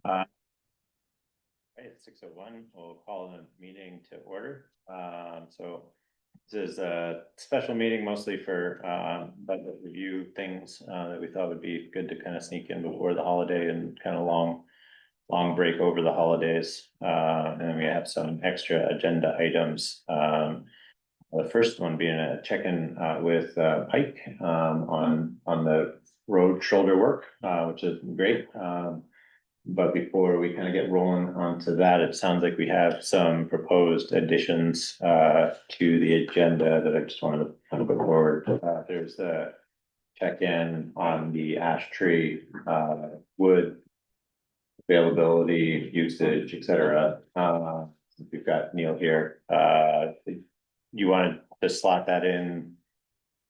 It's 6:01. We'll call the meeting to order. So this is a special meeting mostly for budget review things that we thought would be good to kind of sneak in before the holiday and kind of long break over the holidays. And then we have some extra agenda items. The first one being a check-in with Pike on the road shoulder work, which is great. But before we kind of get rolling onto that, it sounds like we have some proposed additions to the agenda that I just wanted to kind of put forward. There's the check-in on the ash tree, wood availability, usage, etc. We've got Neil here. You wanted to slot that in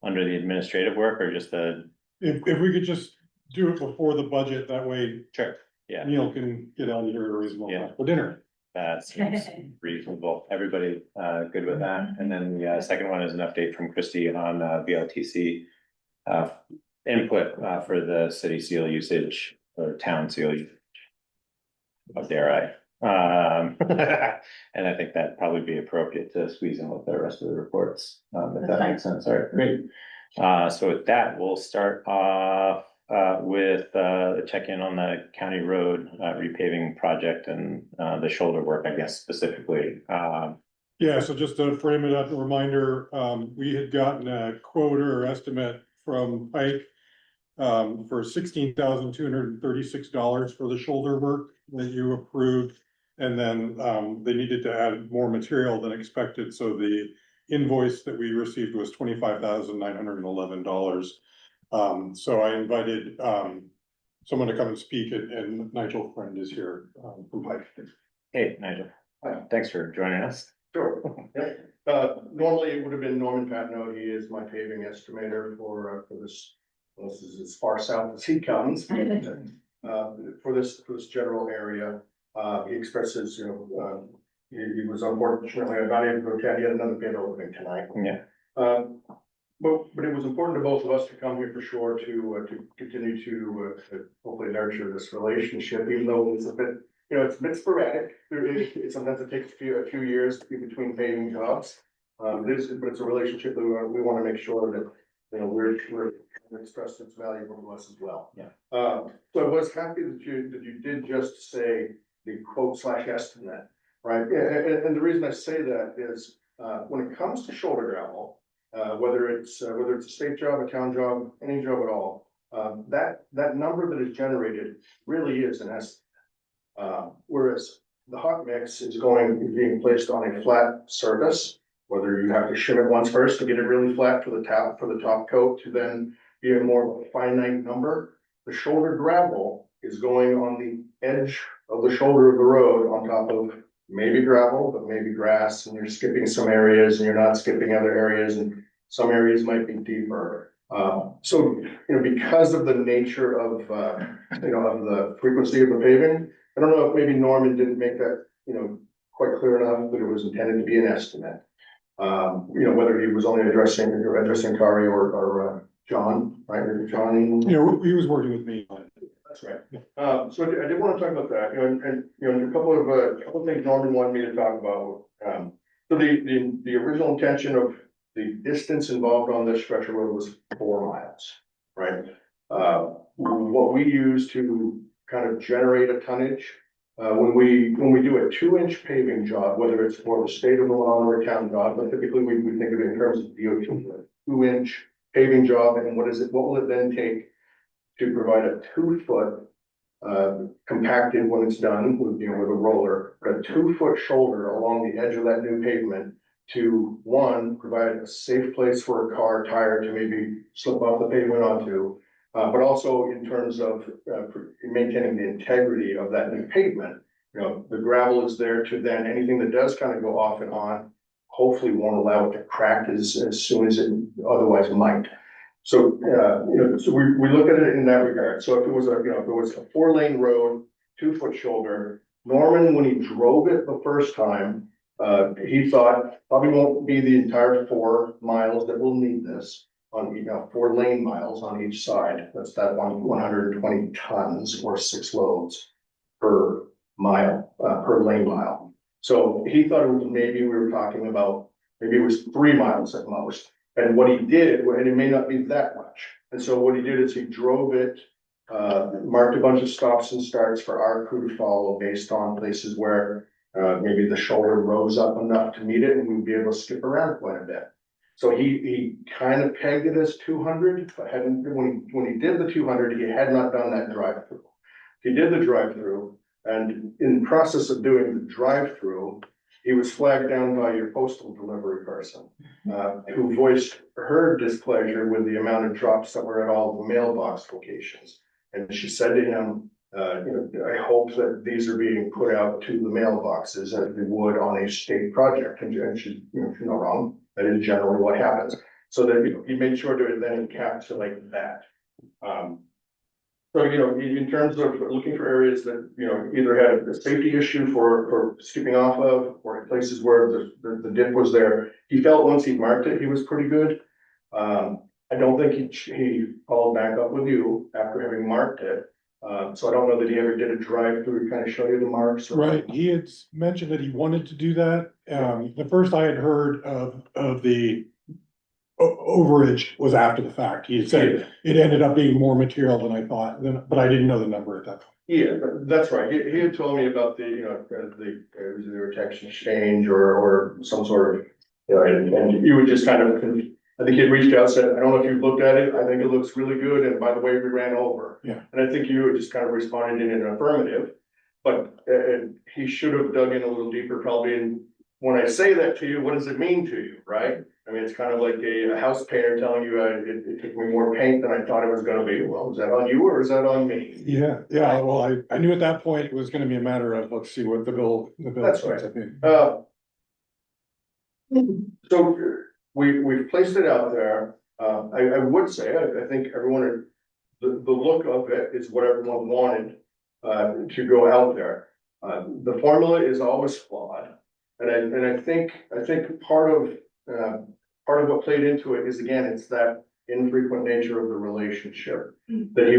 under the administrative work or just the? If we could just do it before the budget, that way. Sure. Yeah. Neil can get out of here at a reasonable time for dinner. That seems reasonable. Everybody good with that? And then the second one is an update from Christy on VLTC input for the city seal usage or town seal usage. How dare I? And I think that'd probably be appropriate to squeeze in with the rest of the reports, if that makes sense. All right, great. So with that, we'll start off with the check-in on the county road repaving project and the shoulder work, I guess, specifically. Yeah, so just to frame it up, a reminder, we had gotten a quote or estimate from Pike for $16,236 for the shoulder work that you approved. And then they needed to add more material than expected. So the invoice that we received was $25,911. So I invited someone to come and speak, and Nigel Friend is here from Pike. Hey, Nigel. Thanks for joining us. Sure. Normally it would have been Norman Patno. He is my paving estimator for this. This is as far south as he comes. For this general area. He expresses, he was unfortunately not able to attend yet another bid opening tonight. Yeah. But it was important to both of us to come here for sure to continue to hopefully nurture this relationship, even though it's a bit, it's a bit sporadic. Sometimes it takes a few years between paving jobs. But it's a relationship that we want to make sure that we're express its valuable to us as well. Yeah. So I was happy that you did just say the quote / estimate, right? And the reason I say that is when it comes to shoulder gravel, whether it's a state job, a town job, any job at all, that number that is generated really is an estimate. Whereas the hot mix is being placed on a flat surface, whether you have to shim it once first to get it really flat for the top coat to then be a more of a finite number. The shoulder gravel is going on the edge of the shoulder of the road on top of maybe gravel, but maybe grass, and you're skipping some areas and you're not skipping other areas, and some areas might be deeper. So, because of the nature of, of the frequency of the paving, I don't know if maybe Norman didn't make that, quite clear enough, but it was intended to be an estimate. Whether he was only addressing Kari or John, right? John. He was working with me on it. That's right. So I did want to talk about that, and a couple of things Norman wanted me to talk about. So the original intention of the distance involved on this stretch of road was 4 miles, right? What we use to kind of generate a tonnage, when we do a 2-inch paving job, whether it's for the state of Illinois or a town job, but typically we think of it in terms of DOT, 2-inch paving job, and what will it then take to provide a 2-foot compacted when it's done with a roller, but a 2-foot shoulder along the edge of that new pavement to provide a safe place for a car tire to maybe slip off the pavement onto, but also in terms of maintaining the integrity of that new pavement. The gravel is there to then anything that does kind of go off and on, hopefully won't allow it to crack as soon as it otherwise might. So, so we look at it in that regard. So if it was a 4-lane road, 2-foot shoulder, Norman, when he drove it the first time, he thought probably won't be the entire 4 miles that we'll need this on, 4 lane miles on each side. That's that 120 tons or 6 loads per mile, per lane mile. So he thought it was maybe we were talking about, maybe it was 3 miles at most. And what he did, and it may not be that much. And so what he did is he drove it, marked a bunch of stops and starts for our crew to follow based on places where maybe the shoulder rose up enough to meet it and we'd be able to skip around quite a bit. So he kind of pegged it as 200, but hadn't, when he did the 200, he had not done that drive-through. He did the drive-through, and in the process of doing the drive-through, he was flagged down by your postal delivery person, who voiced her displeasure with the amount of drops that were at all the mailbox locations. And she said to him, I hope that these are being put out to the mailboxes as they would on a state project. And she's not wrong. That is generally what happens. So that, he made sure to then encapsulate that. So, in terms of looking for areas that, either had a safety issue for skipping off of, or places where the dip was there, he felt once he marked it, he was pretty good. I don't think he followed back up with you after having marked it. So I don't know that he ever did a drive-through to kind of show you the marks. Right, he had mentioned that he wanted to do that. The first I had heard of the overage was after the fact. He had said it ended up being more material than I thought, but I didn't know the number at that time. Yeah, that's right. He had told me about the either a text exchange or some sort of, and you would just kind of, I think he had reached out, said, I don't know if you've looked at it. I think it looks really good. And by the way, we ran over. Yeah. And I think you had just kind of responded in an affirmative, but he should have dug in a little deeper probably. And when I say that to you, what does it mean to you, right? I mean, it's kind of like a house painter telling you it took me more paint than I thought it was gonna be. Well, is that on you or is that on me? Yeah, well, I knew at that point it was gonna be a matter of, let's see what the bill. That's right. says, I think. So we've placed it out there. I would say, I think everyone, the look of it is what everyone wanted to go out there. The formula is always flawed. And I think part of what played into it is, again, it's that infrequent nature of the relationship. That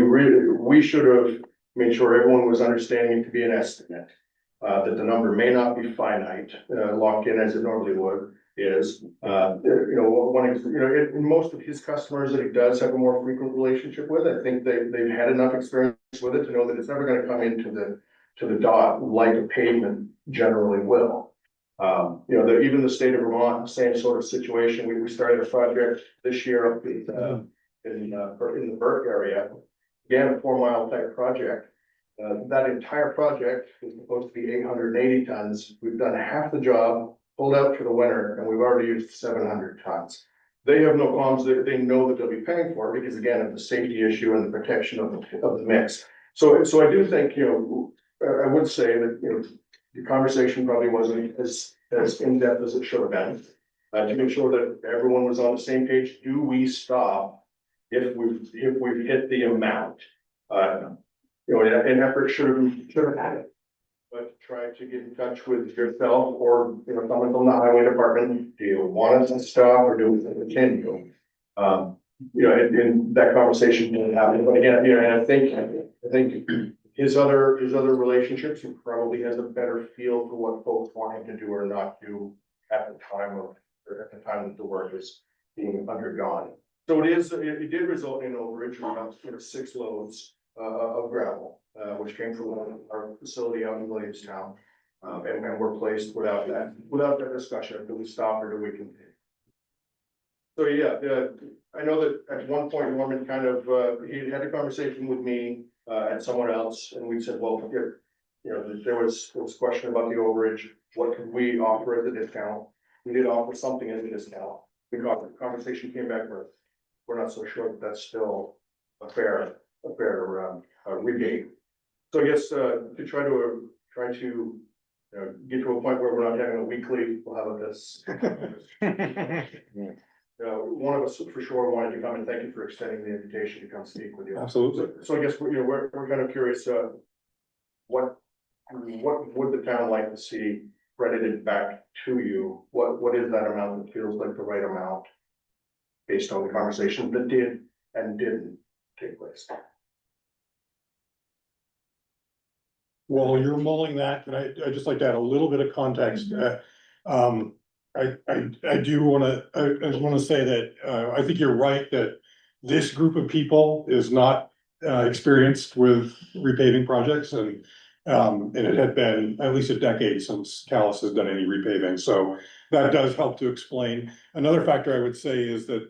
we should have made sure everyone was understanding it to be an estimate. That the number may not be finite, locked in as it normally is. In most of his customers that he does have a more frequent relationship with, I think they've had enough experience with it to know that it's never gonna come into the dot like a pavement generally will. Even the state of Vermont, same sort of situation. We started a project this year up in the Burke area. Again, a 4-mile type project. That entire project is supposed to be 880 tons. We've done half the job, pulled out for the winter, and we've already used 700 tons. They have no qualms. They know that they'll be paying for it because, again, of the safety issue and the protection of the mix. So I do think, I would say that, the conversation probably wasn't as in-depth as it should have been. To make sure that everyone was on the same page. Do we stop if we've hit the amount? An effort should have had it. But try to get in touch with yourself or someone from the highway department. Do you want us to stop or do we continue? And that conversation didn't happen. But again, and I think his other relationships, he probably has a better feel for what folks want him to do or not do at the time that the work is being undergone. So it did result in overage of about 6 loads of gravel, which came from our facility out in Williamstown, and were placed without that discussion. Do we stop or do we continue? So I know that at one point Norman kind of he had a conversation with me and someone else, and we said, well, there was a question about the overage. What could we offer as a discount? We did offer something as a discount. The conversation came back with, we're not so sure that that's still a fair rebate. So I guess to try to get to a point where we're not having a weekly, we'll have this. One of us for sure wanted to come and thank you for extending the invitation to come speak with you. Absolutely. So I guess we're kind of curious, what would the town like to see credited back to you? What is that amount that feels like the right amount based on the conversations that did and didn't take place? While you're mulling that, can I just like to add a little bit of context? Um, I do wanna, I just wanna say that, I think you're right that this group of people is not, experienced with repaving projects and it had been at least a decade since Calais has done any repaving, so that does help to explain. Another factor I would say is that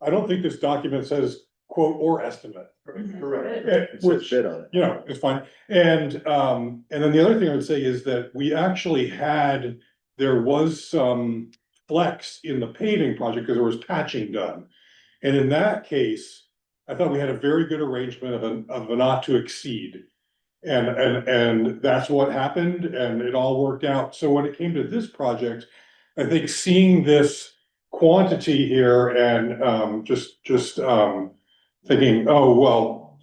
I don't think this document says quote or estimate. Correct. It says Which, bid on it. you know, is fine. And then the other thing I would say is that we actually had, there was some flex in the paving project because there was patching done. And in that case, I thought we had a very good arrangement of a not to exceed. And that's what happened and it all worked out. So when it came to this project, I think seeing this quantity here and just thinking, oh, well,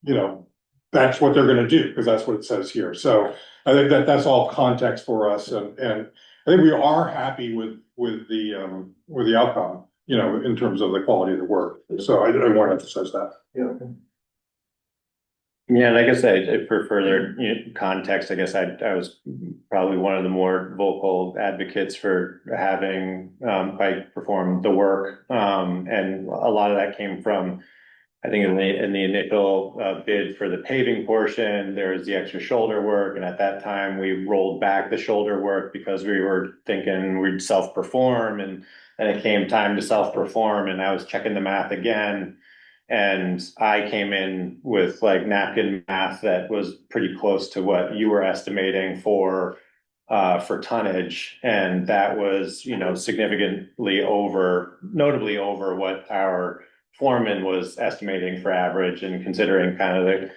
you know, that's what they're gonna do, because that's what it says here. So I think that that's all context for us and I think we are happy with the outcome, you know, in terms of the quality of the work. So I want to emphasize that. Yeah. Yeah, and I guess for further, context, I guess I was probably one of the more vocal advocates for having, Pike perform the work. And a lot of that came from, I think in the initial, bid for the paving portion, there was the extra shoulder work. And at that time, we rolled back the shoulder work because we were thinking we'd self-perform and it came time to self-perform and I was checking the math again. And I came in with like napkin math that was pretty close to what you were estimating for tonnage. And that was, significantly notably over what our foreman was estimating for average and considering kind of the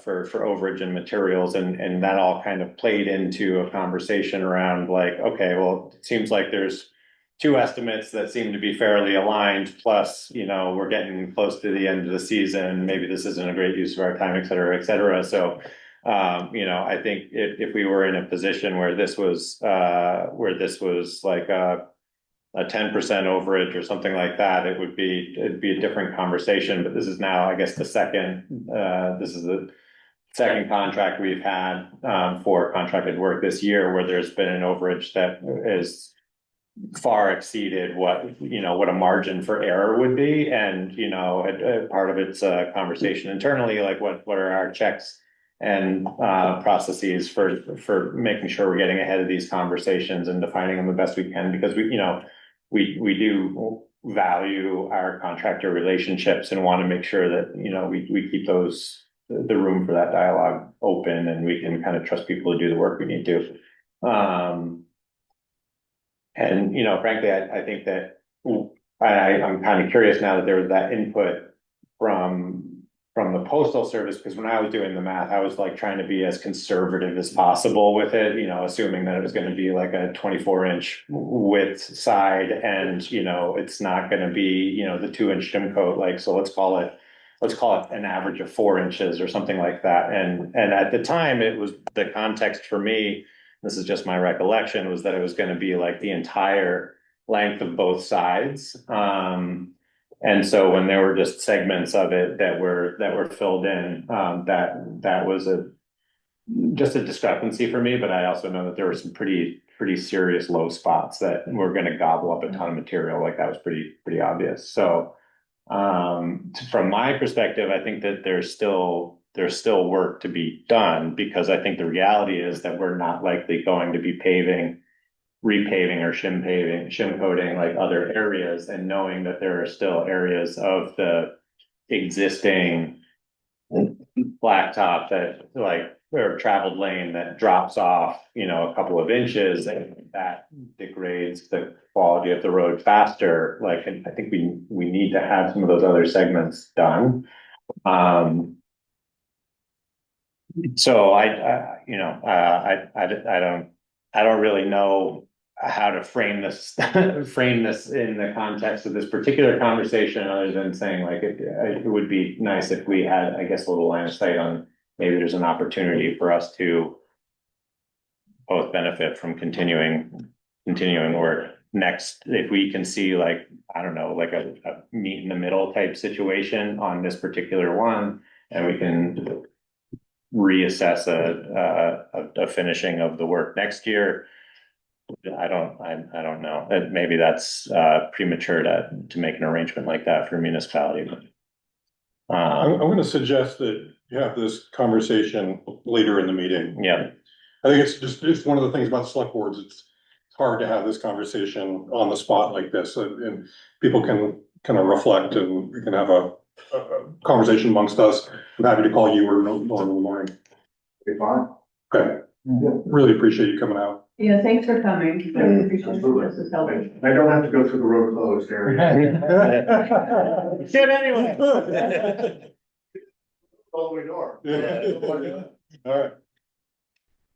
for overage and materials and that all kind of played into a conversation around like, okay, well, it seems like there's two estimates that seem to be fairly aligned, plus, we're getting close to the end of the season, maybe this isn't a great use of our time, et cetera, et cetera. So, I think if we were in a position where this was like a 10% overage or something like that, it'd be a different conversation. But this is now, I guess, this is the second contract we've had for contracted work this year where there's been an overage that is far exceeded what a margin for error would be. And, part of it's a conversation internally, like what are our checks and processes for making sure we're getting ahead of these conversations and defining them the best we can, because we do value our contractor relationships and want to make sure that, we keep the room for that dialogue open and we can kind of trust people to do the work we need to. And, frankly, I think that I'm kind of curious now that there was that input from the postal service, because when I was doing the math, I was like trying to be as conservative as possible with it, assuming that it was going to be like a 24-inch width side and, it's not going to be, the 2-inch trim coat. Like, so let's call it an average of 4 inches or something like that. And at the time it was the context for me, this is just my recollection, was that it was going to be like the entire length of both sides. And so when there were just segments of it that were filled in, that was just a discrepancy for me. But I also know that there were some pretty serious low spots that were going to gobble up a ton of material. Like that was pretty obvious. So from my perspective, I think that there's still work to be done, because I think the reality is that we're not likely going to be repaving or shim coating like other areas, and knowing that there are still areas of the existing blacktop that like, or traveled lane that drops off, a couple of inches, and that degrades the quality of the road faster. Like, I think we need to have some of those other segments done. So I don't really know how to frame this in the context of this particular conversation, other than saying like it would be nice if we had, I guess, a little line of sight on maybe there's an opportunity for us to both benefit from continuing work. Next, if we can see like, I don't know, like a meet in the middle type situation on this particular one, and we can reassess a finishing of the work next year. I don't know, maybe that's premature to make an arrangement like that for a municipality, but. I'm gonna suggest that you have this conversation later in the meeting. Yeah, I think it's one of the things about select boards, it's hard to have this conversation on the spot like this, and people can kind of reflect and we can have a conversation amongst us. I'm happy to call you or Norm in the morning. Be fine. Okay, really appreciate you coming out. Yeah, thanks for coming. I really appreciate it. Absolutely. This is helpful. I don't have to go through the road closed area. should anyway. All the way north. All right.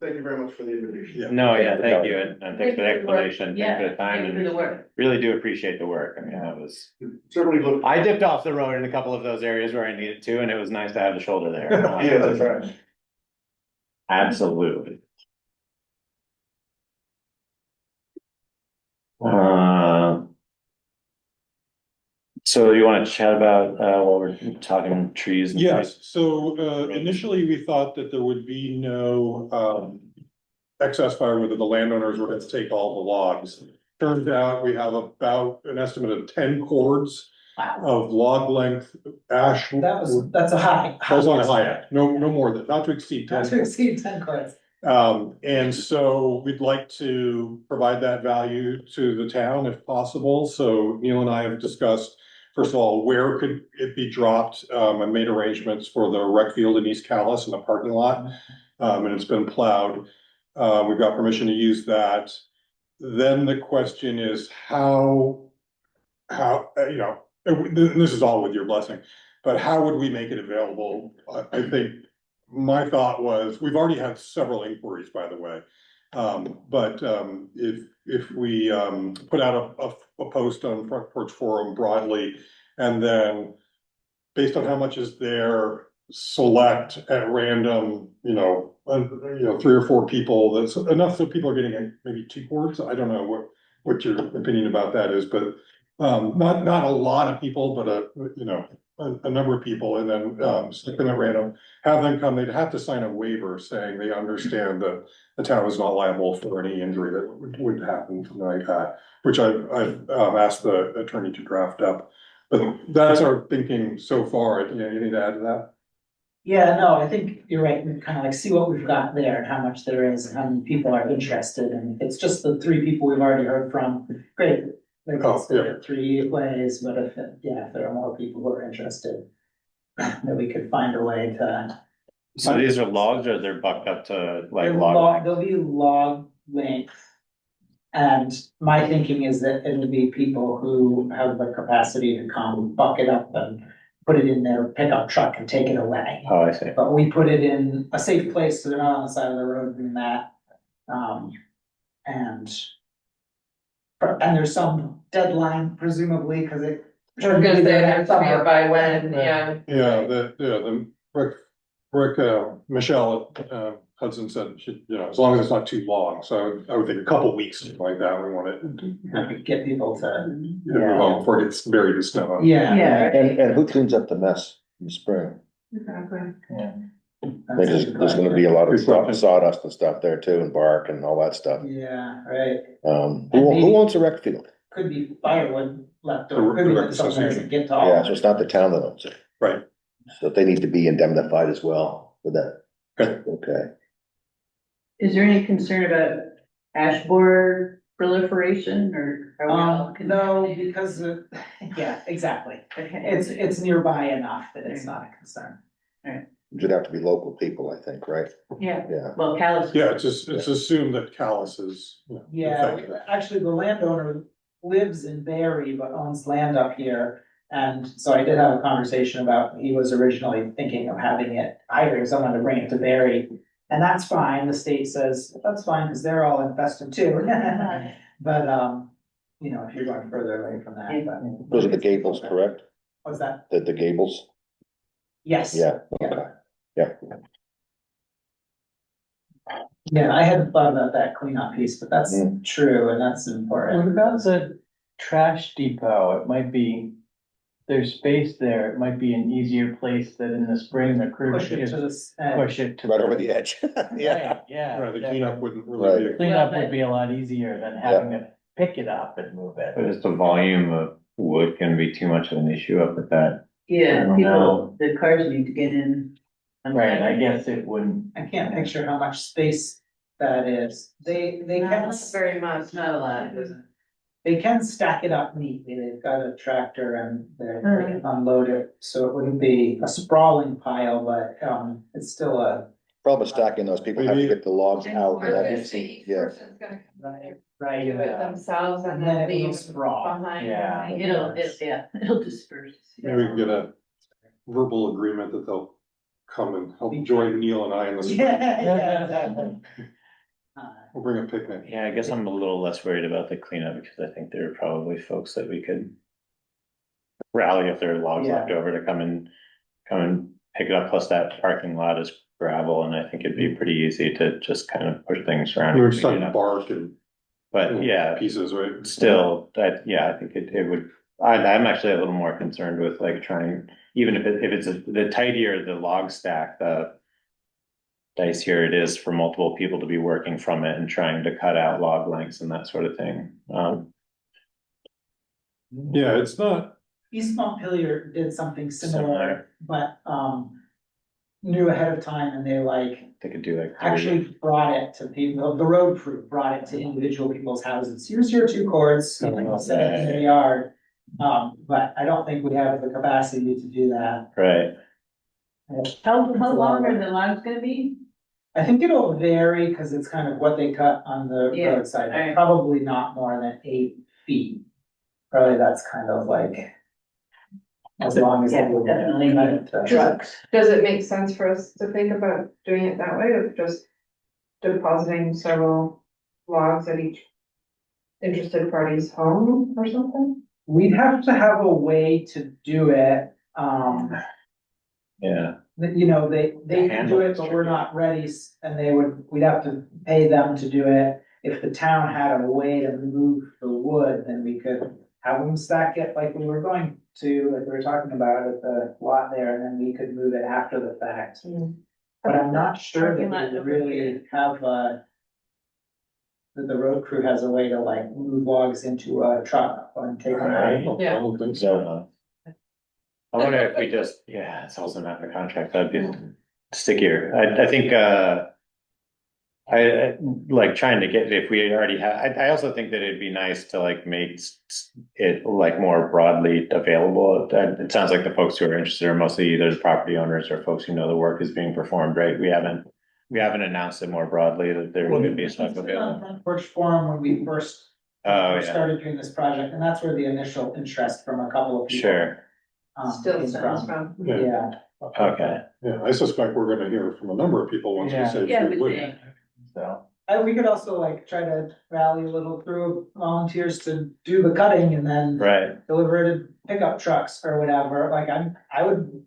Thank you very much for the invitation. No, yeah, thank you, and thanks for the explanation, thanks Yeah, for the time, thanks for the and work. really do appreciate the work, I mean, that was. Certainly look. I dipped off the road in a couple of those areas where I needed to, and it was nice to have the shoulder there. Yeah, that's right. Absolutely. Uh, So you wanna chat about, while we're talking trees and? Yes, so initially we thought that there would be no excess firewood, that the landowners were gonna take all the logs. Turns out we have about an estimate of 10 cords Wow. of log length ash. That's a high. That's on a high end, no more than, not to exceed 10. Not to exceed 10 cords. And so we'd like to provide that value to the town if possible. So Neil and I have discussed, first of all, where could it be dropped? I made arrangements for the rec field in East Calais in the parking lot, and it's been plowed. We've got permission to use that. Then the question is how, you know, and this is all with your blessing, but how would we make it available? I think my thought was, we've already had several inquiries, by the way. But if we put out a post on Front Porch Forum broadly, and then based on how much is there, select at random, you know, 3 or 4 people, that's enough so people are getting maybe 2 cords. I don't know what your opinion about that is, but not a lot of people, but a number of people, and then stick them at random, have them come. They'd have to sign a waiver saying they understand that the town is not liable for any injury that would happen, something like that, which I've asked the attorney to draft up. But that's our thinking so far. Anything to add to that? Yeah, no, I think you're right. We kind of like see what we've got there and how much there is and how many people are interested. And it's just the 3 people we've already heard from. Great. Like Oh, yeah. 3 ways, but if there are more people who are interested, that we could find a way to. So these are logs, or they're bucked up to like They'll log? They'll be log length. And my thinking is that it'll be people who have the capacity to come buck it up and put it in their pickup truck and take it away. Oh, I see. But we put it in a safe place, so they're not on the side of the road doing that. And there's some deadline presumably, because it. We're gonna say it has to be by when, yeah. Yeah, the Michelle Hudson said, as long as it's not too long, so I would think a couple weeks, something like that, we want it. Get people to. Move on before it gets buried in snow. Yeah. And who cleans up the mess in the spring? Exactly. There's gonna be a lot of sawdust and stuff there too, and bark and all that stuff. Yeah, right. Who owns the rec field? Could be firewood left The over, could be rec that someone association. doesn't get to all Yeah, of so it. it's not the town that owns it. Right. So they need to be indemnified as well for that. Okay. Okay. Is there any concern about ash borer proliferation or? are we all No, concerned? because yeah, exactly. Okay. It's nearby enough that it's not a concern. It'd have to be local people, I think, right? Yeah, Yeah. well, Calais. Yeah, it's assumed that Calais is. Yeah, affected. actually, the landowner lives in Barry, but owns land up here. And so I did have a conversation about, he was originally thinking of having it, hiring someone to bring it to Barry. And that's fine, the state says, that's fine, because they're all infested too. But, if you're going further away from that, but. Those are the gables, correct? What's that? The gables? Yes. Yeah, okay. Yeah. Yeah, I hadn't thought about that cleanup piece, but that's true, and that's important. What about the trash depot? It might be there's space there, it might be an easier place that in the spring the crew Push could it just to this. push it to. Right over the edge, yeah. Right, yeah. Right, the that- cleanup wouldn't really be. Cleanup would be a lot easier than having to pick it up and move it. But is the volume of wood gonna be too much of an issue up at that? I Yeah, don't people, the cars need to get in. Right, I guess it wouldn't. I can't picture how much space that is. They can, Not very much. It's not a lot. they can stack it up neatly. They've got a tractor and they can unload it. So it wouldn't be a sprawling pile, but, it's still a. Problem stacking those, people have to get the logs And out. I was gonna say, each Yeah. person's gonna Right. do it themselves and And then then it will leave sprawl. behind. Yeah. It'll disperse. Maybe we can get a verbal agreement that they'll come and help join Neil and I in the spring. Yeah, exactly. We'll bring a picnic. Yeah, I guess I'm a little less worried about the cleanup because I think there are probably folks that we could rally if there are logs Yeah. left over to come and pick it up. Plus that parking lot is gravel and I think it'd be pretty easy to just kind of push things around. We're and just clean it on up. bark and But yeah, pieces, right? still, I think it would, I'm actually a little more concerned with like trying, even if it's the tidier the log stack, the dicier it is for multiple people to be working from it and trying to cut out log lengths and that sort of thing. Yeah, it's not, East Montpelier did something Similar. similar, but, knew ahead of time and they They could do like. actually brought it to people, the road crew brought it to individual people's houses. Here's your 2 cords, you know, set it in their yard. But I don't think we have the capacity to do that. Right, How long are the logs gonna be? I think it'll vary because it's kind of what they cut on the Yeah, roadside, but alright. probably not more than 8 feet. Probably that's kind of like. As long as. Yeah, they would definitely. cut it to- Trucks. Does it make sense for us to think about doing it that way, of just depositing several logs at each interested party's home or something? We'd have to have a way to do it, yeah, you know, they can handle do it's it, but we're tricky. not ready, and we'd have to pay them to do it. If the town had a way to move the wood, then we could have them stack it like we were going to, like we were talking about at the lot there, and then we could move it after the fact. But I'm not sure Parking lot that we over really here. have that the road crew has a way to like move logs into a truck and take them I out. don't think so. so. I wonder if we just, yeah, it's also not in the contract, that'd be stickier. I think, I like trying to get, if we already have, I also think that it'd be nice to like make it like more broadly available. It sounds like the folks who are interested are mostly either the property owners or folks who know the work is being performed, right? We haven't announced it more broadly that there would be stuff It's been on available. Front Porch Forum when we first. Oh, yeah, Started doing this project, and that's where the initial interest from a couple of people. sure, Still came stems from. Yeah, okay, Yeah, I suspect we're gonna hear from a number of people once we Yeah. say. Yeah, free we wood. think. So, we could also like try to rally a little through volunteers to do the cutting and then right, deliver it in pickup trucks or whatever, like I would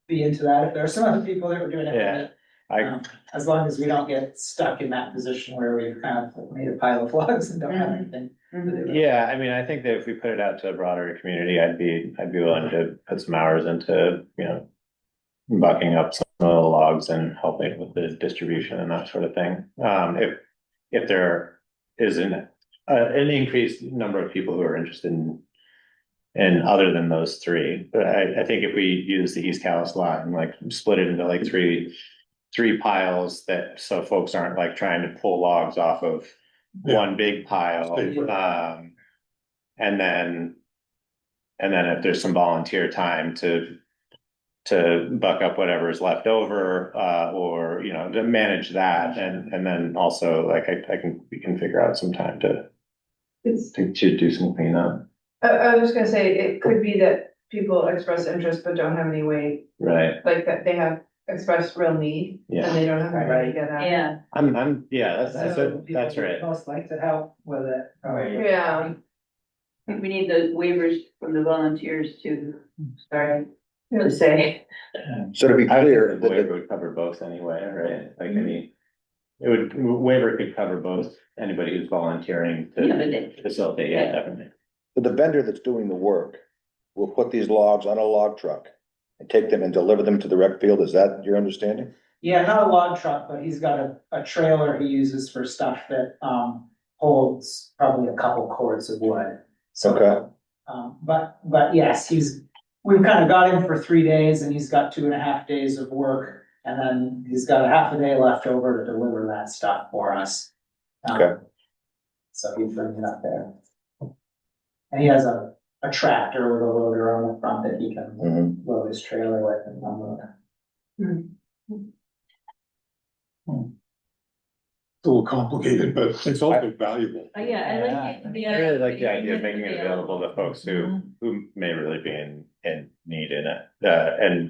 be into that if there are some other people that were doing it. Yeah. As long as we don't get stuck in that position where we've kind of made a pile of logs and don't have anything. to do. Yeah, I mean, I think that if we put it out to a broader community, I'd be willing to put some hours into, you know, bucking up some of the logs and helping with the distribution and that sort of thing. If there is an increased number of people who are interested in other than those 3, but I think if we use the East Calais lot and like split it into like three piles that, so folks aren't like trying to pull logs off of Yeah. one big pile, and then if there's some volunteer time to buck up whatever is left over, or, you know, to manage that, and then also, like, we can figure out some time to do some cleanup, I was just gonna say, it could be that people express interest but don't have any way, right? like that they have expressed real need Yeah. and they don't have any way to get out. Yeah, Yeah, that's So people that's would right. Most like to help with it. probably. Yeah, we need the waivers from the volunteers to start, to say. So to be I would clear, think the waiver would cover both anyway, right? Like waiver could cover both, anybody who's volunteering Yeah, but to facilitate, yeah, definitely. the vendor that's doing the work will put these logs on a log truck and take them and deliver them to the rec field. Is that your understanding? Yeah, not a log truck, but he's got a trailer he uses for stuff that, holds probably a couple cords of wood. So, Okay. but yes, we've kind of got him for 3 days and he's got 2.5 days of work. And then he's got a half a day left over to deliver that stuff for us. Okay. So he's bringing it up there. And he has a tractor with a loader on the front that he can Mhm. load his trailer with and unload. It's a little complicated, but it's also valuable. Yeah, I like the. I really like the idea of making it available to folks Mm-hmm. who may really be in need in it.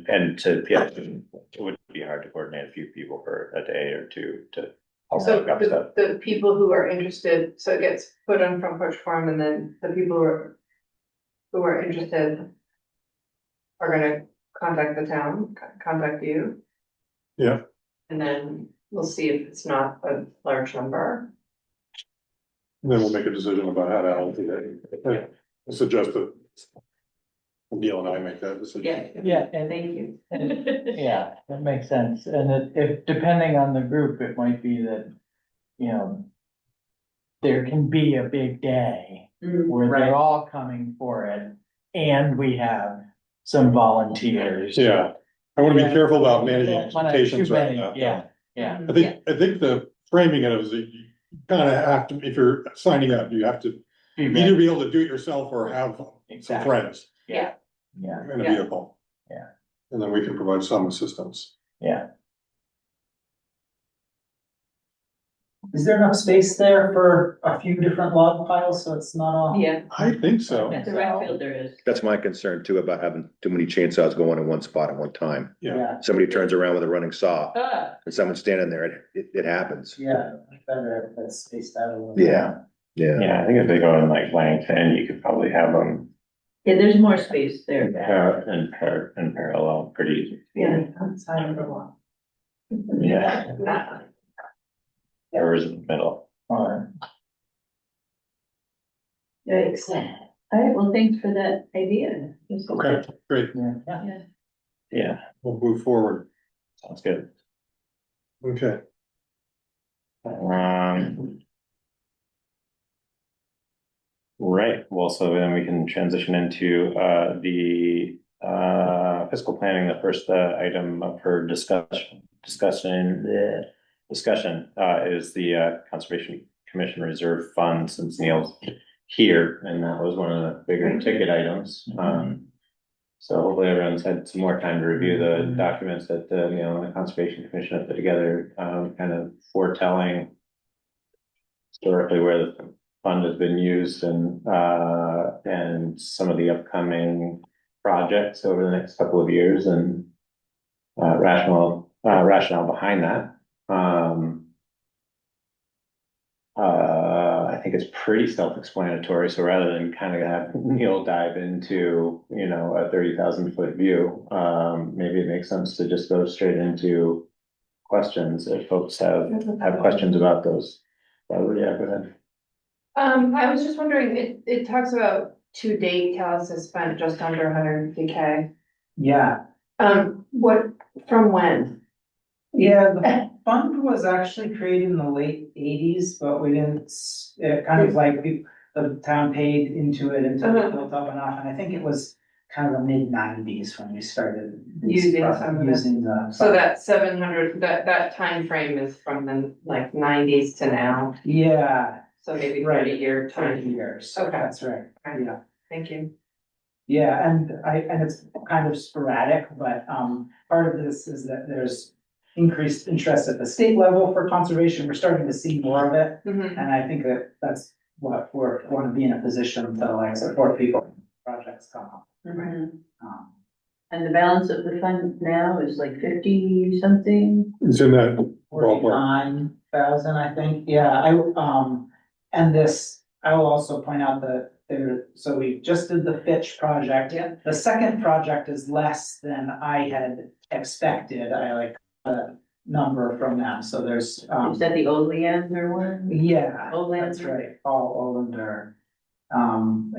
And to, yeah, it would be hard to coordinate a few people for a day or two to. So look up stuff. the people who are interested, so it gets put on Front Porch Forum and then the people who are interested are gonna contact the town, contact you. Yeah. And then we'll see if it's not a large number. And then we'll make a decision about how to allocate it. I suggest that Neil and I make that decision. Yeah, and Thank you. yeah, that makes sense. And if, depending on the group, it might be that, you know, there can be a big day where Right. they're all coming for it and we have some volunteers. Yeah, I wanna be careful about managing Don't wanna expectations too right many, now. Yeah, yeah. I think the framing it is that you kinda have to, if you're signing up, you have to Be either ready. be able to do it yourself or have some Exactly. friends Yeah, in a Yeah. vehicle. Yeah. And then we can provide some assistance. yeah. Is there enough space there for a few different log piles, so it's not all? Yeah, I think so. at the rec field there is. That's my concern too, about having too many chainsaws going in one spot at one time. Yeah. Somebody turns around with a running saw Ah, and someone's standing there, it happens. Yeah, better if it's spaced out a little. Yeah. Yeah. Yeah, I think if they go in like length, then you could probably have them yeah, there's more space there. in parallel pretty easy. Yeah. Outside of the wall. Yeah, or is it the middle? Alright. Yikes. All right, well, thanks for that idea. This is Okay, great. good. Yeah. Yeah, We'll move forward. sounds good. Okay. Right, well, so then we can transition into the fiscal planning, the first item of her discussion is the Conservation Commission Reserve Fund, since Neil's here, and that was one of the bigger ticket items. So hopefully everyone's had some more time to review the documents that Neil and the Conservation Commission have put together, kind of foretelling historically where the fund has been used and some of the upcoming projects over the next couple of years and rationale behind that. I think it's pretty self-explanatory, so rather than kind of have Neil dive into, you know, a 30,000-foot view, maybe it makes sense to just go straight into questions if folks have questions about those. Yeah, go ahead. I was just wondering, it talks about to date, Calais has spent just under 150K. Yeah, What, from when? yeah, the fund was actually created in the late 80s, but we didn't, it kind of like the town paid into it until it built up enough, and I think it was kind of the mid-90s when we started Using some of it. using the. So that 700, that time frame is from the like 90s to now, Yeah, so maybe Right. 30-year 30 time. years. Okay. That's right. Yeah. Thank you. Yeah, and it's kind of sporadic, but part of this is that there's increased interest at the state level for conservation. We're starting to see more of it. Mhm. And I think that's what we're want to be in a position to like support people, when projects come up. Mhm. Um, And the balance of the fund now is like 50 something? It's in that ballpark. 49,000, I think, yeah, and this, I will also point out that so we just did the Fitch project. Yeah. The second project is less than I had expected, I like a number from them, so there's, Is that the Oleander one? yeah, Olander? that's right, all Olander.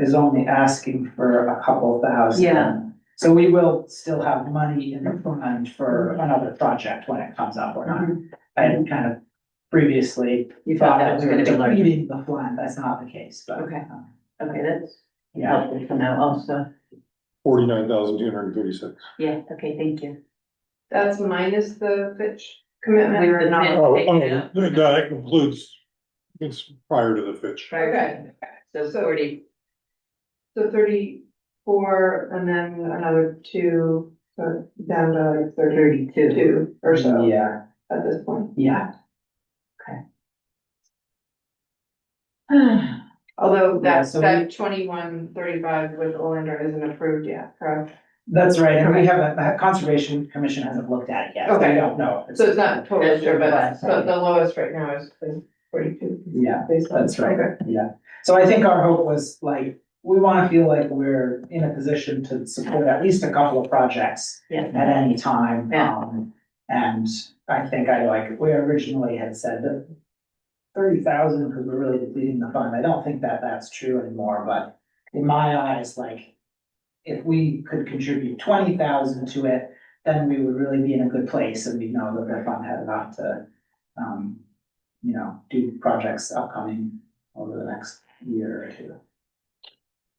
is only asking for a couple thousand. Yeah. So we will still have money in the fund for another project when it comes up or not. I had kind of previously You thought that was we were gonna be large. depleting the fund, that's not the case, but. Okay. Okay, that's Yeah, helpful to know also. 49,236. Yeah, okay, thank you. That's minus the Fitch commitment We or were not? Fitch. Oh, Take it out. that includes, it's prior to the Fitch. Okay. So So- 40, So 34 and then another two, so down to like 32. 32 or so yeah, at this point. yeah. Although Yeah, that, so that 2135 with Olander isn't approved yet, correct? That's right, and we haven't, the Conservation Commission hasn't looked at it yet, so we Okay. don't know. So it's not totally That's sure, your but class. so the lowest right now is 42. Yeah, Based on- that's right, Okay. yeah. So I think our hope was like, we wanna feel like we're in a position to support at least a couple of projects yeah. at any time. Yeah. And I think we originally had said that 30,000, because we're really depleting the fund. I don't think that that's true anymore, but in my eyes, like, if we could contribute 20,000 to it, then we would really be in a good place and we know that the fund had enough to, do projects upcoming over the next year or two.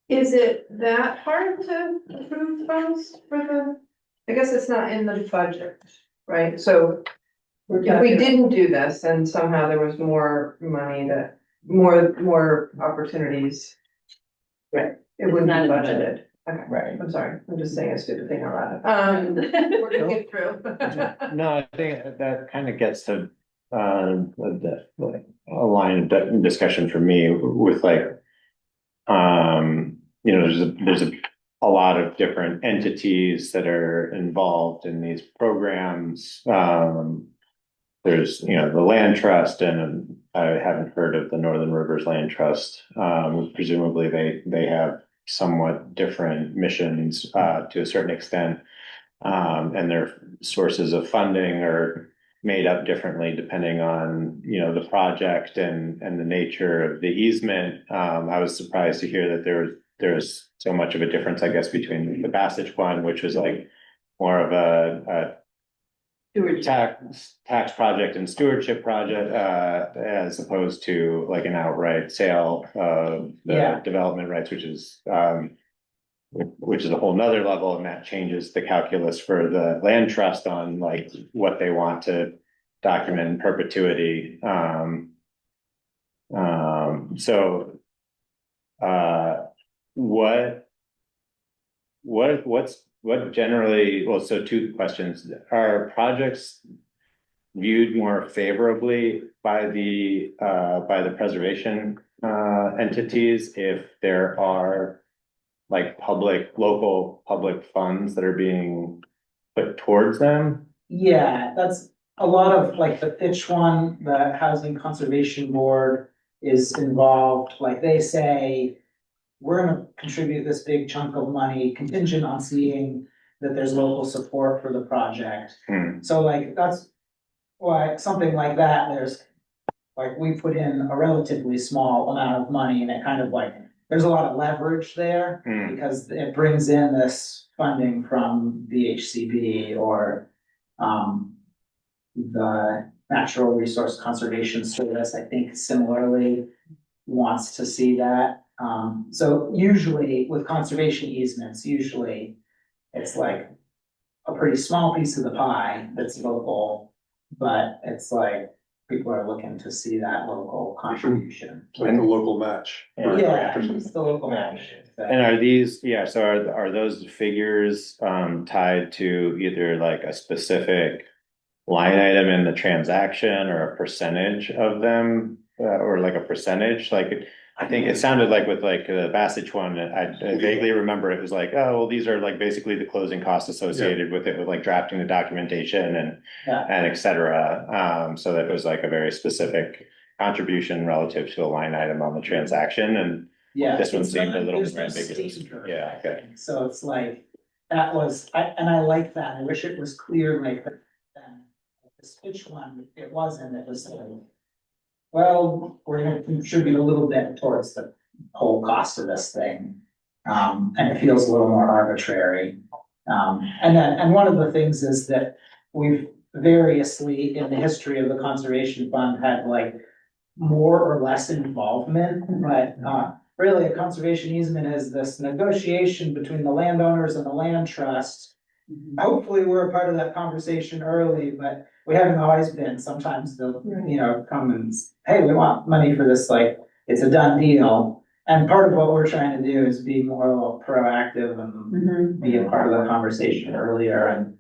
Is it that hard to approve funds for the, I guess it's not in the budget, right? So if we didn't do this and somehow there was more money that, more opportunities. Right. It wouldn't be It's not in the budgeted. Okay, Right. I'm sorry, I'm just saying a stupid thing out loud. We're gonna get through. No, I think that kind of gets to, like, a line of discussion for me with like, there's a lot of different entities that are involved in these programs. There's, the land trust, and I haven't heard of the Northern Rivers Land Trust. Presumably they have somewhat different missions, to a certain extent. And their sources of funding are made up differently depending on, the project and the nature of the easement. I was surprised to hear that there was so much of a difference, I guess, between the Passage one, which was like more of a tax project and stewardship project, as opposed to like an outright sale of the Yeah. development rights, which is a whole nother level, and that changes the calculus for the land trust on like what they want to document in perpetuity. What generally, well, so two questions, are projects viewed more favorably by the preservation entities if there are like local public funds that are being put towards them? Yeah, that's a lot of like the Fitch one, the Housing Conservation Board is involved, like they say, we're gonna contribute this big chunk of money contingent on seeing that there's local support for the project. So like, that's why, something like that, there's, like, we put in a relatively small amount of money and it kind of like, there's a lot of leverage there. Because it brings in this funding from the HCB or, the Natural Resource Conservation Service, I think similarly wants to see that. So usually with conservation easements, usually it's like a pretty small piece of the pie that's local, but it's like people are looking to see that local contribution. Like the local match. Yeah, it's the local match. And are these, so are those figures tied to either like a specific line item in the transaction or a percentage of them, or like a percentage? Like, I think it sounded like with like the Passage one, I vaguely remember it was like, oh, well, these are like basically the closing costs associated with it, with like drafting the documentation and et cetera. So that it was like a very specific contribution relative to a line item on the transaction, and Yeah. this one it's seemed not- a little there's more no ambiguous. standard. Yeah, okay. So it's like, that was, I like that, I wish it was clear like that. Then this Fitch one, it wasn't, it was like, well, we're gonna contribute a little bit towards the whole cost of this thing. And it feels a little more arbitrary. And one of the things is that we've variously in the history of the conservation fund had like more or less involvement, but really a conservation easement is this negotiation between the landowners and the land trust. Hopefully, we're a part of that conversation early, but we haven't always been. Sometimes they'll, come and, hey, we want money for this, like, it's a done deal. And part of what we're trying to do is be more proactive and be a part of the conversation earlier and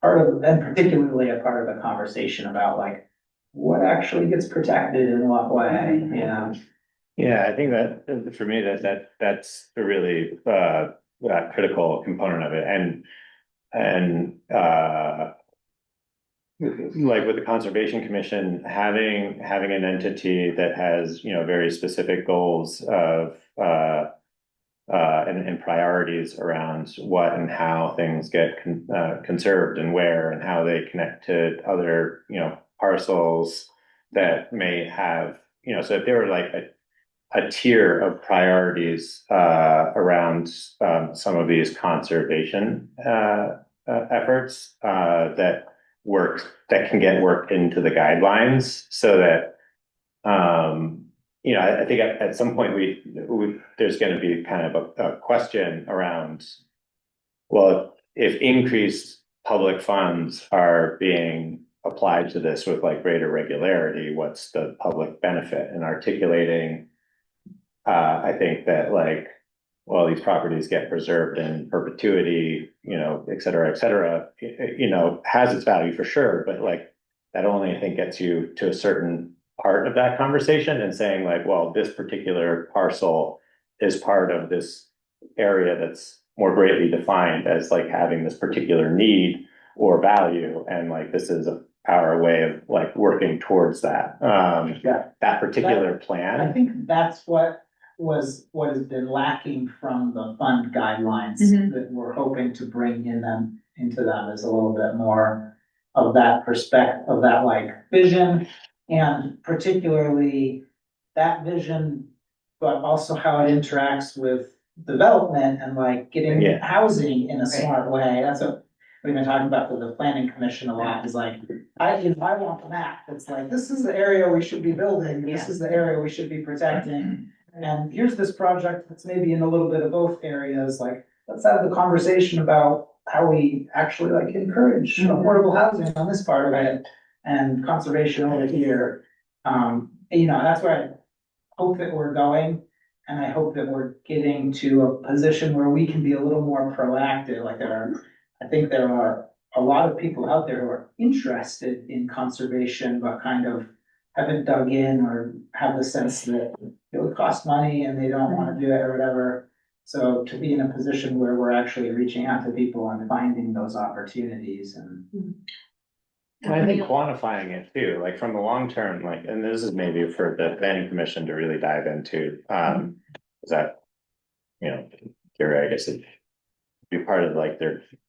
particularly a part of the conversation about like what actually gets protected in what way, Yeah, I think that for me, that's a really critical component of it. And like with the Conservation Commission, having an entity that has, very specific goals of and priorities around what and how things get conserved and where and how they connect to other, parcels that may have, so if they were like a tier of priorities around some of these conservation efforts that can get worked into the guidelines so that I think at some point there's going to be kind of a question around, well, if increased public funds are being applied to this with like greater regularity, what's the public benefit? And articulating, I think that like, well, these properties get preserved in perpetuity, et cetera, has its value for sure. But like, that only, I think, gets you to a certain part of that conversation and saying like, well, this particular parcel is part of this area that's more greatly defined as like having this particular need or value. And like, this is our way of like working towards that, that particular plan. I think that's what has been lacking from the fund guidelines that we're hoping to bring into them is a little bit more of that perspective, of that like vision, and particularly that vision, but also how it interacts with development and like getting housing in a smart way. That's what we've been talking about with the planning commission a lot, is like, I want the map. It's like, this is the area we should be building. This is the area we should be protecting. And here's this project that's maybe in a little bit of both areas. Like, let's have the conversation about how we actually like encourage affordable housing on this part of it and conservation over here. That's where I hope that we're going. And I hope that we're getting to a position where we can be a little more proactive. Like I think there are a lot of people out there who are interested in conservation, but kind of haven't dug in or have the sense that it would cost money and they don't want to do it or whatever. So to be in a position where we're actually reaching out to people and finding those opportunities and I think quantifying it too, like from the long term, like, and this is maybe for the planning commission to really dive into, is that, Gary, I guess it'd be part of like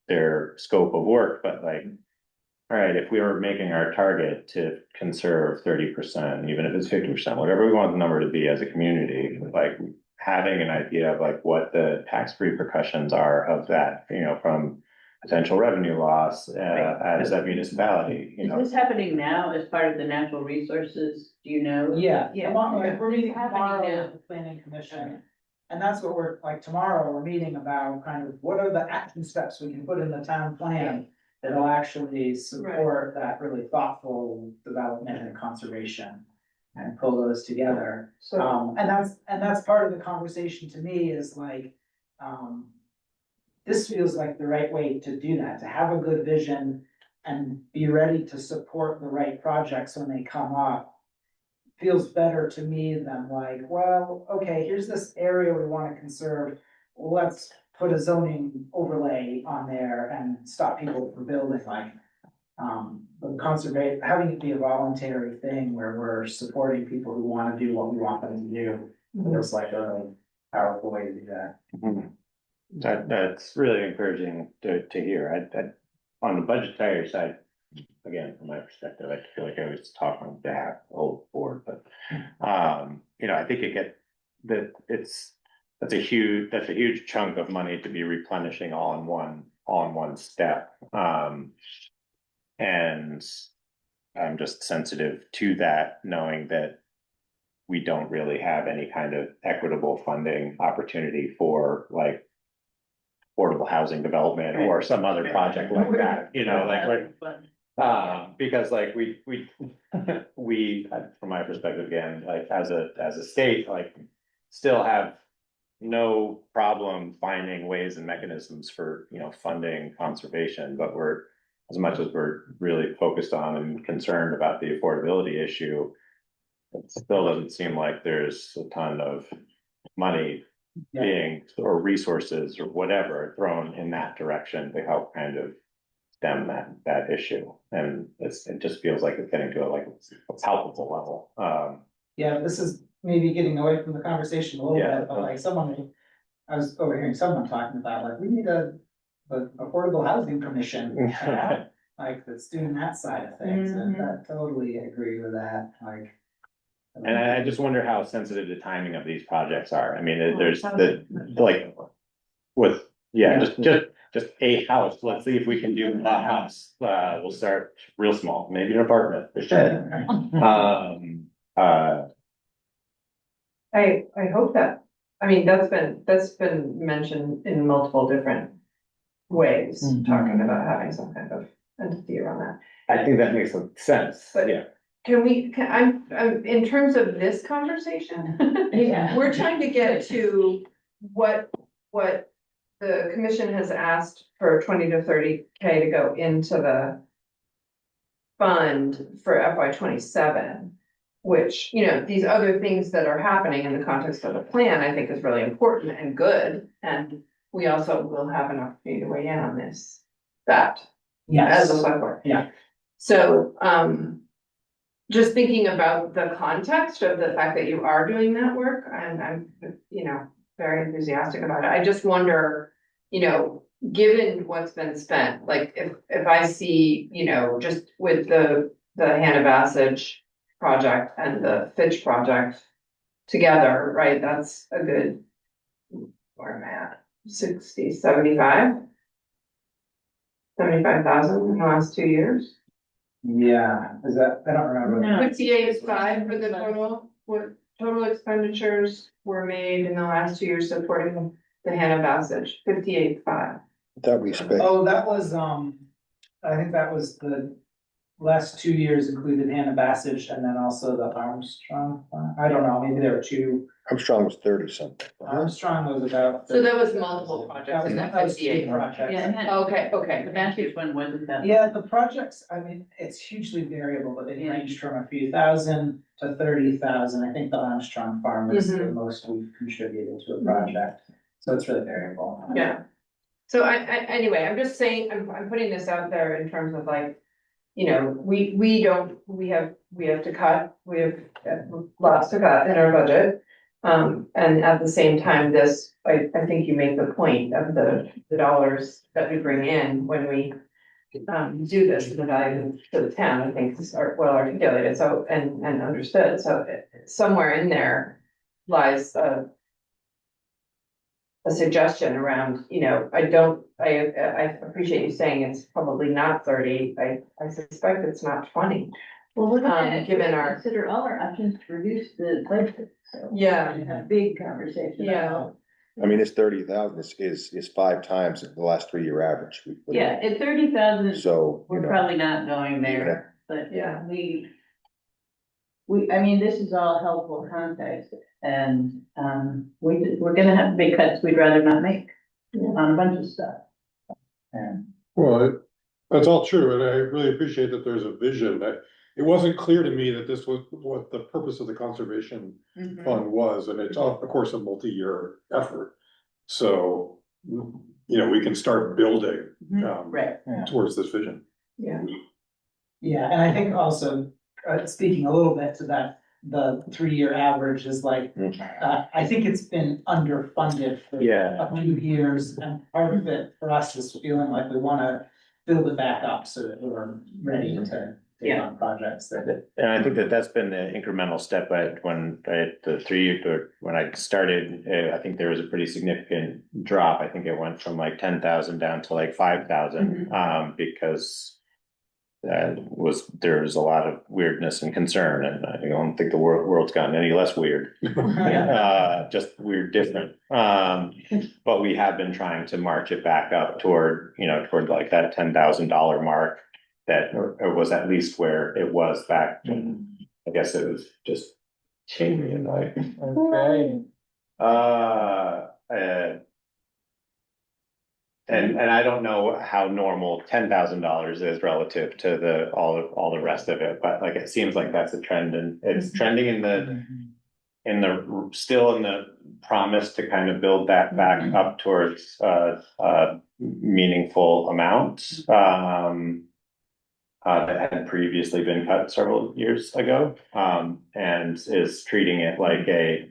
their scope of work, but like, all right, if we were making our target to conserve 30%, even if it's 50%, whatever we want the number to be as a community, like having an idea of like what the tax repercussions are of that, from potential revenue loss as a municipality, Is this happening now as part of the natural resources? Do you know? Yeah. Yeah. We're meeting tomorrow Happening now. with the planning commission. And that's what we're, like tomorrow, we're meeting about kind of what are the action steps we can put in the town plan that'll actually support that really thoughtful development and conservation and pull those together. So, And that's part of the conversation to me is like, this feels like the right way to do that, to have a good vision and be ready to support the right projects when they come up. Feels better to me than like, well, okay, here's this area we want to conserve. Let's put a zoning overlay on there and stop people from building, like, having it be a voluntary thing where we're supporting people who want to do what we want them to do. Feels like a really powerful way to do that. That's really encouraging to hear. On the budgetary side, again, from my perspective, I feel like I was talking on behalf of the whole board, but I think that's a huge chunk of money to be replenishing all in one step. And I'm just sensitive to that, knowing that we don't really have any kind of equitable funding opportunity for like affordable housing development or some other project like that, you know, because like we, from my perspective, again, like as a state, like still have no problem finding ways and mechanisms for, you know, funding conservation, but as much as we're really focused on and concerned about the affordability issue, it still doesn't seem like there's a ton of money being, or resources or whatever thrown in that direction to help kind of stem that issue. And it just feels like it's getting to a palpable level. Yeah, this is maybe getting away from the conversation a little Yeah. bit, but like I was overhearing someone talking about, like, we need a affordable housing commission. You know? Like, that's doing that side of things, and I totally agree with that, like. And I just wonder how sensitive the timing of these projects are. I mean, there's like with, just a house. Let's see if we can do a house. We'll start real small, maybe an apartment. I hope that, I mean, that's been mentioned in multiple different ways, talking about having some kind of entity around that. I think that makes some sense. But- Yeah. I'm, in terms of this conversation, Yeah. we're trying to get to what the commission has asked for 20 to 30K to go into the fund for FY 27, which, you know, these other things that are happening in the context of the plan, I think is really important and good. And we also will have an opportunity to weigh in on this, as a select board. Yeah. So, just thinking about the context of the fact that you are doing that work, and I'm, you know, very enthusiastic about it. I just wonder, you know, given what's been spent, like if I see, you know, just with the Hannah Bassage project and the Fitch project together, right, that's a good, where am I at? 75,000 in the last 2 years. Yeah, is that, I don't remember. No. 58.5 for the total, what total expenditures were made in the last 2 years supporting the Hannah Bassage, 58.5. That we spent, Oh, that was, I think that was the last 2 years included Hannah Bassage and then also the Armstrong. I don't know, maybe there were two. Armstrong was 30 something. Armstrong was about. So that was multiple projects in that That was 58. two projects. Yeah, Okay. the Bassage one wasn't that. Yeah, the projects, I mean, it's hugely variable, but they ranged from a few thousand to 30,000. I think the Armstrong farm is the most we've contributed to a project. So it's really variable. Yeah. So anyway, I'm just saying, I'm putting this out there in terms of like, you know, we have to cut, we have lots to cut in our budget. And at the same time, I think you make the point of the dollars that we bring in when we do this, the value to the town, I think is well articulated, so, and understood, so somewhere in there lies a suggestion around, you know, I appreciate you saying it's probably not 30, I suspect it's not 20. Well, we're gonna given our- consider all our options to reduce the budget. So Yeah. we had a big conversation. Yeah. I mean, it's 30,000 is 5 times the last 3-year average. Yeah, at 30,000, So, you we're know, probably not going there, but Yeah. I mean, this is all helpful context, and, we're gonna have big cuts we'd rather not make on a bunch of stuff. And, Well, that's all true, and I really appreciate that there's a vision. It wasn't clear to me that this was what the purpose of the conservation fund was, and it's of course a multi-year effort. So, you know, we can start building right, towards this vision. Yeah. Yeah, and I think also, speaking a little bit to that, the 3-year average is like, I think it's been underfunded for a few years, and part of it for us is feeling like we wanna build it back up so that we're ready to take Yeah. on projects that. And I think that that's been the incremental step, but when I started, I think there was a pretty significant drop. I think it went from like 10,000 down to like 5,000, because there was a lot of weirdness and concern, and I don't think the world's gotten any less weird. Just weird different. But we have been trying to march it back up toward like that $10,000 mark. That or was at least where it was back when, I guess it was just Jamie and I. Okay. And I don't know how normal $10,000 is relative to all the rest of it, but like it seems like that's a trend, and it's trending still in the promise to kind of build that back up towards meaningful amounts. That had previously been cut several years ago, and is treating it like a,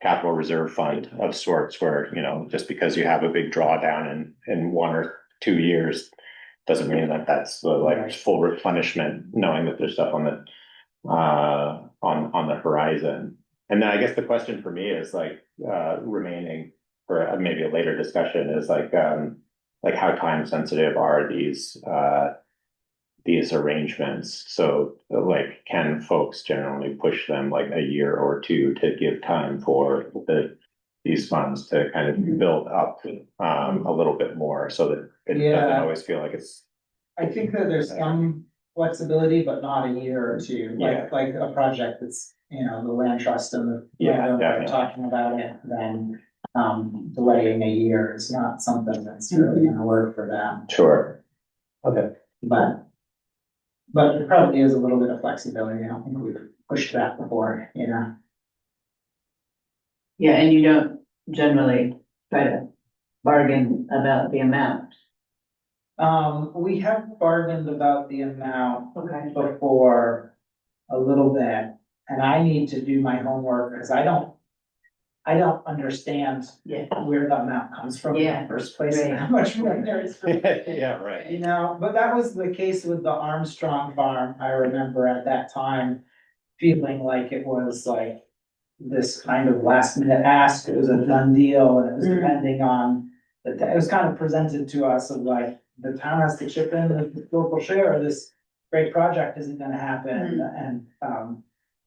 capital reserve fund of sorts where, just because you have a big drawdown in 1 or 2 years doesn't mean that that's the like full replenishment, knowing that there's stuff on the horizon. And then I guess the question for me is like, remaining for maybe a later discussion is like how time sensitive are these arrangements? So like, can folks generally push them like a year or two to give time for these funds to kind of build up a little bit more so that it doesn't always feel like it's. I think that there's some flexibility, but not a year or two, like a project that's, the land trust and the. landowner are talking about it, then delaying a year is not something that's really gonna work for them. Sure. Okay. But there probably is a little bit of flexibility. I don't think we've pushed that before, Yeah, and you don't generally try to bargain about the amount. We have bargained about the amount Okay. before a little bit, and I need to do my homework, because I don't understand Yeah. where the amount comes from in Yeah, the first place, and right. how much money there is. Yeah, right. But that was the case with the Armstrong farm. I remember at that time feeling like it was like this kind of last minute ask. It was a done deal, and it was depending on it was kind of presented to us of like, the town has to chip in the local share, or this great project isn't gonna happen, and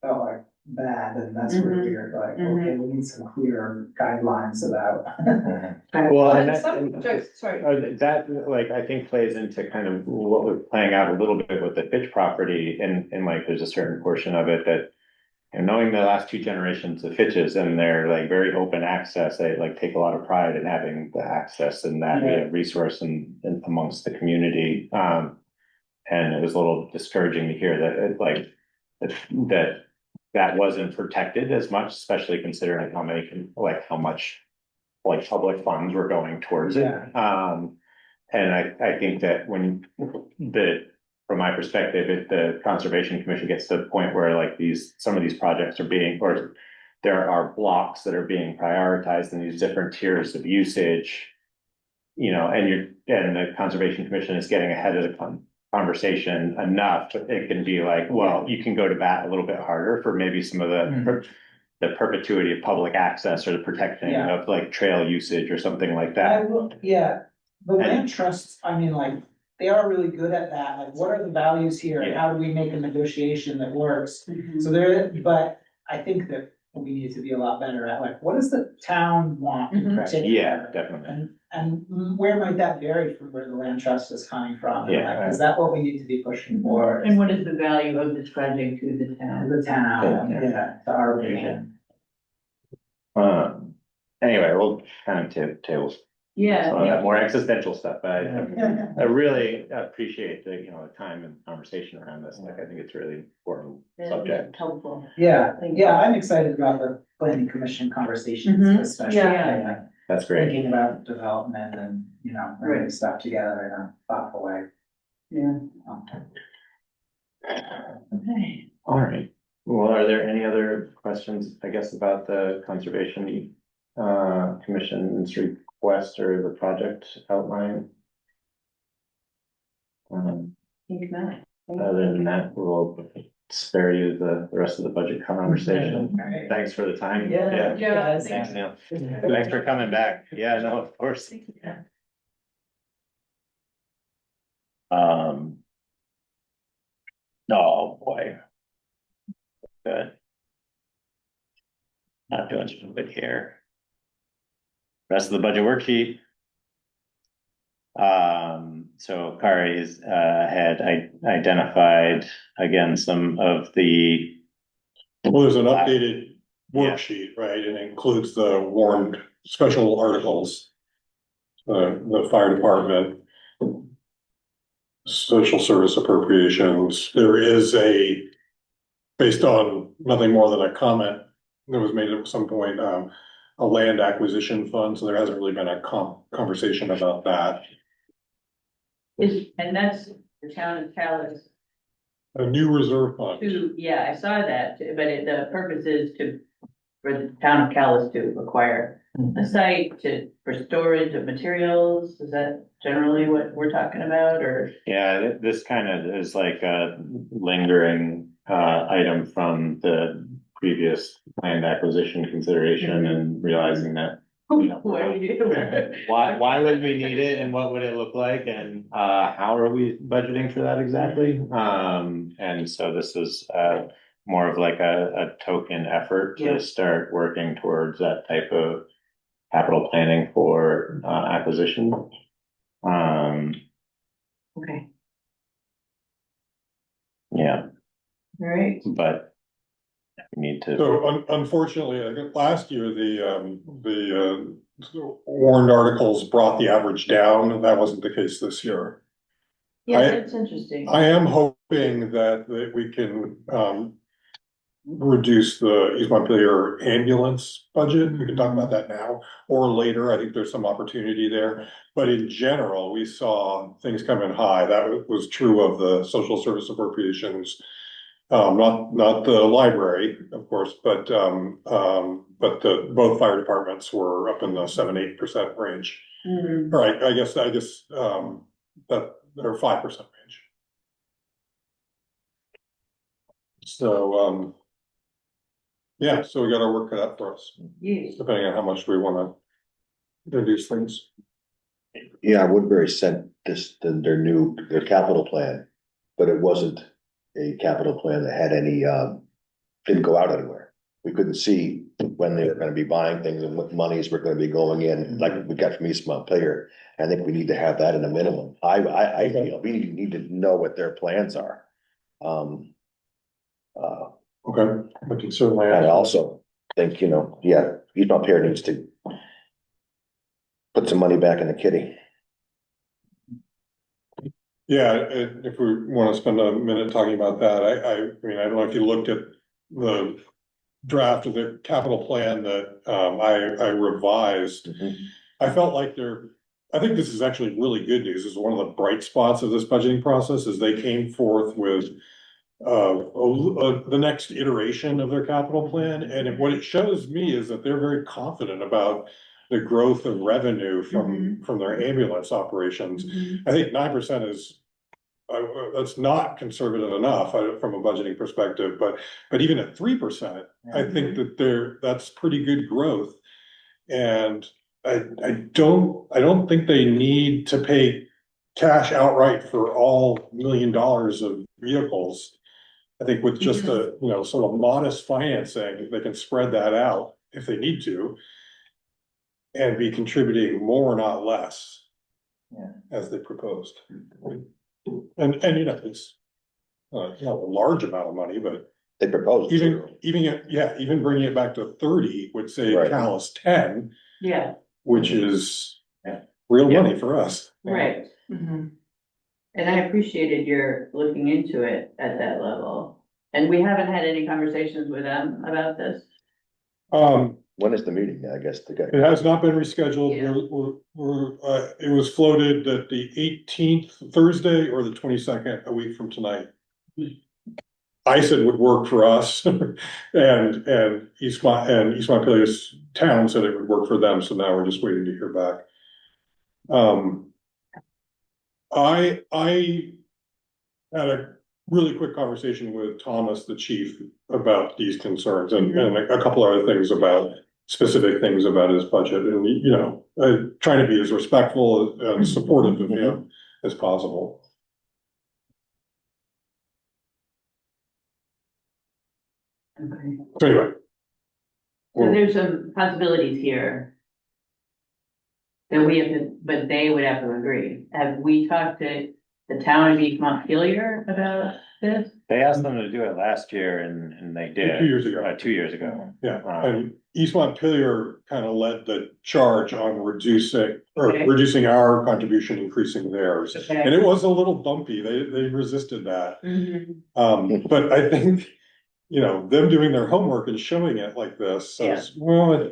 felt like bad, and that's where we were like, okay, we need some clear guidelines about. Well, and Sorry. that like I think plays into kind of what was playing out a little bit with the Fitch property, and like there's a certain portion of it that, knowing the last 2 generations of Fitches and their like very open access, they like take a lot of pride in having the access and that resource and amongst the community. And it was a little discouraging to hear that it like that wasn't protected as much, especially considering how much like public funds were going towards it. And I think that from my perspective, if the Conservation Commission gets to the point where like some of these projects are being, or there are blocks that are being prioritized in these different tiers of usage, and the Conservation Commission is getting ahead of the conversation enough, it can be like, well, you can go to bat a little bit harder for maybe some of the perpetuity of public access or the protecting of like trail usage or something like that. The land trusts, I mean, like, they are really good at that, like, what are the values here, and how do we make a negotiation that works? So but I think that we need to be a lot better at, like, what does the town want in particular? Yeah, definitely. And where might that vary from where the land trust is coming from? And, Yeah. like, is that what we need to be pushing for? And what is the value of this project to the town? The town, to our vision. Anyway, we'll kind of table some of that more existential stuff, but I really appreciate the time and conversation around this. Like, I think it's really important subject. Helpful. I'm excited about the planning commission conversations, especially. Yeah. That's great. Thinking about development and, bringing stuff together in a thoughtful way. Yeah. Okay. All right. Well, are there any other questions, I guess, about the Conservation Commission's request or the project outline? Think not. Other than that, we'll spare you the rest of the budget conversation. Alright. Thanks for the time. Yeah. Yeah. Thanks, Neil. Thanks for coming back. Yeah, no, of course. Um. Oh, boy. Good. Not doing so good here. Rest of the budget worksheet. So Kari's had identified again some of the, Well, there's an updated Yeah. worksheet, right, and it includes the warned special articles. The fire department. Social service appropriations, there is based on nothing more than a comment that was made at some point, a land acquisition fund, so there hasn't really been a conversation about that. And that's the town of Calais A new reserve fund. yeah, I saw that, but the purpose is for the town of Calais to acquire a site for storage of materials. Is that generally what we're talking about, or? yeah, this kind of is like a lingering item from the previous land acquisition consideration and realizing that. What do you do? Why would we need it and what would it look like and how are we budgeting for that exactly? And so this is more of like a token effort Yeah. to start working towards that type of capital planning for acquisition. Okay, Yeah, all right. but we need to. So unfortunately, I think last year, the warned articles brought the average down, and that wasn't the case this year. Yeah, I- that's interesting. I am hoping that we can, reduce the East Montpelier ambulance budget. We can talk about that now or later. I think there's some opportunity there. But in general, we saw things come in high. That was true of the social service appropriations. Not the library, of course, but both fire departments were up in the 7-8% range. Mhm. All right, I guess, that they're 5% range. So, yeah, so we got our work cut out for us, Yes. depending on how much we wanna reduce things. Yeah, Woodbury sent their capital plan, but it wasn't a capital plan that had any, didn't go out anywhere. We couldn't see when they were gonna be buying things and what monies were gonna be going in, like we got from East Montpelier. I think we need to have that in a minimum. I feel we need to know what their plans are. Okay, we can certainly. I also think, East Montpelier needs to put some money back in the kitty. Yeah, if we wanna spend a minute talking about that, I mean, I don't know if you looked at the draft of the capital plan that, I revised. I felt like I think this is actually really good news. This is one of the bright spots of this budgeting process is they came forth with the next iteration of their capital plan. And what it shows me is that they're very confident about the growth of revenue from their ambulance operations. I think 9% is, that's not conservative enough from a budgeting perspective, but even at 3%, I think that that's pretty good growth. And I don't think they need to pay cash outright for all $1 million of vehicles. I think with just a, sort of modest financing, they can spread that out if they need to. And be contributing more, not less. Yeah. As they proposed. And it's not a large amount of money, but They proposed zero. even bringing it back to 30 would save Right. Calais 10, Yeah, which is Yeah. real money for us. right. Mhm. And I appreciated your looking into it at that level. And we haven't had any conversations with them about this. When is the meeting? I guess It has not been rescheduled. Yeah. It was floated at the 18th Thursday or the 22nd, a week from tonight. I said would work for us and East Montpelier's town said it would work for them. So now we're just waiting to hear back. I had a really quick conversation with Thomas, the chief, about these concerns and a couple other things about specific things about his budget and, you know, trying to be as respectful and supportive of him as possible. Okay. So anyway. So there's some possibilities here. That we have to, but they would have to agree. Have we talked to the town of East Montpelier about this? They asked them to do it last year and they did. 2 years ago. 2 years ago. Yeah, and East Montpelier kind of led the charge on reducing our contribution, increasing theirs. Okay. And it was a little bumpy, they resisted that. Mhm. But I think, you know, them doing their homework and showing it like this says, well,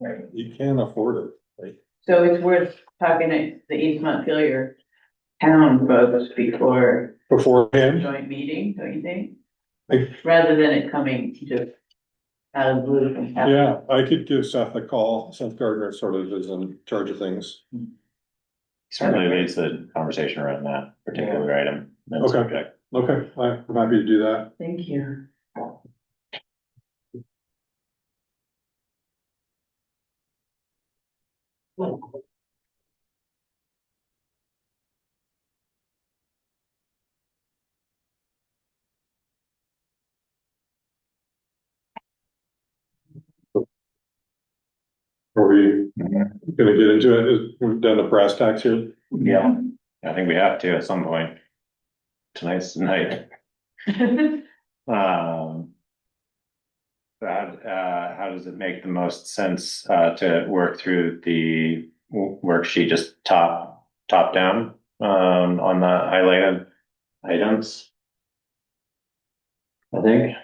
Right. you can't afford it. So it's worth talking to the East Montpelier town folks before a Beforehand, joint meeting, don't you think? I- Rather than it coming just out of the blue from capital. yeah, I could give Seth a call, Seth Gardner sort of is in charge of things. Certainly leads the conversation around that particular item and Okay. subject. Okay, I'm happy to do that. Thank you. Are we gonna get into it? We've done the brass tacks here. Yeah, I think we have to at some point. Tonight's the night. Um. How does it make the most sense, to work through the worksheet, just top down, on the highlighted items? I think.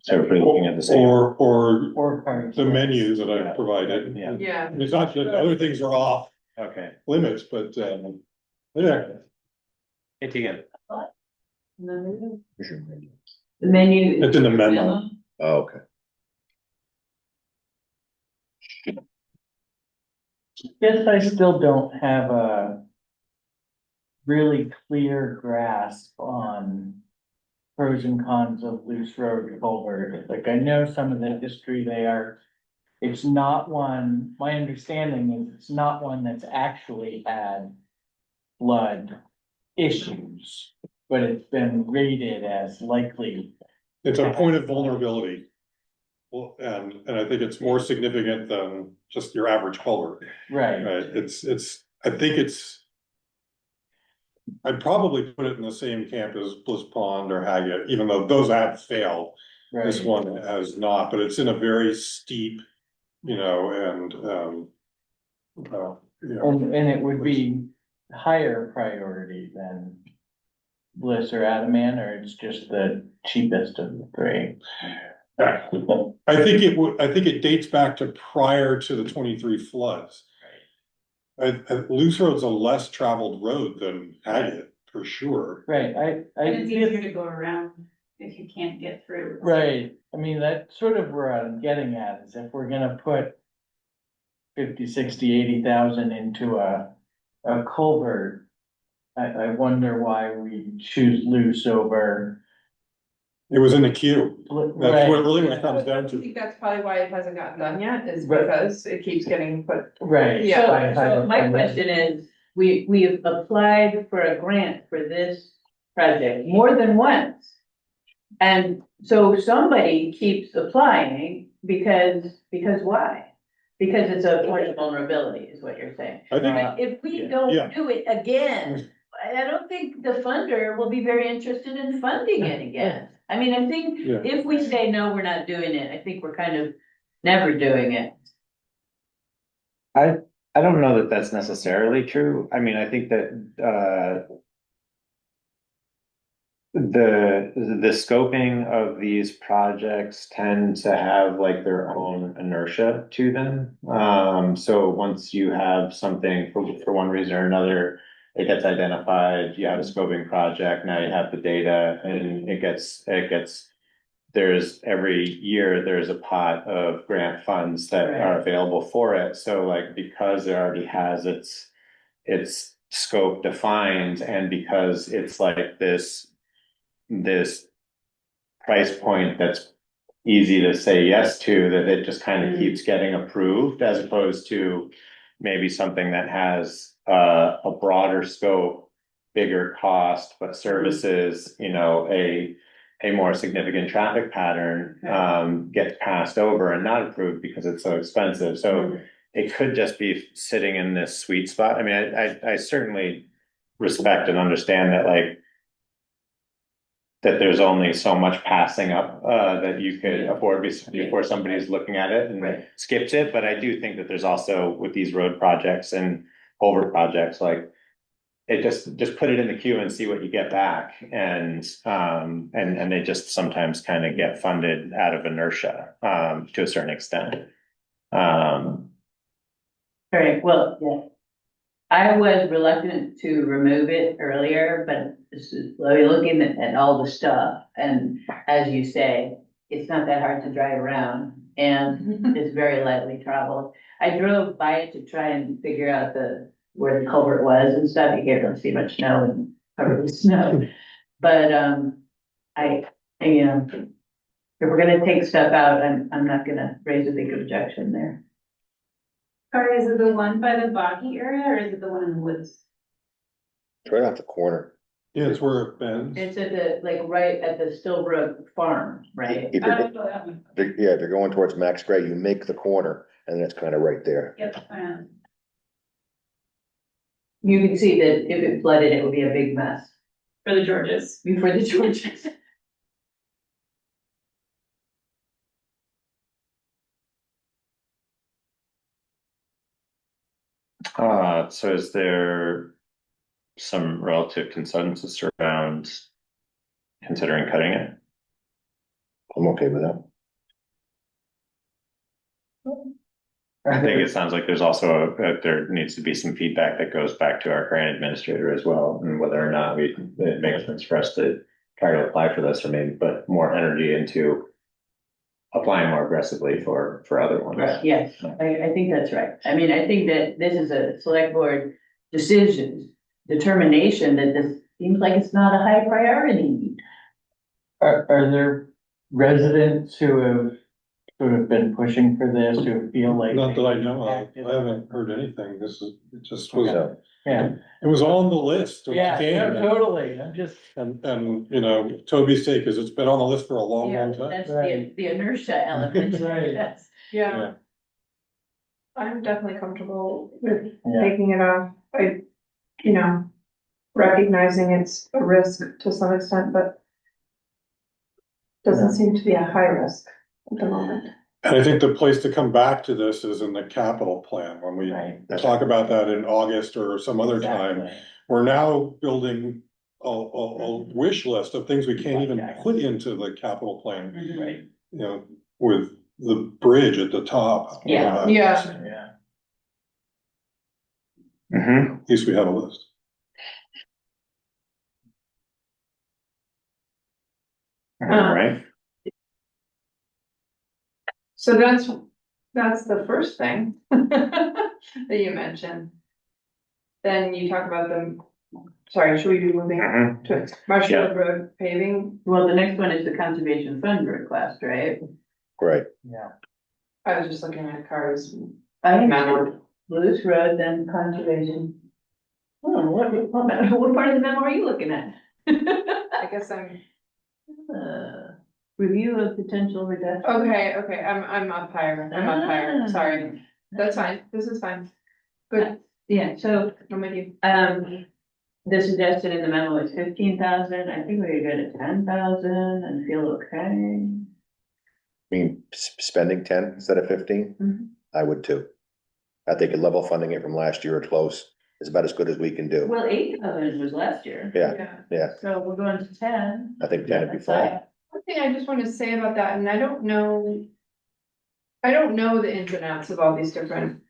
So if we're looking at the same. Or Or parts. the menus that I Yeah. provided. Yeah. Yeah. It's not that other things are off Okay, limits, but, yeah. hey, Tegan. The menu. It's in the memo. Oh, okay. Guess I still don't have a really clear grasp on pros and cons of loose road culvert. Like, I know some of the history there. It's not one, my understanding is it's not one that's actually had flood issues, but it's been rated as likely. It's a point of vulnerability. Well, and I think it's more significant than just your average culvert, Right, right? I think I'd probably put it in the same camp as Bliss Pond or Haggett, even though those have failed. This right. one has not, but it's in a very steep, you know, and, you know. And it would be higher priority than Bliss or Adamant, or it's just the cheapest of the three? I think it dates back to prior to the 23 floods. Loose Road's a less traveled road than Haggett, for sure. Right, And it's easier to go around if you can't get through. right, I mean, that's sort of where I'm getting at, is if we're gonna put 50, 60, 80,000 into a culvert, I wonder why we choose loose over. It was in the queue. That's Right, what really what it comes I down to. think that's probably why it hasn't gotten done yet, is Right. because it keeps getting put. right. Yeah. So my question is, we have applied for a grant for this project more than once. And so somebody keeps applying because why? Because it's a point of vulnerability is what you're saying. I think, But if we Yeah. don't do it again, I don't think the funder will be very interested in funding it again. I mean, I think Yeah. if we say, no, we're not doing it, I think we're kind of never doing it. I don't know that that's necessarily true. I mean, I think that, the scoping of these projects tend to have like their own inertia to them. So once you have something for one reason or another, it gets identified, you have a scoping project, now you have the data, and it gets, there's every year, there's a pot of grant funds that are available for it. So like, because it already has its scope defined, and because it's like this price point that's easy to say yes to, that it just kind of keeps getting approved, as opposed to maybe something that has a broader scope, bigger cost, but services, a more significant traffic pattern, gets passed over and not approved because it's so expensive. So it could just be sitting in this sweet spot. I mean, I certainly respect and understand that, like, that there's only so much passing up that you could afford before somebody's looking at it and Right. skips it. But I do think that there's also, with these road projects and over projects, like, it just put it in the queue and see what you get back. And they just sometimes kind of get funded out of inertia to a certain extent. All right, well, yeah. I was reluctant to remove it earlier, but looking at all the stuff, and as you say, it's not that hard to drive around, and it's very lightly traveled. I drove by it to try and figure out where the culvert was and stuff. You can't really see much snow and covered with snow. But, if we're gonna take stuff out, I'm not gonna raise a big objection there. Or is it the one by the boggy area, or is it the one in the woods? It's right off the corner. Yeah, it's where it bends. It's at right at the Stillbrook farm, right? If I you're, don't know that one. yeah, if you're going towards Max Gray, you make the corner and it's kind of right there. Yep, You can see that if it flooded, it would be a big mess for the Georges. before the Georges. So is there some relative consensus around considering cutting it? I'm okay with that. I think it sounds like there's also there needs to be some feedback that goes back to our grant administrator as well, and whether or not it makes sense for us to try to apply for this, or maybe put more energy into applying more aggressively for other ones. Right, yes, I think that's right. I mean, I think that this is a select board determination that this seems like it's not a high priority. Are there residents who have sort of been pushing for this, who feel like? Not that I know of. I haven't heard anything. It just was, So, Yeah, it was on the list. when it yeah, came. totally, I'm just. And, Toby's take is it's been on the list for a long, Yeah, long time. that's Right. the inertia element. Right. Yes. Yeah. I'm definitely comfortable with Yeah. taking it off. Recognizing it's a risk to some extent, but doesn't seem to be a high risk at the moment. And I think the place to come back to this is in the capital plan, when we Right. talk about that in August or some other time. Exactly. We're now building a wish list of things we can't even put into the capital plan, Right. with the bridge at the top. Yeah. Yeah. At least we have a list. Right. So that's the first thing that you mentioned. Then you talk about sorry, should we be moving to Marshall Road paving? Well, the next one is the conservation fund request, right? right. Yeah. I was just looking at cars. I think Memo. Lewis Road, then conservation. Oh, what part of the memo are you looking at? I guess I'm, Review of potential reduction. okay, I'm up higher, sorry. That's fine, this is fine. Good, Yeah, so, I'm with you. the suggestion in the memo is 15,000, I think we could go to 10,000 and feel okay. I mean, spending 10 instead of 15, Mhm. I would too. I think level funding it from last year or close is about as good as we can do. Well, 8,000 was last year. Yeah, So we're going to 10. I think 10 would be That's fine. fine. One thing I just want to say about that, and I don't know the ins and outs of all these different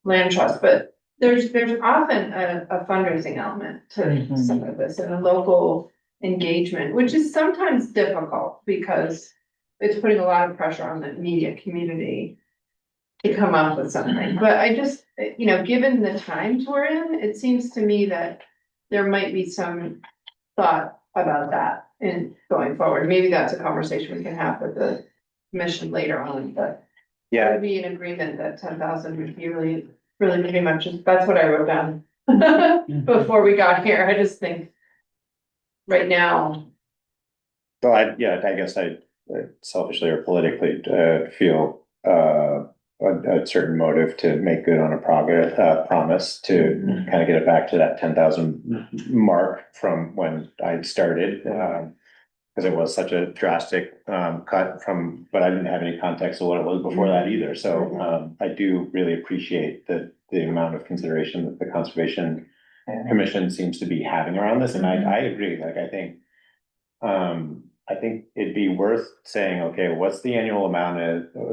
land trusts, but there's often a fundraising element to some of this and a local engagement, which is sometimes difficult because it's putting a lot of pressure on the immediate community. to come up with something, but I just, given the times we're in, it seems to me that there might be some thought about that in going forward. Maybe that's a conversation we can have with the commission later on, but I Yeah, would be in agreement that 10,000 would be really, really pretty much, that's what I wrote down before we got here. I just think right now, so I guess I selfishly or politically, feel, a certain motive to make good on a promise to kind of get it back to that 10,000 mark from when I started. Because it was such a drastic, cut from, but I didn't have any context of what it was before that either. So, I do really appreciate the amount of consideration that the Conservation Commission seems to be having around this, and I agree, like, I think it'd be worth saying, okay, what's the annual amount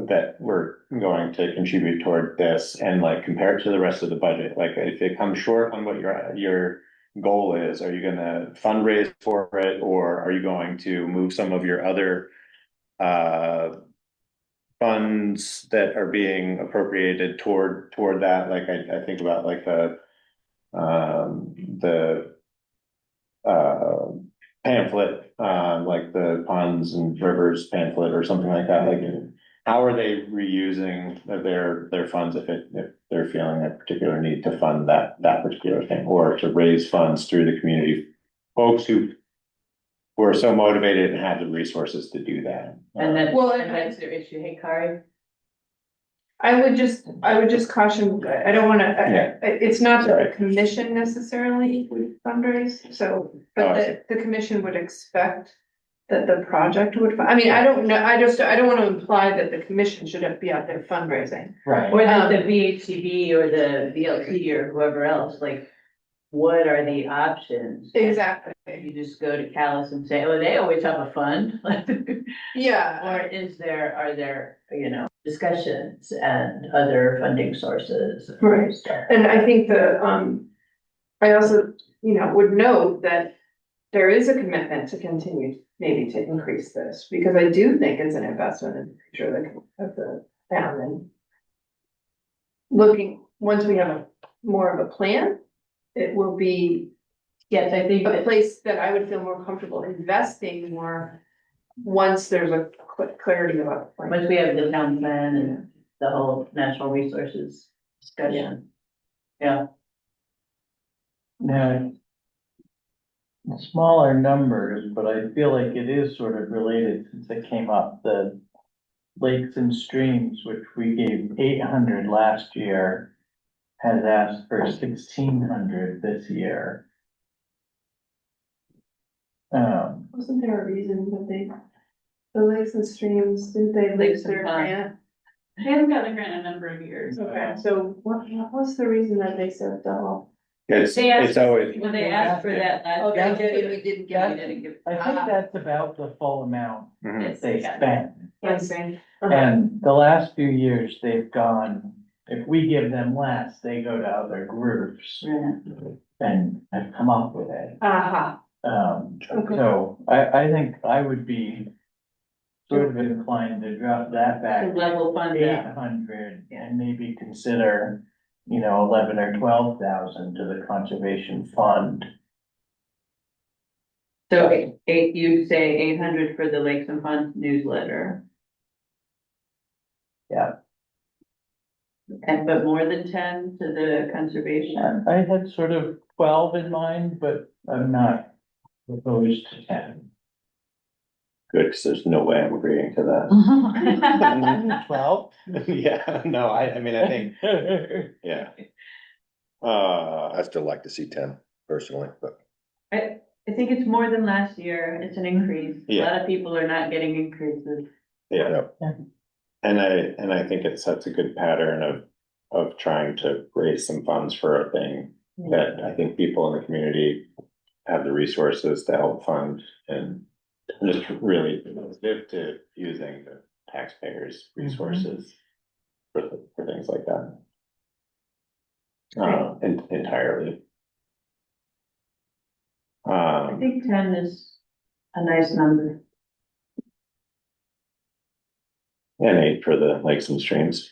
that we're going to contribute toward this, and like compare it to the rest of the budget, like if it comes short on what your goal is, are you gonna fundraise for it, or are you going to move some of your other funds that are being appropriated toward that, like I think about like the pamphlet, like the ponds and rivers pamphlet or something like that, like how are they reusing their funds if they're feeling a particular need to fund that particular thing, or to raise funds through the community, folks who are so motivated and have the resources to do that. And that's, Well, and that's their issue. Hey, Kari? I would just caution, I don't wanna, Yeah. it's not that Sorry. the commission necessarily would fundraise, so, Oh, but I see. the commission would expect that the project would, I mean, I don't know, I don't wanna imply that the commission should be out there fundraising. Right. Or that the VHCB or the VLC or whoever else, like, what are the options? Exactly, You just go to Calais and say, oh, they always have a fund. yeah, Or are there, discussions and other funding sources? and Right. stuff? and I think I also, would note that there is a commitment to continue, maybe to increase this, because I do think it's an investment in the future of the town, and once we have more of a plan, it will be Yes, I think a that, place that I would feel more comfortable investing more once there's a clarity about the plan. once we have the town plan and the whole natural resources discussion. Yeah, Now, smaller numbers, but I feel like it is sort of related since it came up, the lakes and streams, which we gave 800 last year, has asked for 1,600 this year. Wasn't there a reason that the lakes and streams, didn't they Lakes lose and their ponds. grant? They haven't got the grant a number of years. Okay, so what was the reason that they said double? It's They asked- always, well, they asked for that last. Okay, year. we didn't That's- get it. I think that's about the full amount mhm. Yes, they yeah. spent. Yes, and And the last few years, they've gone, if we give them less, they go to other groups Yeah. and have come up with it. aha, Okay. So I think I would be sort of inclined to drop that To back level fund to that. 800 and maybe consider, 11 or 12,000 to the conservation fund. So you'd say 800 for the Lakes and Ponds newsletter. Yeah. But more than 10 to the conservation? I had sort of 12 in mind, but I'm not opposed to 10. Good, because there's no way I'm agreeing to that. 12? Yeah, no, I mean, I think, yeah. I still like to see 10 personally, but I think it's more than last year. It's an increase. A lot of people are not getting increases. Yeah. Yeah. And I think it sets a good pattern of trying to raise some funds for a thing that I think people in the community have the resources to help fund, and just really live to using the taxpayers' resources for things like that. Entirely. I think 10 is a nice number. And 8 for the lakes and streams.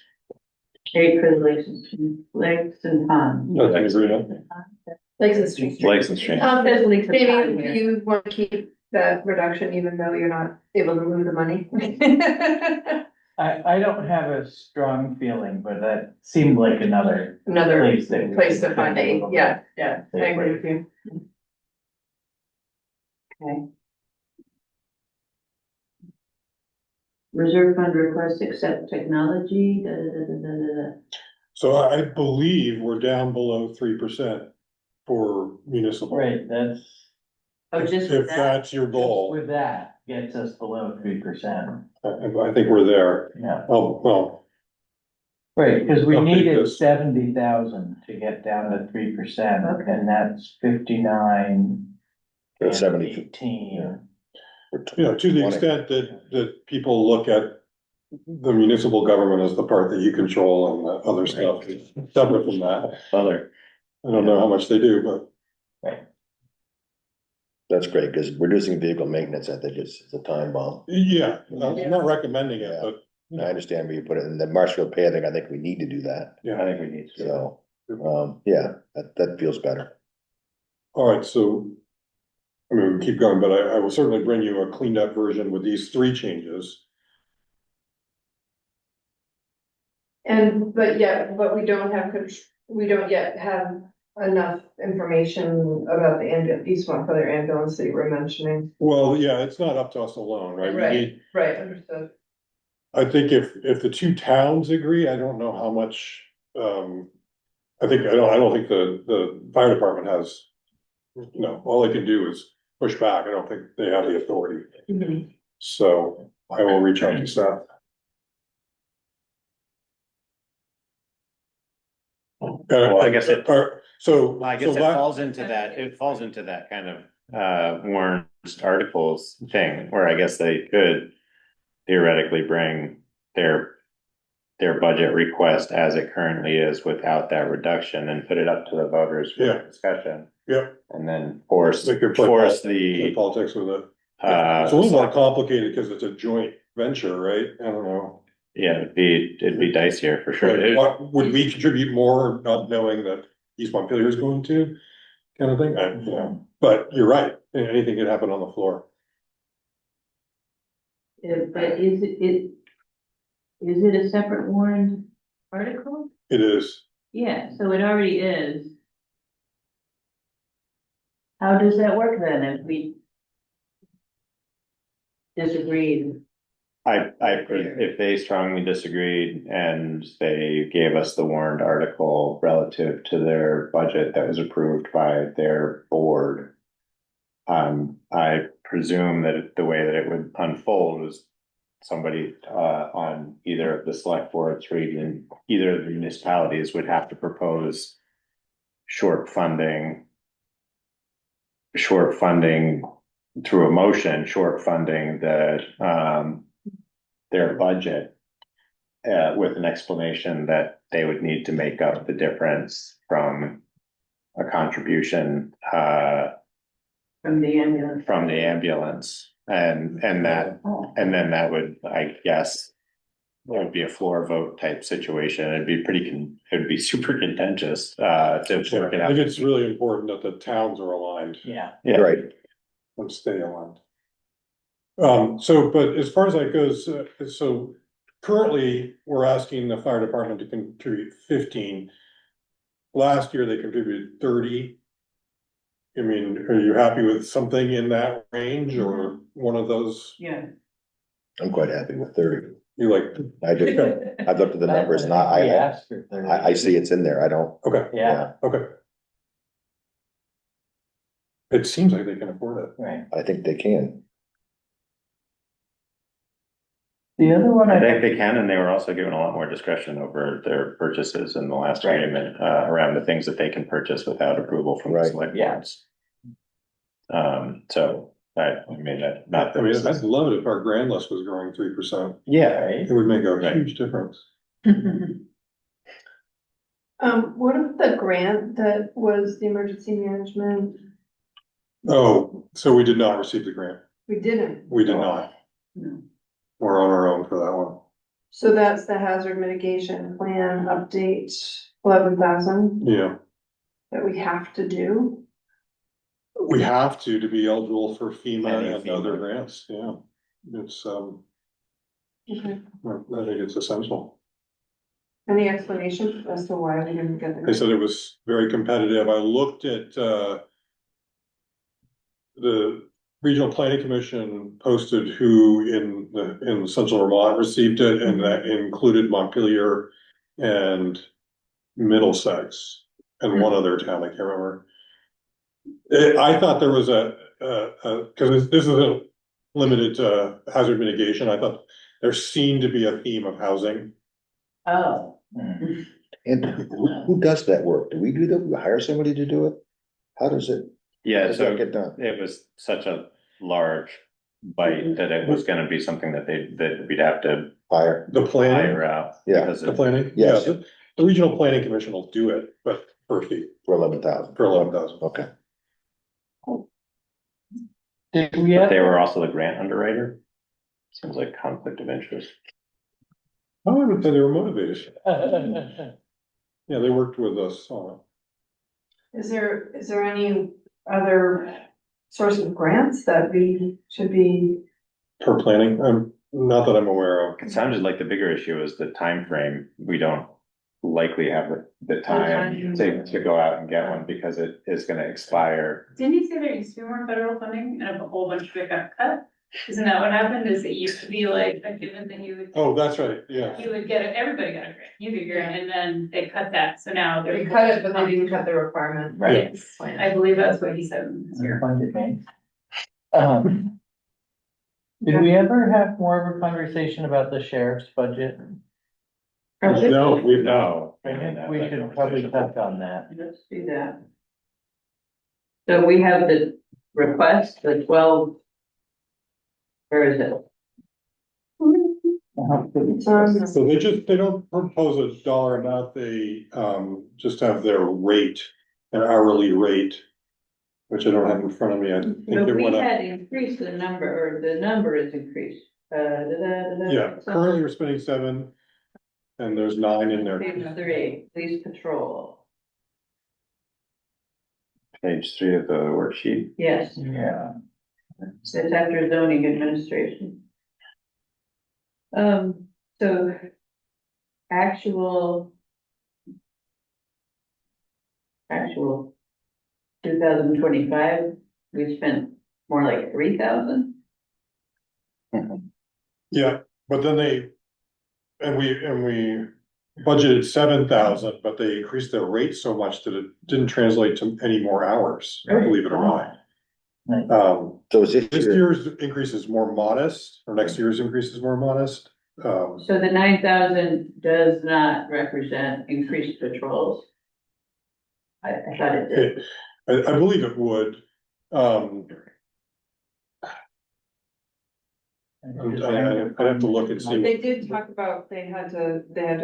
Trade for the lakes and ponds. I can agree with Lakes and streams. Lakes and streams. There's lakes and ponds Maybe here. you want to keep that reduction even though you're not able to move the money? I don't have a strong feeling, but that seemed like another Another place that. we place to could find spend a a, little bit. yeah, I agree with you. Okay. Reserve fund request accept technology, da, da, da, da, da, da. So I believe we're down below 3% for municipal. Right, that's, Oh, just If that, that's your goal, with that, gets us below 3%, I think we're there. yeah. Oh, well, Right, because we Update needed this. 70,000 to get down to 3%, Okay. and that's 59. Or and 70. 18. you know, to the 20. extent that people look at the municipal government as the part that you control and the other stuff is separate from that. Other, I don't know how much they do, but That's great, because reducing vehicle maintenance, I think is a time bomb. yeah, I'm not recommending it, but. I understand where you put it, and the Marshfield Pay, I think we need to do that, I think we need to. so, yeah, that feels better. All right, so. I mean, we can keep going, but I will certainly bring you a cleaned up version with these 3 changes. But we don't have, we don't yet have enough information about the these one for their ambulance that you were mentioning. Well, yeah, it's not up to us alone, right? We Right. need, Right, understood. I think if the 2 towns agree, I don't know how much, I don't think the fire department has. All they can do is push back. I don't think they have the authority. So I will reach out to staff. Well, I guess it- So. I guess so it la- falls into that kind of, warrant articles thing, where I guess they could theoretically bring their budget request as it currently is without that reduction and put it up to the voters for Yeah. discussion. Yep. And then force They could play the, politics with it. uh. It's a little more complicated because it's a joint venture, right? I don't know. Yeah, it'd be dicier for sure. Like, what, would we contribute more not knowing that East Montpelier is going to? Kind of thing, but you're right, anything could happen on the floor. But is it a separate warrant article? It is, Yeah, so it already is. How does that work then if we disagreed? If they strongly disagreed and they gave us the warrant article relative to their budget that was approved by their board. I presume that the way that it would unfold was somebody, on either of the select boards or even either of the municipalities would have to propose short funding through a motion, short funding their budget, with an explanation that they would need to make up the difference from a contribution, From the ambulance? from the ambulance. And then that would, I guess, it would be a floor vote type situation. It'd be super contentious, to work it I out. think it's really important that the towns are aligned Yeah, Yeah. Right, and stay aligned. But as far as that goes, so currently, we're asking the fire department to contribute 15. Last year, they contributed 30. I mean, are you happy with something in that range or one of those? Yeah. I'm quite happy with 30. You like, I've looked at the numbers and We I asked for 30. I see it's in there, I don't, okay, Yeah, okay. It seems like they can afford it. right. I think they can. The other one I I think they can, and they were also given a lot more discretion over their purchases in the last Right. agreement, around the things that they can purchase without approval from the Right. select Yeah. boards. So I mean, that, not I mean, that, I'd love it if our grand list was growing 3%. yeah, right? It would make a Right. huge difference. What about the grant that was the emergency management? Oh, so we did not receive the grant. We didn't. We did not. No. We're on our own for that one. So that's the hazard mitigation plan update, 11,000 Yeah, that we have to do. we have to be eligible for FEMA Any and other FEMA. grants, yeah. It's, Okay. I think it's essential. Any explanation as to why we didn't get They there? said it was very competitive. I looked at, the Regional Planning Commission posted who in Central Vermont received it, and that included Montpelier and Middlesex and one other town, I can't remember. I thought there was cause this isn't limited to hazard mitigation. I thought there seemed to be a theme of housing. Oh, And who does that work? Do we do that? We hire somebody to do it? How does it, how Yeah, does that so get done? it was such a large bite that it was gonna be something that that we'd have to Hire? The planning, hire out. Yeah, because the of- planning, Yes. yeah, the Regional Planning Commission will do it, but for a fee, for 11,000. for 11,000. Okay. Did we But they ever, were also the grant underwriter. Seems like conflict of interest. Oh, I would say they were motivated. Yeah, they worked with us on Is there any other source of grants that we should be? it for planning. Not that I'm aware of. It sounded like the bigger issue is the time frame. We don't likely have the time to go out and get one because it is gonna expire. Didn't you say there used to be more federal funding and a whole bunch of it got cut? Isn't that what happened? Is it used to be like a given that you would, Oh, that's right, yeah. you would get it, everybody got a grant, you get a grant, and then they cut that, so now They there's. cut it, but they didn't cut the requirement. Right, Plan. I believe that's what he said this year. Did we ever have more of a conversation about the sheriff's budget? No, we've not. No. I think we should probably touch on that. let's do that. So we have the request, the 12. Where is it? So they don't propose a dollar amount, they, just have their rate, their hourly rate, which I don't have in front of me, I think But it we went up. had increased the number, or the number is increased. Yeah, currently we're spending 7, and there's 9 in there. Page 3, police patrol, Page 3 of the worksheet. yes, Yeah. it's after zoning administration. So actual 2025, we spent more like 3,000. Yeah, but then we budgeted 7,000, but they increased their rate so much that it didn't translate to any more hours, believe it or not. Nice. So is This this year's increase is more modest, or next year's increase is more modest. So the 9,000 does not represent increased patrols. I thought it did. I believe it would. I'd have to look and see. They did talk about, they had to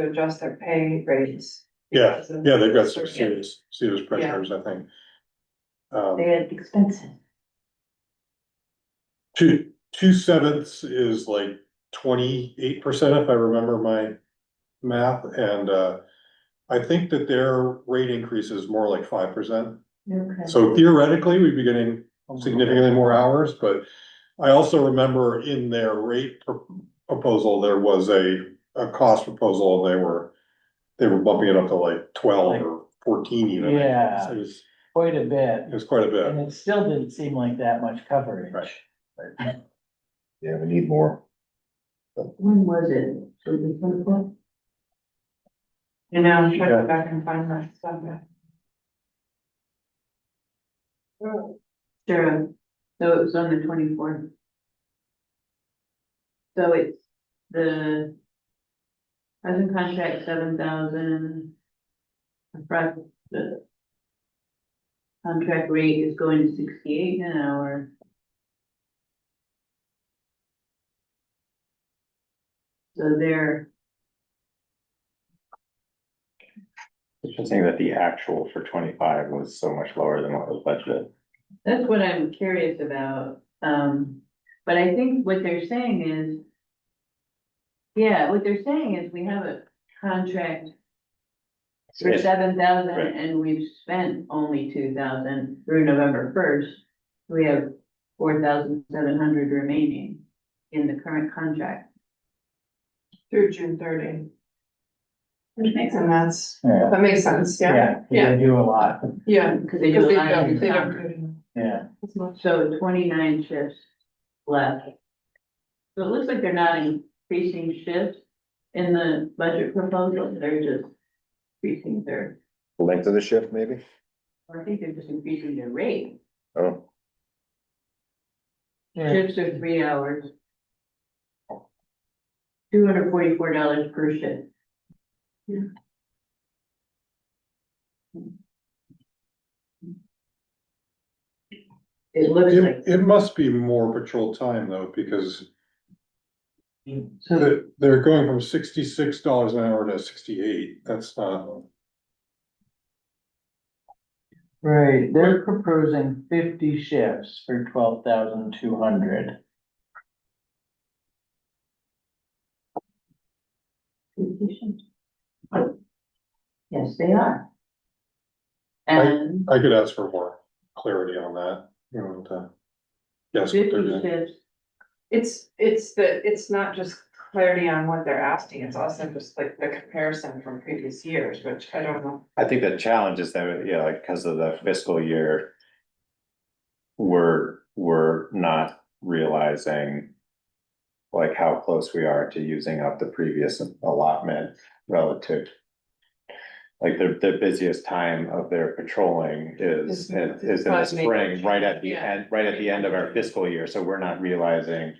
adjust their pay rates. Yeah, yeah, they've got some Yeah. serious pressures, I think. They had expenses. 2/7 is like 28%, if I remember my math, and I think that their rate increase is more like 5%. Okay. So theoretically, we'd be getting significantly more hours, but I also remember in their rate proposal, there was a cost proposal, and they were bumping it up to like 12 or 14 even. Yeah. It was, Quite a bit, it was quite a and bit. it still didn't seem like that much coverage. Right. yeah, we need more. When was it? So the 24th? You know, I'm trying to Yeah. go back and find that stuff. Sure, so it was on the 24th. So it's the present contract 7,000. The contract rate is going to 68 an hour. So they're, Interesting that the actual for 25 was so much lower than what was budgeted. that's what I'm curious about. But I think what they're saying is Yeah, what they're saying is we have a contract for It's- 7,000 right. and we've spent only 2,000 through November 1st. We have 4,700 remaining in the current contract. Through June 30. Which makes And sense. that makes sense, yeah, Yeah, they do a lot, yeah. Because they do a Because lot don't- in they don't summer. do it yeah. as much. So 29 shifts left. So it looks like they're not increasing shifts in the budget proposal, they're just increasing their, The length of the shift, maybe? or I think they're just increasing their rate. Oh, Yeah. Shifts are 3 hours. $244 per shift. It looks like, It must be more patrol time though, because So they're going from $66 an hour to 68. That's not. right, they're proposing 50 shifts for 12,200. yes, they are. And I could ask for more clarity on that, you know, yes, what they're 50 doing. shifts, It's not just clarity on what they're asking, it's also just like the comparison from previous years, which I don't know. I think the challenge is that, yeah, like, because of the fiscal year. We're not realizing. Like how close we are to using up the previous allotment relative. Like the busiest time of their patrolling is in the spring, right at the end of our fiscal year, so we're not realizing.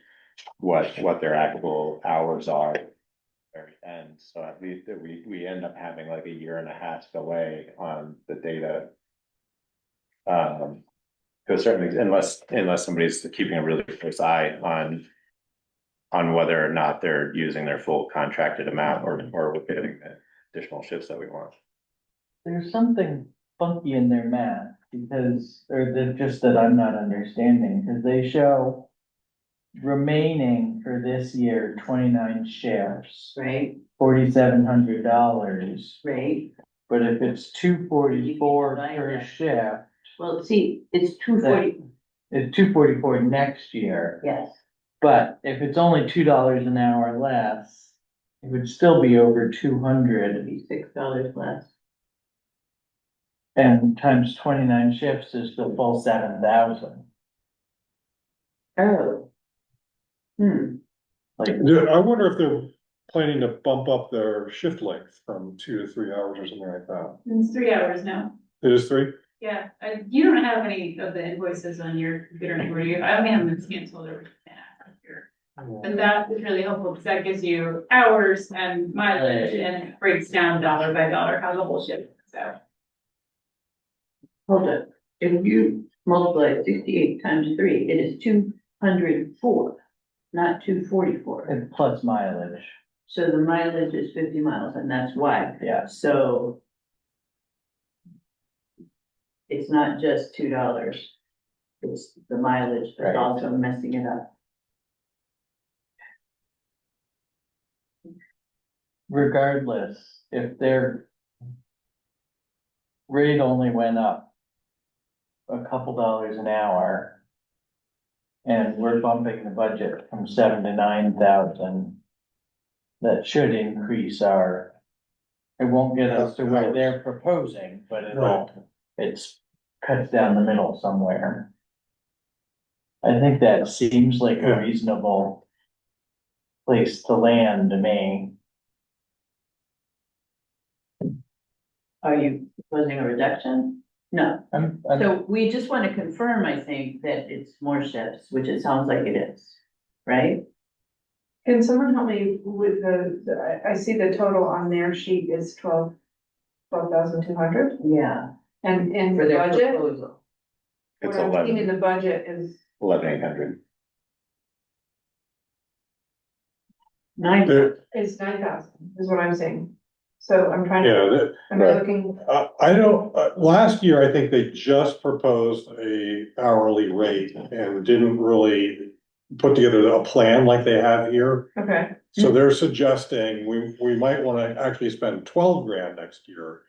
What their actual hours are. Very end, so at least we end up having like a year and a half delay on the data. To a certain extent, unless somebody's keeping a really close eye on whether or not they're using their full contracted amount or we're getting the additional shifts that we want. There's something funky in their math because, or just that I'm not understanding, because they show remaining for this year, 29 shifts, right, $4,700. right. But if it's 244 Divide per that. shift, Well, see, it's 240, it's 244 next year. yes, But if it's only $2 an hour less, it would still be over 200 it'd be $6 less. and times 29 shifts is the full 7,000. Oh. Like, Yeah, I wonder if they're planning to bump up their shift length from 2 to 3 hours or something like that. It's 3 hours now. It is 3? Yeah, you don't have any of the invoices on your computer anymore, do you? I only have them canceled over here. But that is really helpful because that gives you hours and mileage and it breaks down dollar by dollar how the whole shift, so. Hold up, if you multiply 68 times 3, it is 204, not 244. and plus mileage, So the mileage is 50 miles and that's why. yeah. So it's not just $2. It's the mileage that's Right. also messing it up. Regardless, if their rate only went up a couple dollars an hour, and we're bumping the budget from 7 to 9,000, that should increase our, it won't get us to where they're proposing, but it's cuts down the middle somewhere. I think that seems like a reasonable place to land to me. Are you proposing a reduction? No. I'm, So we just want to confirm, I think, that it's more shifts, which it sounds like it is, right? Can someone help me with I see the total on their sheet is 12,200, Yeah, and in for the their budget, proposal. It's what I'm seeing in the budget is 11,800. 9, is 9,000, is what I'm saying. So I'm trying to, Yeah, am I looking, I don't, last year, I think they just proposed a hourly rate and didn't really put together a plan like they have here. Okay, So they're suggesting we might wanna actually spend 12 grand next year.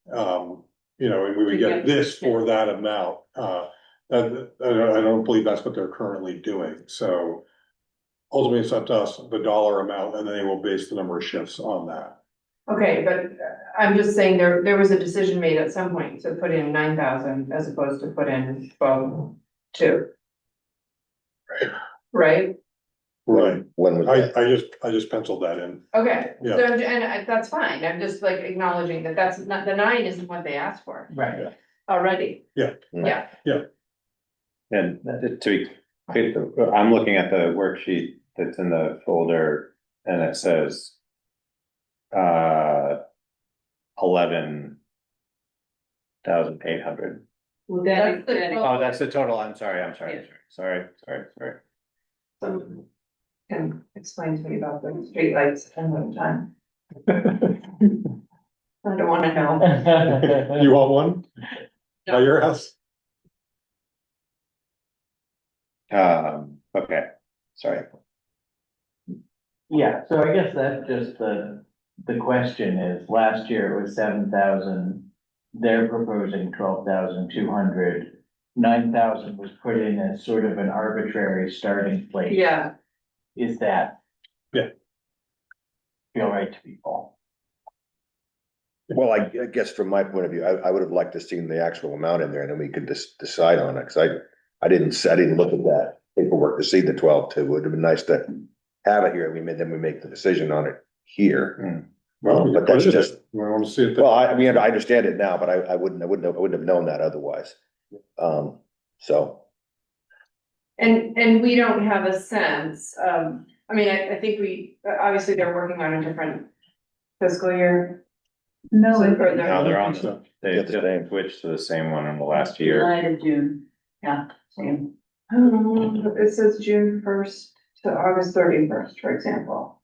And we would To get get- this for that amount, I don't believe that's what they're currently doing, so. Ultimately, it's up to us, the dollar amount, and then they will base the number of shifts on that. okay, but I'm just saying there was a decision made at some point to put in 9,000 as opposed to put in 12,2. Right? Right. When was that? I just penciled that in. Okay, Yeah. so, that's fine, I'm just like acknowledging that that's not, the 9 isn't what they asked for Right. already. Yeah. Yeah, And to be clear, I'm looking at the worksheet that's in the folder and it says 11,800. Well, That's the that- total. Oh, that's the total. I'm sorry. Sorry. some can explain to me about the streetlights another time. I don't wanna know. You want one? By your house? Okay, sorry. Yeah, so I guess that's just the question is, last year it was 7,000. They're proposing 12,200. 9,000 was put in as sort of an arbitrary starting place. Yeah, Is that? Yeah. Feel right to people? Well, I guess from my point of view, I would have liked to seen the actual amount in there and then we could just decide on it, cause I didn't look at that paperwork to see the 12 2. It would have been nice to have it here. Then we make the decision on it here. Well, But that's just, we want to see it. well, I mean, I understand it now, but I wouldn't have known that otherwise. So, and we don't have a sense, I mean, I think obviously they're working on a different fiscal year. No, So, it's or No, they're on, So, they Get the same. switched to the same one in the last year. July to June, yeah, same. It says June 1st to August 31st, for example.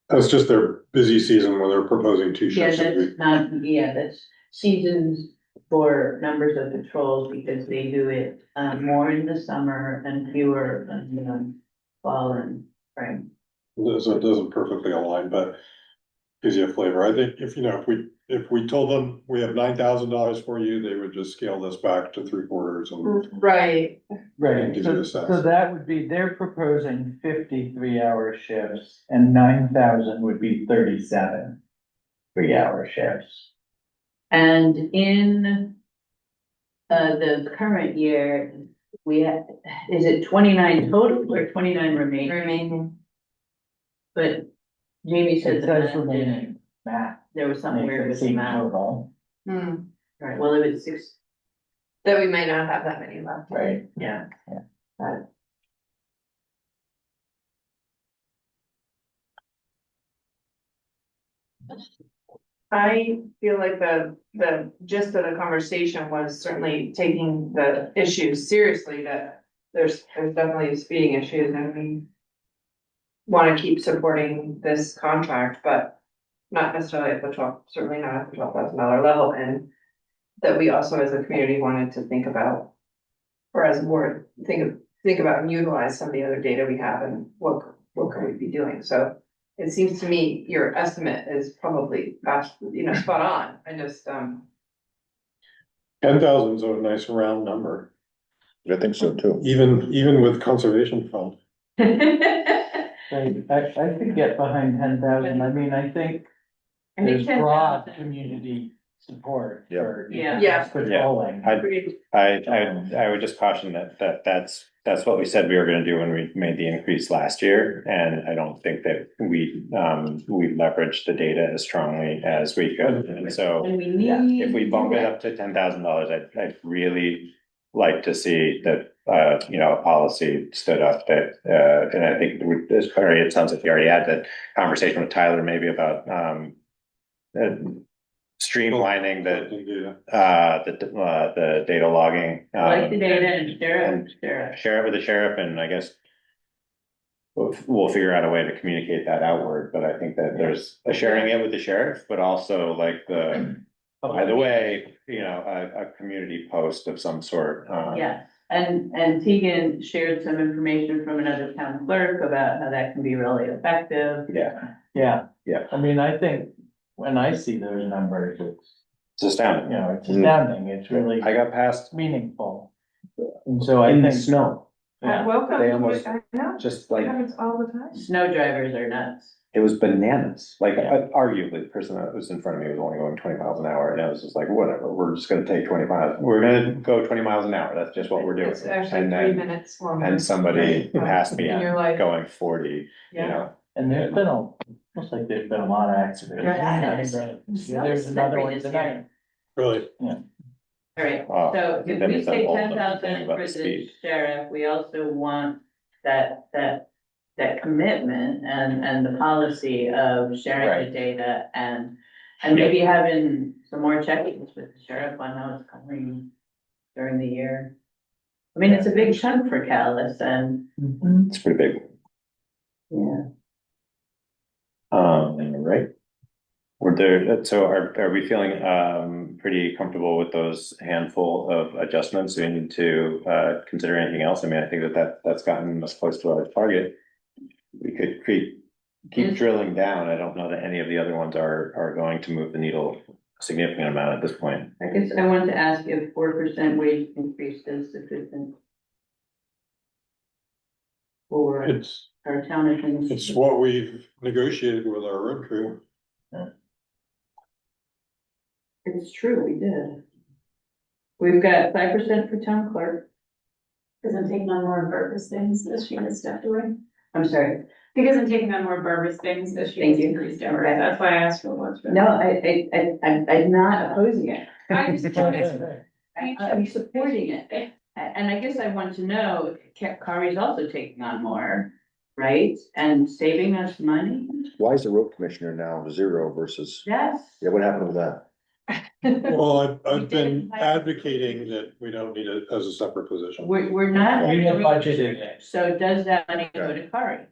That's just their busy season where they're proposing 2 Yeah, shifts a week. that's not, yeah, that's seasons for numbers of patrols because they do it more in the summer and fewer in fall and spring. So it doesn't perfectly align, but gives you a flavor. I think if we told them we have $9,000 for you, they would just scale this back to 3/4 and Right, Right, Gives you a so sense. that would be, they're proposing 53-hour shifts and 9,000 would be 37 3-hour shifts. And in the current year, we have, is it 29 total or 29 remaining? remaining. But Jamie said It the says math remaining didn't, math. there was something Makes weird it with the seem math. total, Hmm, Right, well, it was 6, that we may not have that many left. right? yeah. I feel like the gist of the conversation was certainly taking the issues seriously, that there's definitely speeding issues and we want to keep supporting this contract, but not necessarily at the 12, certainly not at the $12,000 level, and that we also as a community wanted to think about, or as a board, think about and utilize some of the other data we have and what could we be doing, so. It seems to me your estimate is probably spot on. I just, 10,000 is a nice round number, I think so too. even with conservation fund. Right, I could get behind 10,000, I mean, I think I think there's broad 10,000. community support Yeah. for. Yeah. Patrolling. I would just caution that's what we said we were gonna do when we made the increase last year, and I don't think that we leveraged the data as strongly as we could, and so. And we need. If we bump it up to $10,000, I'd really like to see that, policy stood up that, and I think it sounds like you already had that conversation with Tyler maybe about, streamlining the data logging. Like the data and sheriff. Share it with the sheriff, and I guess we'll figure out a way to communicate that outward, but I think that there's a sharing it with the sheriff, but also like by the way, a community post of some sort. Yes, And Tegan shared some information from another town clerk about how that can be really effective. Yeah, Yeah. Yeah. I mean, I think when I see those numbers, it's astounding. you know, it's astounding, it's really I got past meaningful. And so I in the think, snow, yeah, Welcome They to almost- it, I know, just it like, happens all the time. Snow drivers are nuts. it was bananas. Like, Yeah. arguably, the person that was in front of me was only going 20 miles an hour, and I was just like, whatever, we're just gonna take 25. We're gonna go 20 miles an hour, that's just what we're doing. It's actually And 3 then, minutes longer. and somebody passed me In your life. going 40, you Yeah. know. and there's been looks like there's been a lot of accidents. Yeah. There's another one This tonight. year. Really, All right, Oh, so if then we it's an say old 10,000 thing about for the the speed. sheriff, we also want that commitment and the policy of sharing Right. the data and maybe having some more check-ins with the sheriff on how it's going during the year. I mean, it's a big chunk for Calais and, It's pretty big. yeah. Right. Were there, so are we feeling, pretty comfortable with those handful of adjustments? Do we need to, consider anything else? I mean, I think that's gotten us close to our target. We could keep drilling down. I don't know that any of the other ones are going to move the needle a significant amount at this point. I guess I want to ask if 4% wage increase is sufficient for it's, our town it's administration. what we've negotiated with our road crew. It's true, we did. We've got 5% for town clerk. Because I'm taking on more Barbara's things as she has stepped away. I'm sorry. Because I'm taking on more Barbara's things as she Thank has you. increased hours. Okay. That's why I asked for what's. No, I'm not opposing it. I'm supporting I'm supporting it. And I guess I want to know, Kari's also taking on more, right? And saving us money? Why is the road commissioner now 0 versus, Yes. yeah, what happened with that? Well, I've We been didn't- advocating that we don't need it as a separate position. We're not. We have budgeted it. So does that money go to Kari?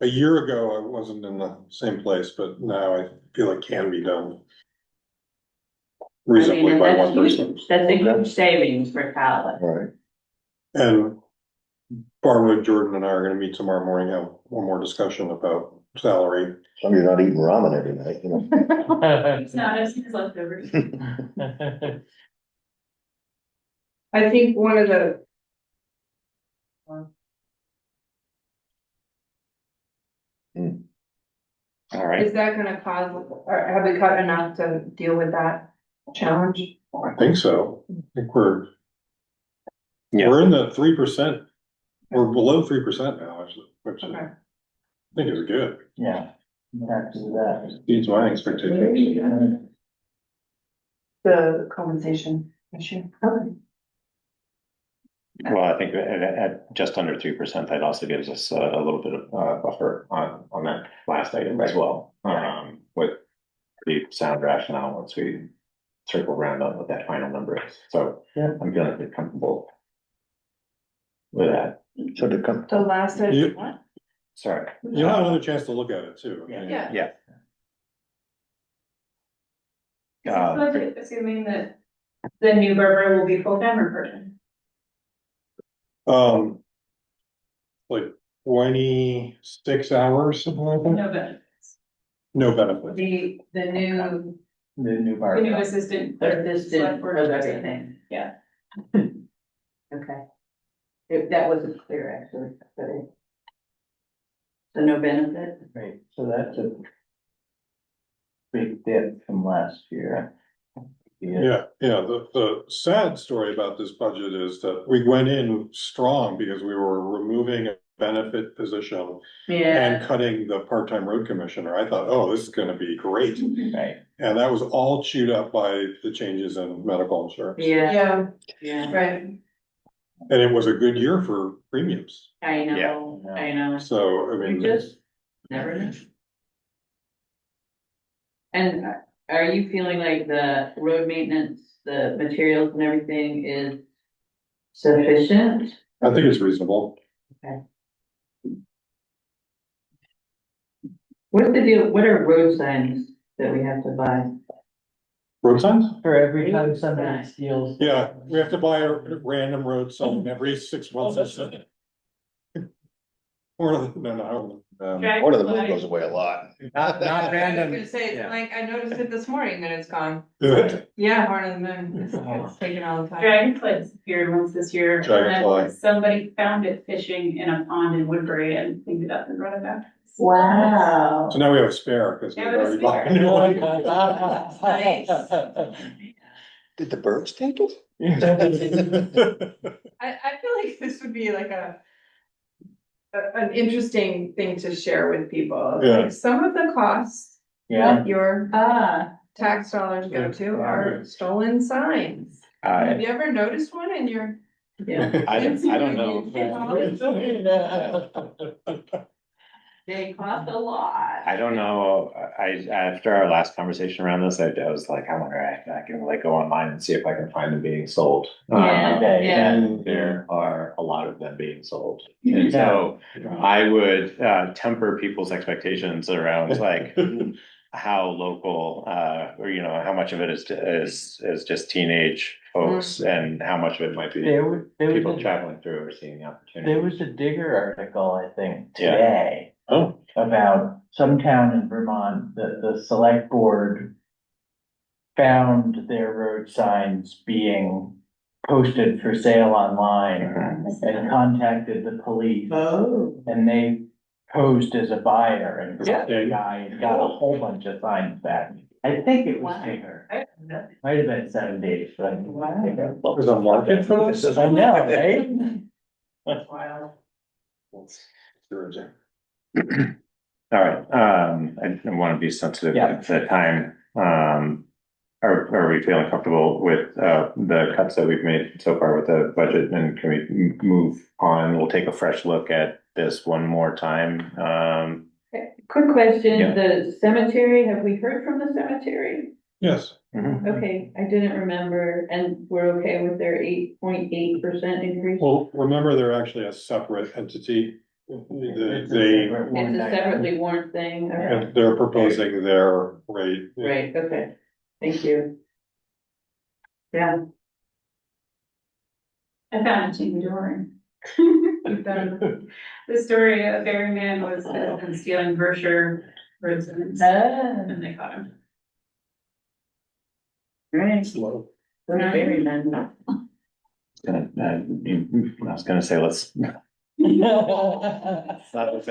A year ago, I wasn't in the same place, but now I feel it can be done reasonably and by that's one huge. person. That's a huge savings for Calais. All right, And Barbara, Jordan and I are gonna meet tomorrow morning, have one more discussion about salary. as long as you're not eating ramen every night, you know. It's not as leftovers. I think one of the. All right. Is that gonna cause, or have we cut enough to deal with that challenge? I think so. I think we're Yeah. in the 3%. We're below 3% now, which Okay. I think is good. Yeah, that's that. Beats my expectations. The compensation issue. Okay. Well, I think at just under 3%, that also gives us a little bit of buffer on that last item as well. With pretty sound rationale once we circle around on what that final number is. So Yeah. I'm feeling pretty comfortable with that. So to come, The last You- item, what? Sorry. You'll have another chance to look at it too. I mean, Yeah. Yeah. Is this budget assuming that the new Barbara will be full-time or part-time? Like 26 hours, something like that, No benefits. no benefits. The new The new bar. The new assistant. clerk, assistant select of board assistant. everything. Yeah. Okay. That wasn't clear actually, but so no benefit? Right, so that's a big dip from last year. Yeah, the sad story about this budget is that we went in strong because we were removing a benefit position and Yeah. cutting the part-time road commissioner. I thought, oh, this is gonna be great. Right, And that was all chewed up by the changes in medical insurance. Yeah, Yeah, yeah, right. And it was a good year for premiums. I know, Yeah. I know. So, I You mean, just never know. And are you feeling like the road maintenance, the materials and everything is sufficient? I think it's reasonable. What's the deal, what are road signs that we have to buy? Road signs? For every time somebody steals. Yeah, we have to buy a random road sign every 6 months or so. Or, no. One of the moon goes away a lot. Not I was random. gonna say, it's Yeah. like, I noticed it this morning that it's gone. Good. Yeah, Horn of the Moon, it's taken all the time. Dragonfly disappeared once this year. and Dragonfly. then Somebody found it fishing in a pond in Woodbury and cleaned it up and brought it back. Wow. So now we have a spare, because we Now we have a already bought a new one. Did the birds take it? I feel like this would be like an interesting thing to share with people. Yeah. Like some of the costs Yeah, that your tax dollars go to are stolen signs. Have you ever noticed one in your? Yeah, I don't know. they cost a lot. I don't know, after our last conversation around this, I was like, I wonder if I can like go online and see if I can find them being sold. Yeah, yeah. And there are a lot of them being sold, and so I would temper people's expectations around like how local, or you know, how much of it is just teenage folks and how much of it might be there people was traveling through or seeing the there opportunity. was a Digger article, I think, Yeah. today. Oh. About some town in Vermont, the select board found their road signs being posted for sale online and contacted the police. Oh. And they posed as a buyer and got Yeah. the guy and got a whole bunch of signs back. I think it was Wow. Digger. Might have been 7 days, but. There's a market for this? I know, right? Wow. All right, I want to be sensitive Yeah. to the time. Are we feeling comfortable with the cuts that we've made so far with the budget, and can we move on? We'll take a fresh look at this one more time. Quick question, Yeah. the cemetery, have we heard from the cemetery? Yes. Okay, I didn't remember, and we're okay with their 8.8% increase? Well, remember, they're actually a separate entity. It's a They, separate It's one a item. separately warned thing, okay, and they're proposing their rate. right, okay, thank you. Yeah. I found it too enduring. The story of Barry Man was stealing Berkshire residents and they caught him. Right. Slow. Very then. I was gonna say, let's not open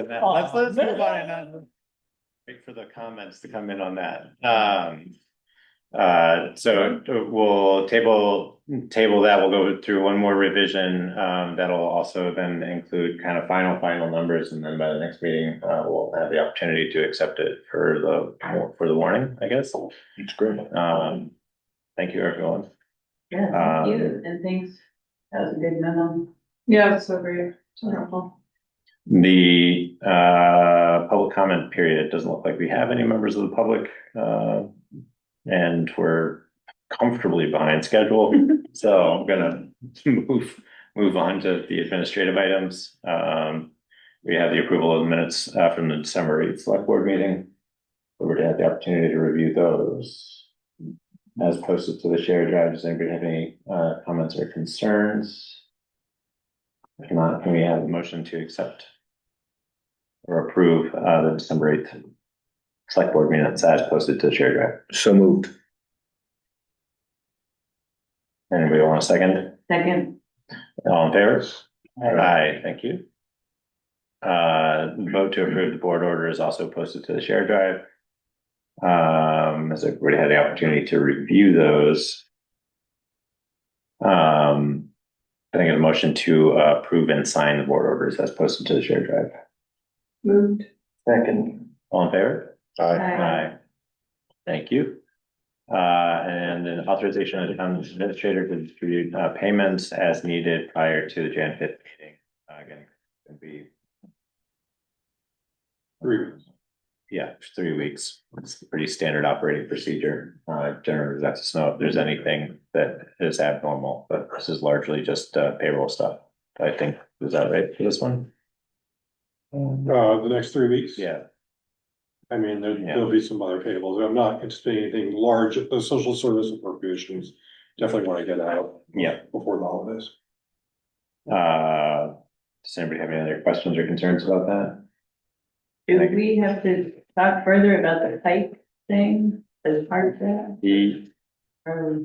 that. Let's move on and not wait for the comments to come in on that. So we'll table that. We'll go through one more revision. That'll also then include kind of final numbers, and then by the next meeting, we'll have the opportunity to accept it for the warning, I guess. It's great. Thank you, everyone. Yeah, thank you, and thanks, that was a good memo. Yeah, it's so great, so helpful. The public comment period, it doesn't look like we have any members of the public, and we're comfortably behind schedule. So I'm gonna move on to the administrative items. We have the approval of the minutes from the December 8th select board meeting. We were to have the opportunity to review those as posted to the shared drive. Does anybody have any comments or concerns? If not, can we have a motion to accept or approve the December 8th select board minutes as posted to the shared drive? So moved. Anybody want a second? Second, All in favor? Aye, thank you. Vote to approve the board order is also posted to the shared drive. Has everybody had the opportunity to review those? I think a motion to approve and sign the board orders as posted to the shared drive. moved. Second. All in favor? Aye. Aye. Thank you. And an authorization of the town administrator to distribute payments as needed prior to the Jan 5th meeting. Again, it'd be, 3 weeks. yeah, 3 weeks. It's a pretty standard operating procedure. Generally, that's to know if there's anything that is abnormal, but this is largely just payroll stuff. I think, is that right for this one? The next 3 weeks? Yeah. I mean, there'll be some other payables. I'm not anticipating anything large. The social service appropriations definitely want to get out. Yeah. Before the holidays. Does anybody have any other questions or concerns about that? Do we have to talk further about the pipe thing as part of that? Or-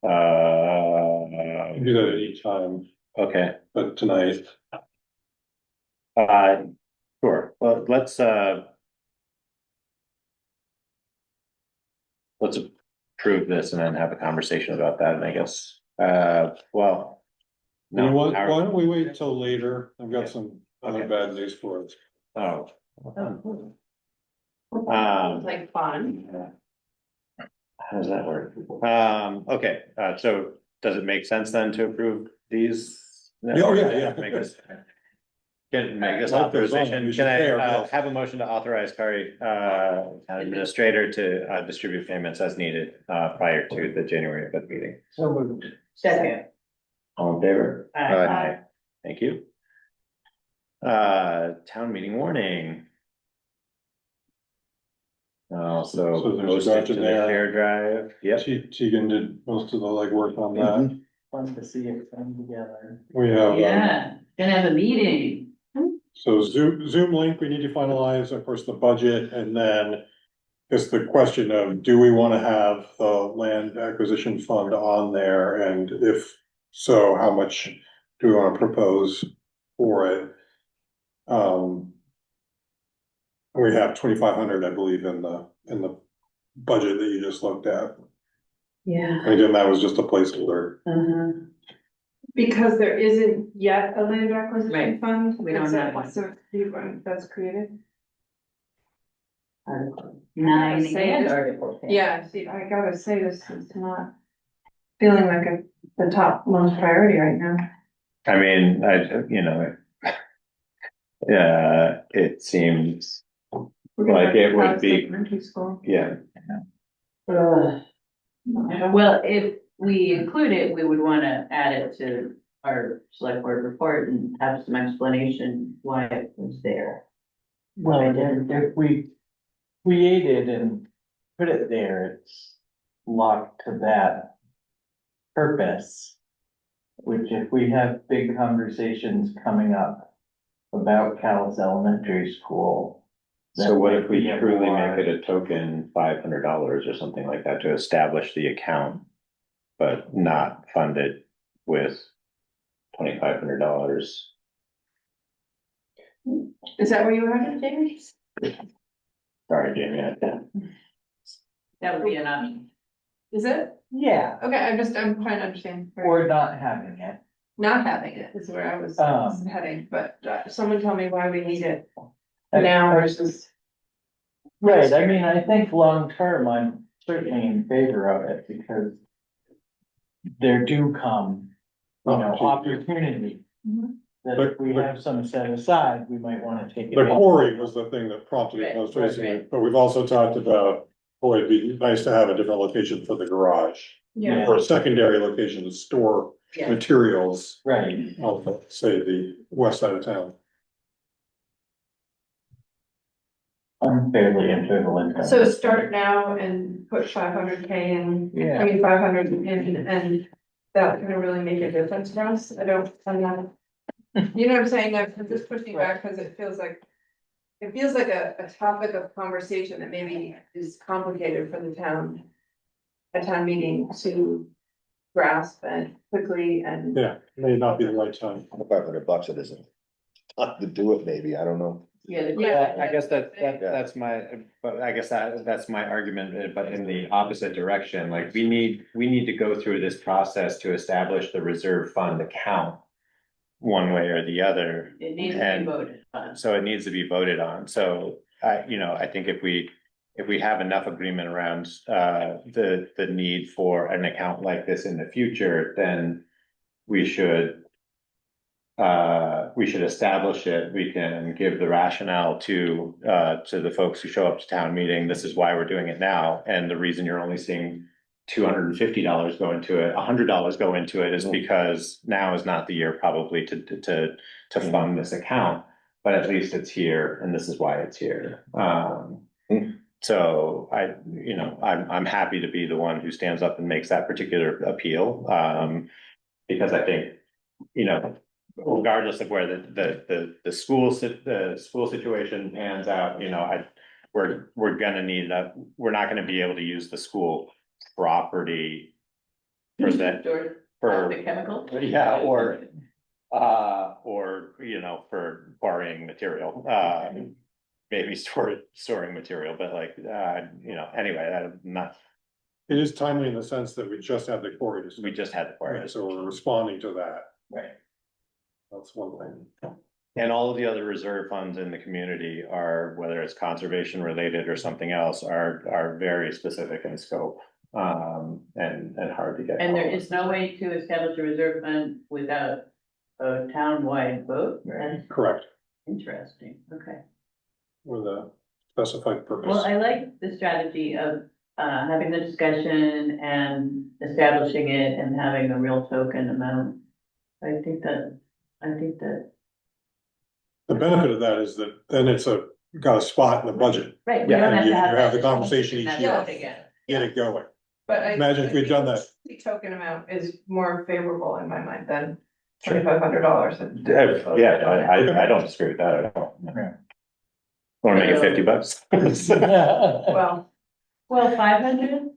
You can do that at any time, Okay, but tonight, sure, well, let's approve this and then have a conversation about that, and I guess, well. you know No, what, why our- don't we wait till later? I've got some other Okay. bad news for us. Oh. Like fun. How does that work? Okay, so does it make sense then to approve these? Yeah. Make this. Make this Like those on, authorization, we should can pay our I bills. have a motion to authorize Kari, town administrator to distribute payments as needed, prior to the January 5th meeting? So moved. Second. All in favor? Aye. Thank you. Town meeting warning. So So there's a post it draft to in the there. shared drive, yep. Tegan did most of the legwork on that. Fun to see it come together. We have, Yeah, gonna have a meeting. so Zoom link, we need to finalize, of course, the budget, and then it's the question of, do we want to have the land acquisition fund on there? And if so, how much do we want to propose for it? We have 2,500, I believe, in the budget that you just looked at. Yeah. And again, that was just a placeholder. Uh-huh. Because there isn't yet a land acquisition Right. fund. We don't have one. So that's created. Article 9 Say and this- Article 10. Yeah, see, I gotta say, this is not feeling like the top most priority right now. I mean, yeah, it seems, We're gonna Like, it would have be- elementary school. yeah, Well, if we include it, we would wanna add it to our select board report and have some explanation why it was there. Well, if we created and put it there, it's locked to that purpose. Which if we have big conversations coming up about Calais Elementary School. so what if we that might be truly more- make it a token $500 or something like that to establish the account? But not fund it with $2,500. Is that where you were at, Jamie? Sorry, Jamie, I can't. That would be an option. Is it? Yeah, Okay, I'm trying to understand. or not having it. Not having it is where I was heading, but someone tell me why we need it now versus. Right, I mean, I think long-term, I'm certainly in favor of it because there do come, opportunity. Mhm. That if we have some set aside, we might wanna take it. The quarry was the thing that prompted it Right, most right, recently, right. but we've also talked about, boy, it'd be nice to have a different location for the garage. Yeah. Or a secondary location to store Yeah. materials Right, on, say, the west side of town. I'm fairly ambivalent. So start now and put 500K in, Yeah. 500 in, and that's gonna really make a difference for us. I'm not. You know what I'm saying? I'm just pushing back because it feels like a topic of conversation that maybe is complicated for the town. A town meeting to grasp and quickly and. Yeah, may not be the right time. $500, it isn't. Not to do it, maybe, I don't know. Yeah. Yeah. I guess that's my argument, but in the opposite direction, like, we need to go through this process to establish the reserve fund account. One way or the other, It needs to be And- voted on. so it needs to be voted on, so I think if we have enough agreement around the need for an account like this in the future, then we should establish it. We can give the rationale to the folks who show up to town meeting. This is why we're doing it now. And the reason you're only seeing $250 go into it, $100 go into it is because now is not the year probably to fund this account. But at least it's here and this is why it's here. Hmm. So I'm happy to be the one who stands up and makes that particular appeal, because I think, regardless of where the school situation pans out, we're gonna need that, we're not gonna be able to use the school property for that, for, The chemical? yeah, or, for quarrying material, maybe storing material, but anyway, I'm not, It is timely in the sense that we just had the quarry. we just had the quarry. Right, so we're responding to that. Right. That's one thing. And all of the other reserve funds in the community are, whether it's conservation related or something else, are very specific in scope. And hard to get. And there is no way to establish a reserve fund without a town-wide vote? That's Correct, interesting, okay. with a specified purpose. Well, I like the strategy of having the discussion and establishing it and having a real token amount. I think that. The benefit of that is that then it's got a spot in the budget, Right. we Yeah, don't and have you to have have that the conversation discussion each year. again. get it going. But Imagine if we'd done that. The token amount is more favorable in my mind than $2,500. I don't disagree with that at all. Wanna make it $50? Well, 500?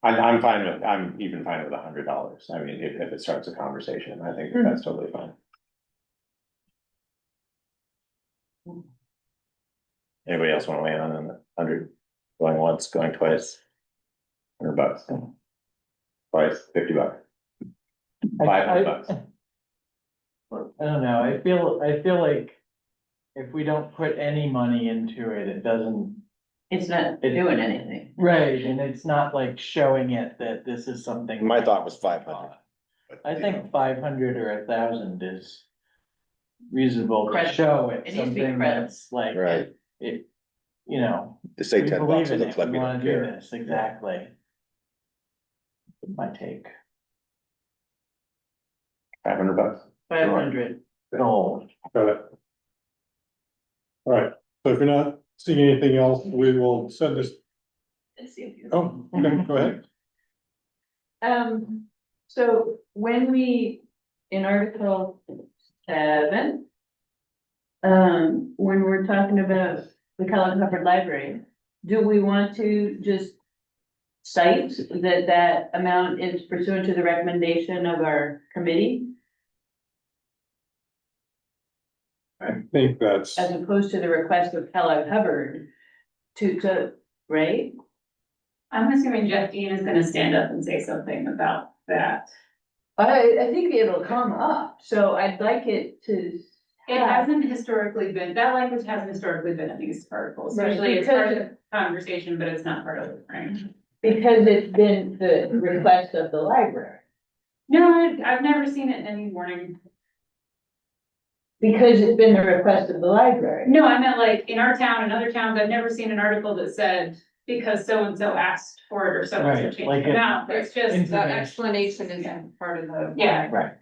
I'm fine with, I'm even fine with $100. I mean, if it starts a conversation, I think that's totally fine. Anybody else wanna weigh in on the 100, going once, going twice? $100, twice, $50, $500. I don't know, I feel like if we don't put any money into it, it doesn't. It's not doing anything. Right, and it's not like showing it that this is something. My thought was 500. I think 500 or 1,000 is reasonable to Credible. show it, It needs to be something credible. that's like. Right. It, To say we 10 believe bucks, it in looks it, like we we wanna don't do care. this, exactly. My take. $500. 500. Gold. Got it. All right, so if you're not seeing anything else, we will send this, Let's see if you. oh, okay, go ahead. So when we, in Article 7, when we're talking about the Calais Covered Library, do we want to just cite that amount is pursuant to the recommendation of our committee, I think that's, as opposed to the request of Calais Hubbard right? I'm assuming Jeff Dean is gonna stand up and say something about that. I think it'll come up, so I'd like it to. It hasn't historically been, that language hasn't historically been in these articles, Right, usually it's part of because- the conversation, but it's not part of the frame. Because it's been the request of the library. No, I've never seen it in any warning. Because it's been the request of the library. No, I meant like in our town and other towns, I've never seen an article that said, because so-and-so asked for it or so-and-so Right, changed like the it- amount, it's just, that explanation isn't part of the. yeah. Right.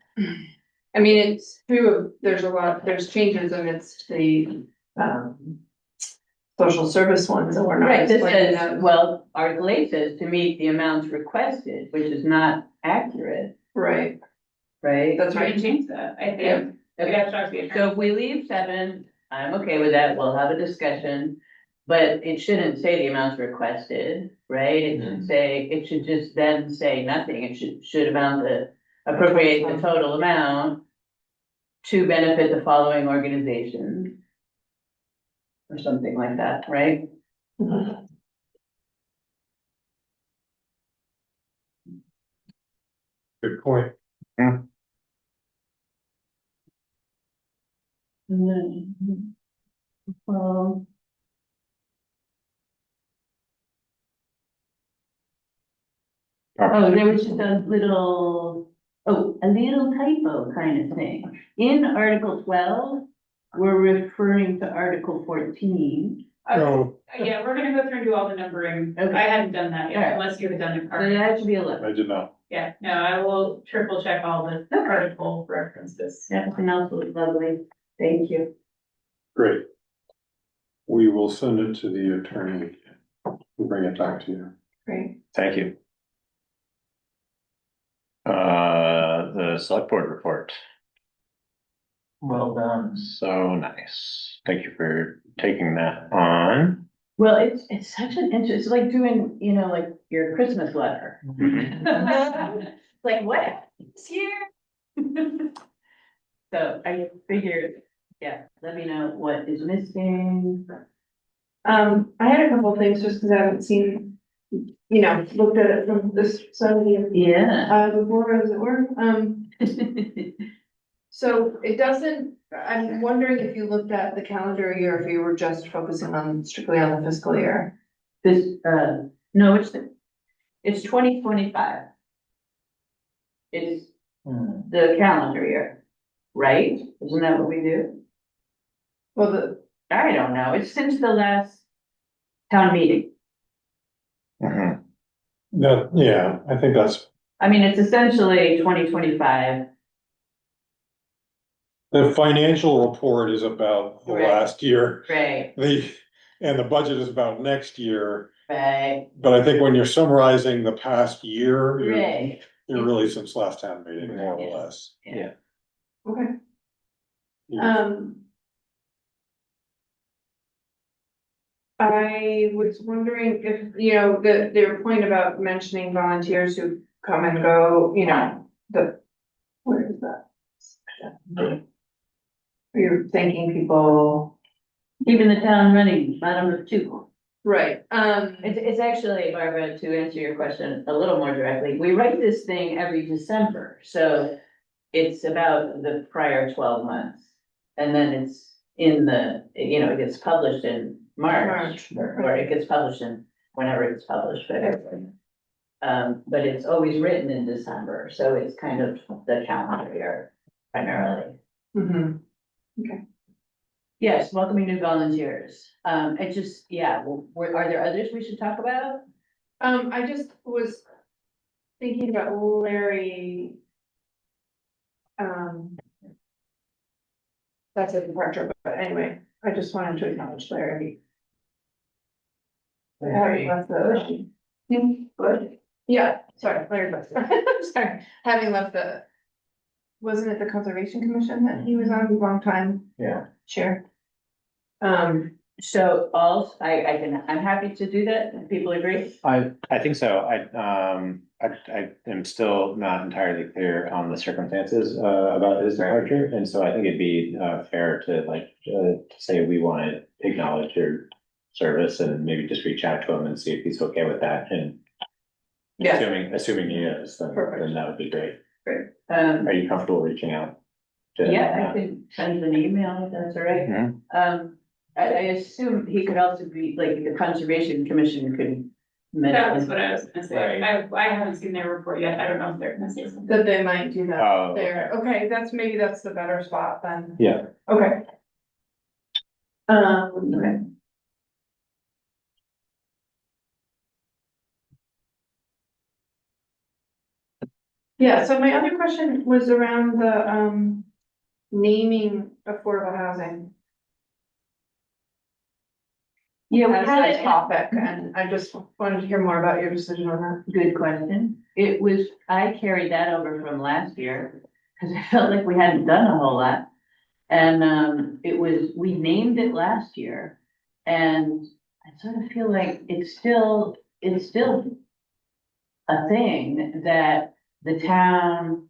I mean, it's true, there's changes and it's the, social service ones that we're not. Right, this explaining says, those. well, Article 8 says to meet the amounts requested, which is not accurate, Right, right? that's We right. can change that, I Yeah. think. We'd have to talk to the attorney. So if we leave 7, I'm okay with that, we'll have a discussion. But it shouldn't say the amounts requested, right? It should say, it should just then say nothing, it should amount to appropriate the total amount to benefit the following organization. Or something like that, right? good point. Well. Oh, there was just a little typo kind of thing. In Article 12, we're referring to Article 14. So, Yeah, we're gonna go through and do all the numbering. Okay. I hadn't done that Alright. yet, unless you had done it. So already. that should be 11. I did not, Yeah, no, I will triple check all the article references. Everything else was lovely. Thank you. great. We will send it to the attorney and bring it back to you. Great. Thank you. The select board report, Well done. so nice. Thank you for taking that on. Well, it's such an it's like doing, you know, like your Christmas letter. Like, what happened this year? So I figured, yeah, let me know what is missing. I had a couple of things just because I haven't seen, looked at it from this side of the, Yeah. before I was at work. So it doesn't, I'm wondering if you looked at the calendar year, if you were just focusing on strictly on the fiscal year. This, no, it's 2025. It's the calendar year, right? Isn't that what we do? Well, I don't know. It's since the last town meeting. Mhm. Yeah, I think that's, I mean, it's essentially 2025. the financial report is about the Right. last year. Right, And the budget is about next year. right, But I think when you're summarizing the past year, right. you're really since last town meeting, more or Yes. less. Yeah. okay. Yeah. I was wondering if, their point about mentioning volunteers who come and go, where is that? You're thanking people, Even the town running, bottom of two. right, It's actually, Barbara, to answer your question a little more directly, we write this thing every December, so it's about the prior 12 months. And then it's in it gets published in March, or it gets published in whenever it's published, but it's always written in December, so it's kind of the calendar year primarily. mhm. Yes, welcoming new volunteers. It just, yeah, are there others we should talk about? I just was thinking about Larry. That's a departure, but anyway, I just wanted to acknowledge Larry. Having left the. Good. Yeah, sorry, Larry, sorry, having left wasn't it the Conservation Commission that he was on a long time? Yeah. Chair. So I'm happy to do that, if people agree. I think so. I am still not entirely clear on the circumstances about his departure, and so I think it'd be fair to say we want to acknowledge your service and maybe just reach out to him and see if he's okay with that. And Yeah. assuming he is, then Perfect. that would be great. Um, Are you comfortable reaching out? yeah, I could send an email if that's all right. Mhm. I assume he could also be, like, the Conservation Commission could. That was what I was gonna say. Right. I haven't seen their report yet. I don't know if they're gonna say something. That they might do that Oh, there. Okay, maybe that's the better spot then. Yeah. Okay. Okay. Yeah, so my other question was around the, naming affordable housing. Yeah, we As had a topic, and I just wanted to hear more about your decision on that. Good question. I carried that over from last year, because I felt like we hadn't done a whole lot. And, we named it last year, and I sort of feel like it's still a thing that the town,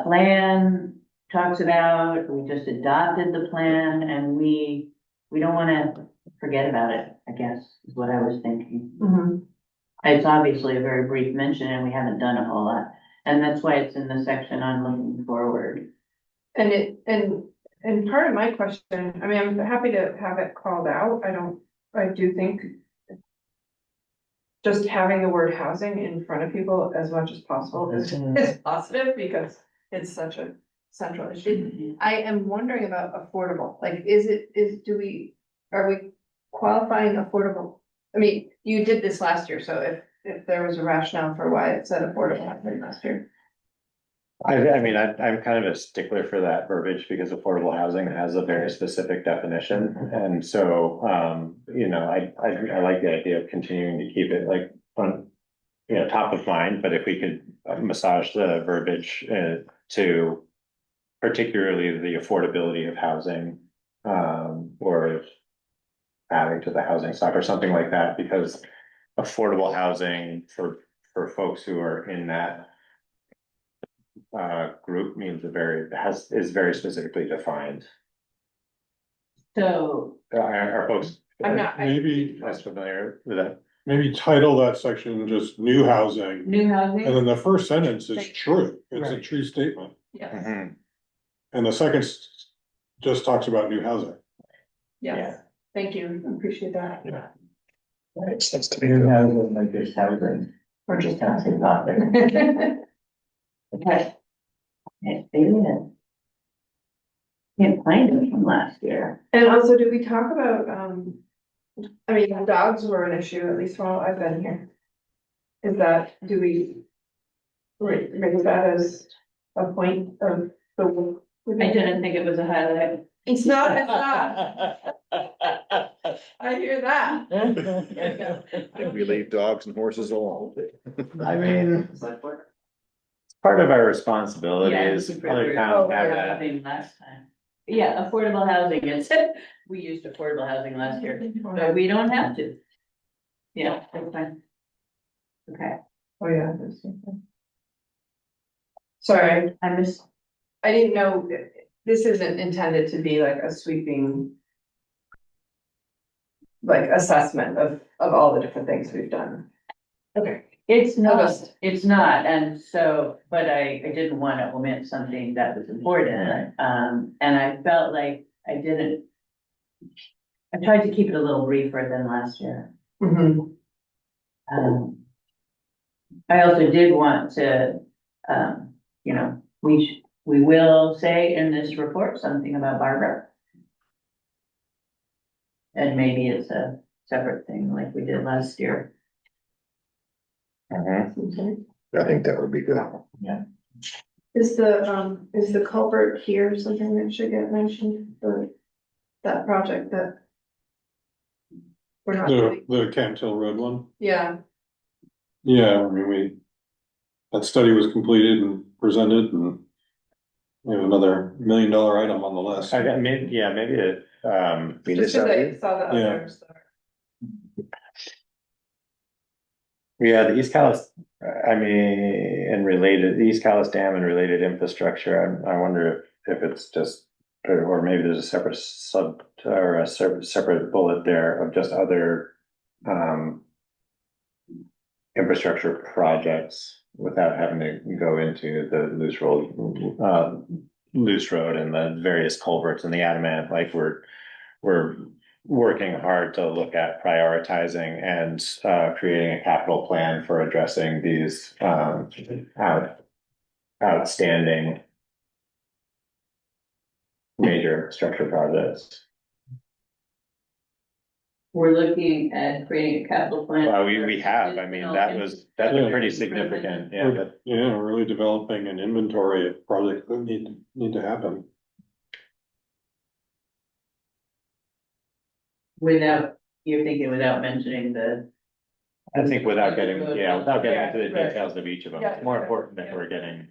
plan talks about. We just adopted the plan, and we don't wanna forget about it, I guess, is what I was thinking. It's obviously a very brief mention, and we haven't done a whole lot, and that's why it's in the section on looking forward. And part of my question, I mean, I'm happy to have it called out. I do think just having the word housing in front of people as much as possible is positive, because it's such a central issue. I am wondering about affordable, like, are we qualifying affordable? I mean, you did this last year, so if there was a rationale for why it said affordable housing last year. I mean, I'm kind of a stickler for that verbiage because affordable housing has a very specific definition. And so, you know, I like the idea of continuing to keep it like on, you know, top of mind, but if we could massage the verbiage to particularly the affordability of housing, or adding to the housing stock or something like that, because affordable housing for folks who are in that group means is very specifically defined. So, Are folks I'm not, Maybe, less familiar with that? maybe title that section just new housing, new and housing, then the first sentence is true, it's a Right. true statement. yes, Mhm. And the second just talks about new housing. yes, thank you, I appreciate that. Makes sense to New me. housing, like just housing, or just housing topic. okay. Can't see it. Can't find it from last year. And also, did we talk about, I mean, dogs were an issue, at least while I've been here. Is that, do we raise that as a point of the? I didn't think it was a highlight. It's not, it's not, I hear that. We leave dogs and horses alone. I mean, part of our responsibility Yeah, is looking for other the- towns oh, have yeah. that. Housing last time. Yeah, affordable housing, it's, we used affordable housing last year, but we don't have to. Yeah, that's fine. Okay, Oh, yeah. that's something. Sorry, I missed, I didn't know, this isn't intended to be like a sweeping. Like assessment of all the different things we've done. Okay. it's not, August. it's not, and so, but I didn't want to omit something that was important. And I felt like I didn't. I tried to keep it a little briefer than last year. Mhm. I also did want to, you know, we will say in this report something about Barbara. And maybe it's a separate thing like we did last year. Mhm. I think that would be good. Is the culvert here something that should get mentioned for that project that? We're not doing, The Camp Hill Road one, yeah, yeah, I mean, that study was completed and presented, and we have another $1 million item on the list. I got, maybe, yeah, maybe it, Mean just this cause out I here? saw the Yeah. others. yeah, the East Calais, I mean, and related, the East Calais Dam and related infrastructure, I wonder if it's just, or maybe there's a separate or a separate bullet there of just other, infrastructure projects without having to go into the loose road and the various culverts and the adamant, like we're working hard to look at prioritizing and creating a capital plan for addressing these outstanding major infrastructure projects. We're looking at creating a capital plan. Well, we have, I mean, that's been pretty significant, yeah, but Yeah, really developing an inventory of projects that need to happen. Without, you're thinking without mentioning the. I think without getting into the right. details of each of them, Yeah. it's more important that we're getting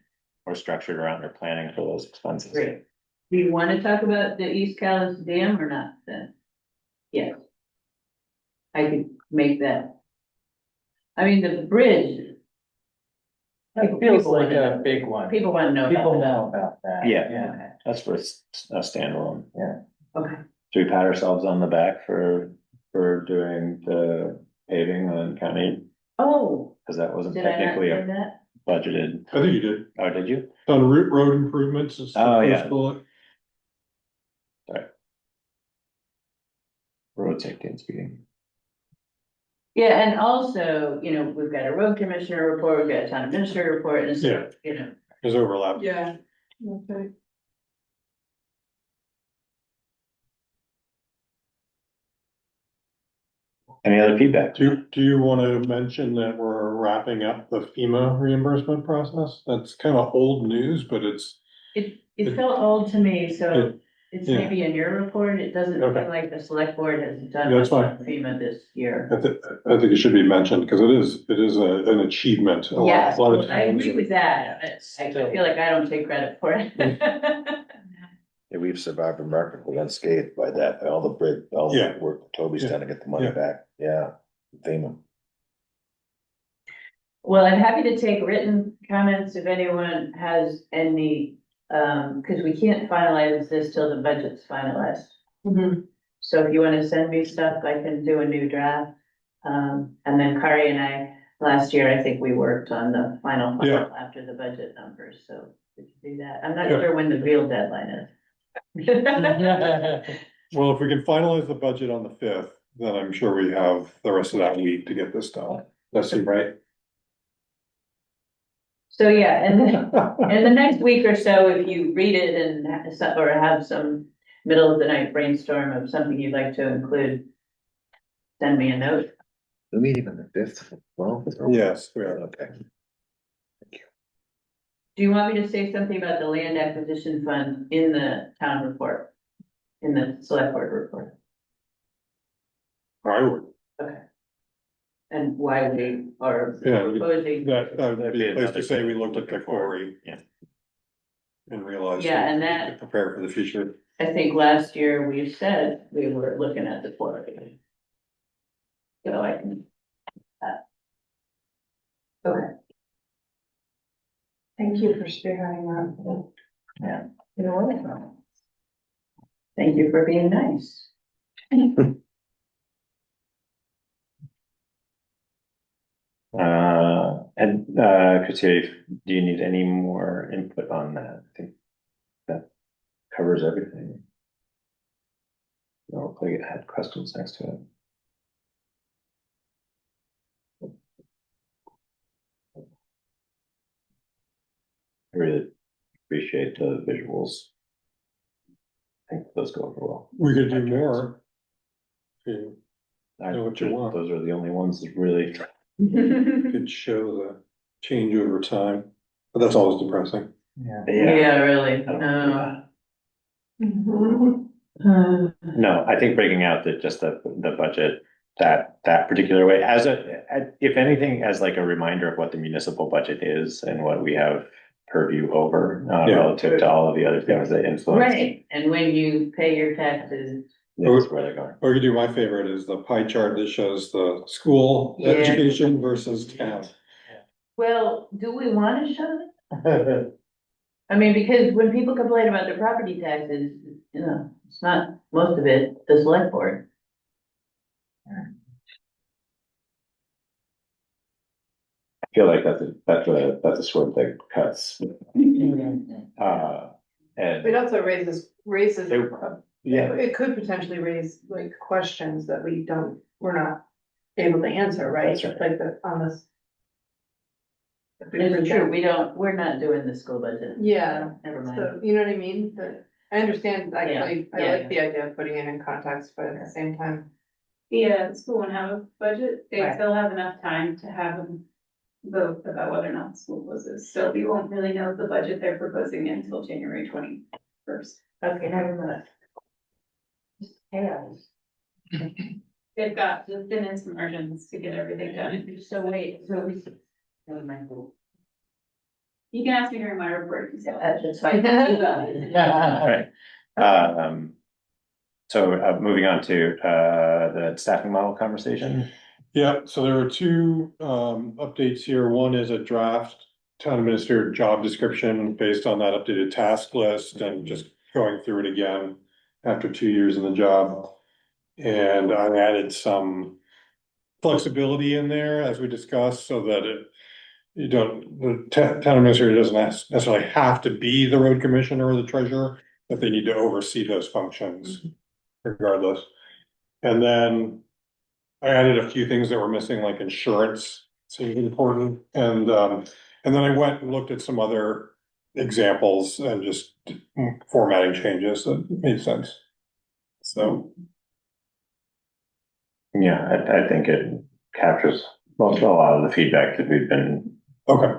more structured around our planning for those expenses. Great. Do you want to talk about the East Calais Dam or not then? Yes. I could make that. I mean, the bridge. It feels like People a wanna- big one. People want to know People about know about that. Yeah. That's for a standalone, yeah. that. Okay. Do we pat ourselves on the back for doing the paving on county? Oh, Cause that wasn't did I not technically say that? budgeted. I think you did, Oh, did you? on road improvements is the Oh, first yeah. bullet. Road safety and speeding. Yeah, and also, you know, we've got a road commissioner report, we've got a town administrator report, and Yeah. so, you know. There's overlap. Yeah, okay. Any other feedback? Do you wanna mention that we're wrapping up the FEMA reimbursement process? That's kind of old news, but It felt old to me, so It- it's yeah. maybe in your report, it doesn't feel Okay. like the select board has done That's much on fine. FEMA this year. I think it should be mentioned, because it is an achievement. Yes, A lot of I agree times- with that, but I feel like I don't take credit for it. Yeah, we've survived remarkably unscathed by that, all the Yeah. work Toby's Yeah. done to get the money Yeah. back, yeah, FEMA. Well, I'm happy to take written comments if anyone has any, because we can't finalize this till the budget's finalized. So if you want to send me stuff, I can do a new draft. And then Kari and I, last year, I think we worked on the final Yeah. file after the budget numbers, so we can do that. I'm not Yeah. sure when the real deadline is. Well, if we can finalize the budget on the fifth, then I'm sure we have the rest of that week to get this done. That seem right? So, yeah, and then in the next week or so, if you read it and or have some middle of the night brainstorm of something you'd like to include, send me a note. We meet even the fifth, well. Yes, we are. Okay. Do you want me to say something about the land acquisition fund in the town report? In the select board report? I would, And why we are Yeah, proposing? that would That'd be be a place to another say we thing looked at the looking forward. quarry. Yeah. And realized. Yeah, and we that- could prepare for the future. I think last year we said we were looking at the quarry. So I can. Okay. Thank you for spearheading that. Yeah. You're welcome. Thank you for being nice. Christie, do you need any more input on that? I think that covers everything. I'll play, had questions next to it. I really appreciate the visuals. I think those go over well. We could do more. Okay, I Know what you want. Those are the only ones that really. could show the change over time, but that's always depressing. Yeah. Yeah, really. I don't No. do that. No, I think breaking out just the budget that particular way as if anything, as like a reminder of what the municipal budget is and what we have purview over Yeah. relative to all of the other things that influence. Right, and when you pay your taxes, That's where they're going. Or you could do my favorite is the pie chart that shows the school Yeah. education versus town. well, do we want to show that? I mean, because when people complain about their property taxes, you know, it's not most of it, the select board. I feel like that's a sword that cuts. And It also raises, yeah, it could potentially raise like questions that we're not able to answer, right? That's right. Like on this. It's true, we're not doing the school budget. Yeah, Never mind. so, you know what I mean? But I understand, actually, I Yeah. like the idea of putting it in context, but at the same time. The school won't have a budget, they Right. still have enough time to have them vote about whether or not the school closes, so we won't really know the budget they're proposing until January 21st. Okay, never mind. Chaos. They've got just been in some margins to get everything done. So wait, so we. Never mind. You can ask me during my report. if you still- That's fine. right. So moving on to the staffing model conversation. Yeah, so there are two updates here. One is a draft town administrator job description based on that updated task list and just going through it again after 2 years in the job. And I added some flexibility in there as we discussed so that the town administrator doesn't necessarily have to be the road commissioner or the treasurer, but they need to oversee those functions regardless. And then I added a few things that were missing, like insurance seemed important, and then I went and looked at some other examples and just formatting changes that made sense. So. Yeah, I think it captures a lot of the feedback that we've been Okay,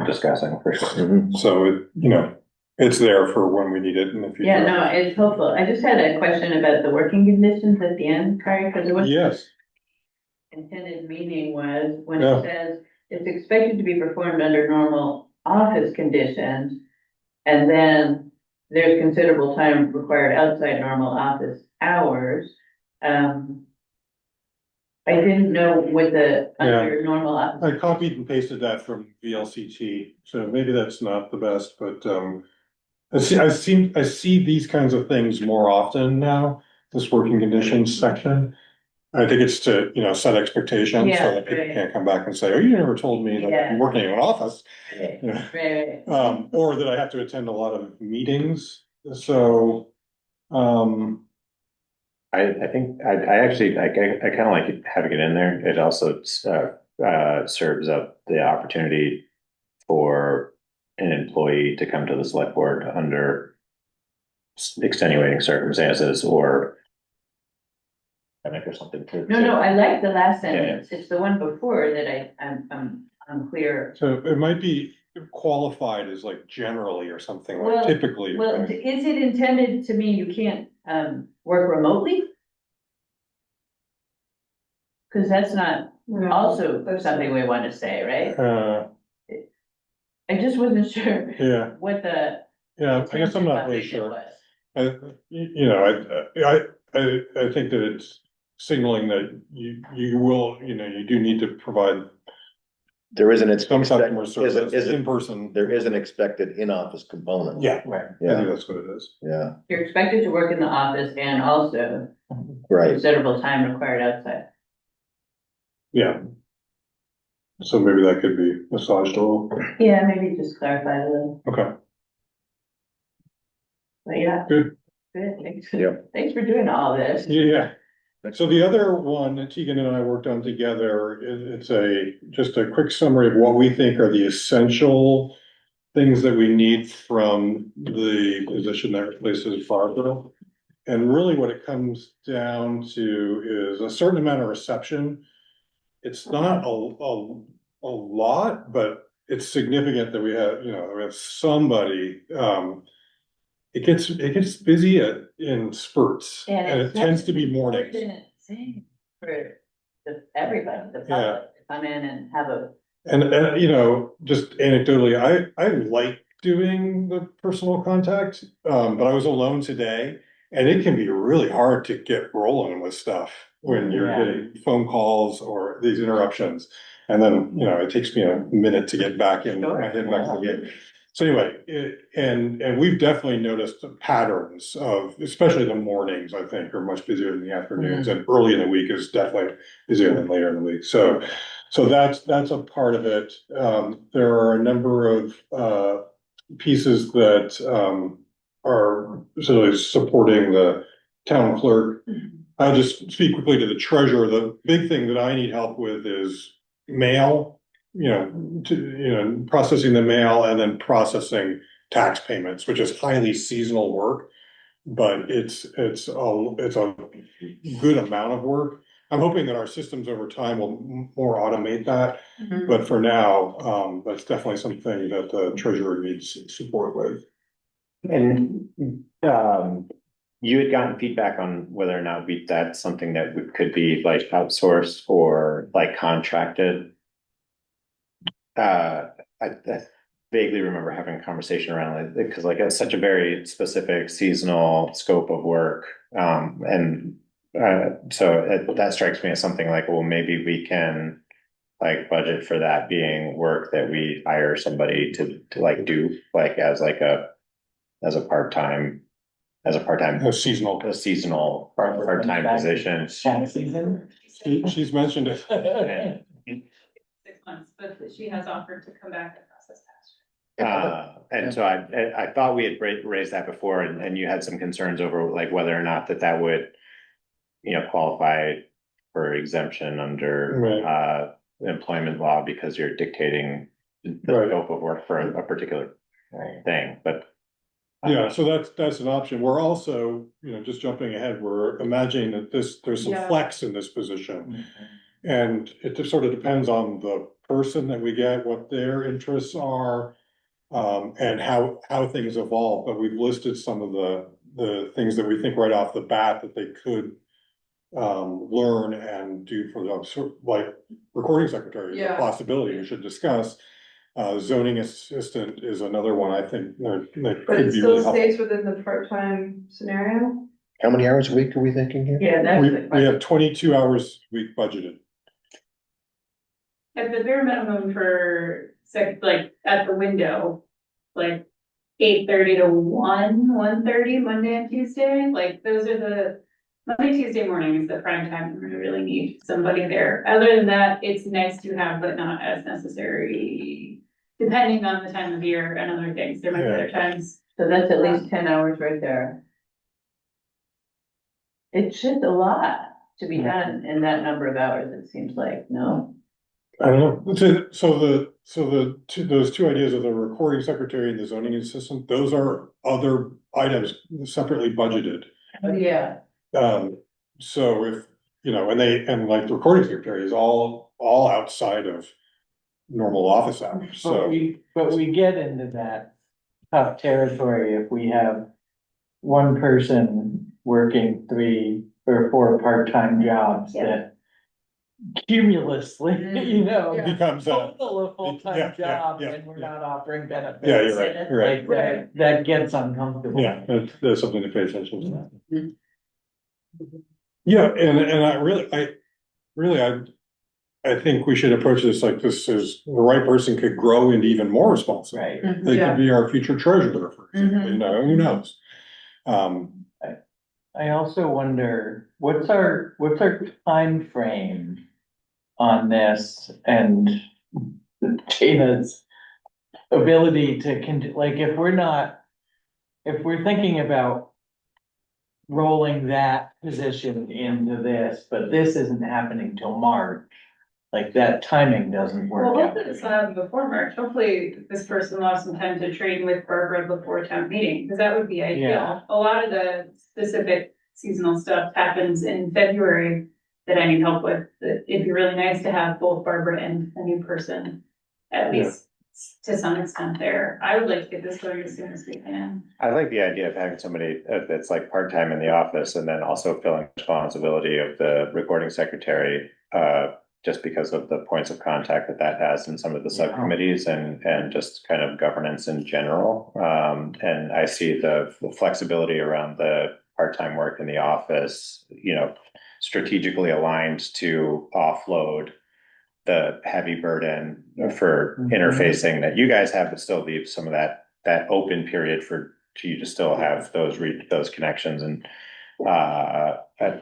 discussing for sure. Mhm. so it, you know, it's there for when we need it in the future. Yeah, no, it's helpful. I just had a question about the working conditions at the end, Kari, because it was Yes, intended meaning was when Yeah. it says it's expected to be performed under normal office conditions. And then there's considerable time required outside normal office hours. I didn't know with the under normal office. I copied and pasted that from VLCT, so maybe that's not the best, but, I see these kinds of things more often now, this working conditions section. I think it's to, you know, set expectations so Yeah, that people right. can't come back and say, oh, you never told me that I'm Yeah. working in an office. Right, Yeah. right. Or that I have to attend a lot of meetings, um, I think, I actually, I kind of like having it in there. It also, serves up the opportunity for an employee to come to the select board under extenuating circumstances or or something. No, I like the last Yeah, yeah. sentence. It's the one before that I'm unclear. so it might be qualified as like generally or something, Well, like typically. Well, right? is it intended to mean you can't, work remotely? Cause that's not No, also that's- something we want to say, right? Uh, I just wasn't sure yeah, what the. yeah, I guess I'm not really intention sure. was. You know, I think that it's signaling that you will, you know, you do need to provide There is an some customer expect, service in person. there is an expected in-office component. Yeah, right. I Yeah. think that's what it is. Yeah, You're expected to work in the office and also right. considerable time required outside. Yeah. So maybe that could be massaged a little. Yeah, maybe just clarify a little, Okay, but yeah. good. Good, thanks. Yep. Thanks for doing all this. Yeah. So the other one that Tegan and I worked on together, it's just a quick summary of what we think are the essential things that we need from the position that replaces Barbara. And really what it comes down to is a certain amount of reception. It's not a lot, but it's significant that we have somebody, it gets busy in spurts, and it tends to be mornings. Important thing for everybody, the Yeah. public, to come in and have a. And you know, just anecdotally, I like doing the personal contact, but I was alone today. And it can be really hard to get rolling with stuff when you're Yeah. getting phone calls or these interruptions. And then, you know, it takes me a minute to get back in, Sure. my head back in the game. So anyway, and we've definitely noticed patterns of, especially the mornings, I think, are much busier than the afternoons, and early in the week is definitely busier than later in the week. So that's a part of it. There are a number of pieces that are essentially supporting the town clerk. I'll just speak quickly to the treasurer. The big thing that I need help with is mail, processing the mail and then processing tax payments, which is highly seasonal work. But it's a good amount of work. I'm hoping that our systems over time will more automate that. But for now, that's definitely something that the treasurer needs support with. And, you had gotten feedback on whether or not that's something that could be like outsourced or like contracted. I vaguely remember having a conversation around it, because like it's such a very specific seasonal scope of work. So that strikes me as something like, well, maybe we can like budget for that being work that we hire somebody to like do, like as a part-time, A seasonal. part-time position. Tax season. She's mentioned it. And, 6 months, but she has offered to come back and process that. and so I thought we had raised that before, and you had some concerns over like whether or not that would, qualify for exemption under, employment law because you're dictating the Right. scope of work for a particular thing, but Yeah, so that's an option. We're also, just jumping ahead, we're imagining that there's some Yeah. flex in this position. And it just sort of depends on the person that we get, what their interests are. And how things evolve, but we've listed some of the things that we think right off the bat that they could. Learn and do for the, sort of like recording secretary is a Yeah. possibility we should discuss. Zoning assistant is another one, I think, that But could it be still really helpful. stays within the part-time scenario? How many hours a week are we thinking here? Yeah, that's We, the we question. have 22 hours a week budgeted. At the bare minimum for like at the window, like 8:30 to 1:30, Monday and Tuesday, like those are the. Monday, Tuesday morning is the prime time when we really need somebody there. Other than that, it's nice to have, but not as necessary. Depending on the time of year and other things, there might be other times. So that's at least 10 hours right there. It's just a lot to be done in that number of hours, it seems like, no? I don't know, those two ideas of the recording secretary and the zoning assistant, those are other items separately budgeted. Yeah. So if, and like the recording secretary is all outside of normal office hours, so. But we get into that tough territory if we have one person working 3 or 4 part-time jobs Yeah. that cumulously, Yeah. Becomes total a yeah, full-time yeah, job yeah, and we're yeah. not offering benefits. Yeah, you're right, you're right. Like that gets uncomfortable. Yeah, there's something to pay attention to. Yeah, and I think we should approach this like this is, the right person could grow into even more responsible. Right. They Yeah. could be our future treasurer, for example, who knows? I also wonder, what's our time frame on this and Gina's ability to like, if we're thinking about rolling that position into this, but this isn't happening till March, like that timing doesn't work Well, out. hopefully it's not happen before March. Hopefully this person will have some time to train with Barbara before town meeting, because that would be ideal. Yeah. A lot of the specific seasonal stuff happens in February that I need help with. It'd be really nice to have both Barbara and a new person, at Yeah. least to some extent there. I would like to get this going as soon as we can. I like the idea of having somebody that's like part-time in the office and then also filling responsibility of the recording secretary. Just because of the points of contact that has in some of the subcommittees and just kind of governance in general. And I see the flexibility around the part-time work in the office, strategically aligned to offload the heavy burden for interfacing that you guys have, but still leave some of that open period for you to still have those connections and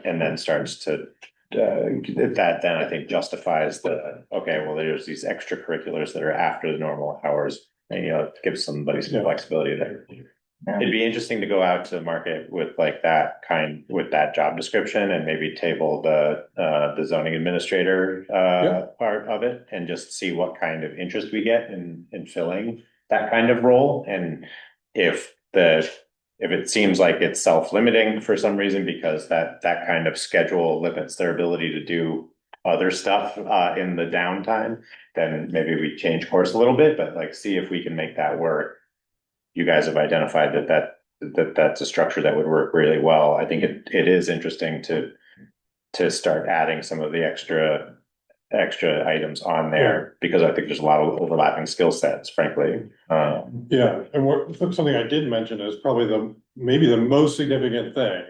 then starts to that then I think justifies there's these extracurriculars that are after the normal hours, and it gives somebody some flexibility there. Yeah. It'd be interesting to go out to market with with that job description and maybe table the zoning administrator part of it and just see what kind of interest we get in filling that kind of role. And if it seems like it's self-limiting for some reason because that kind of schedule limits their ability to do other stuff in the downtime, then maybe we change course a little bit, but see if we can make that work. You guys have identified that's a structure that would work really well. I think it is interesting to start adding some of the extra items on there because I think there's a lot of overlapping skill sets, frankly. Yeah, and something I did mention is probably maybe the most significant thing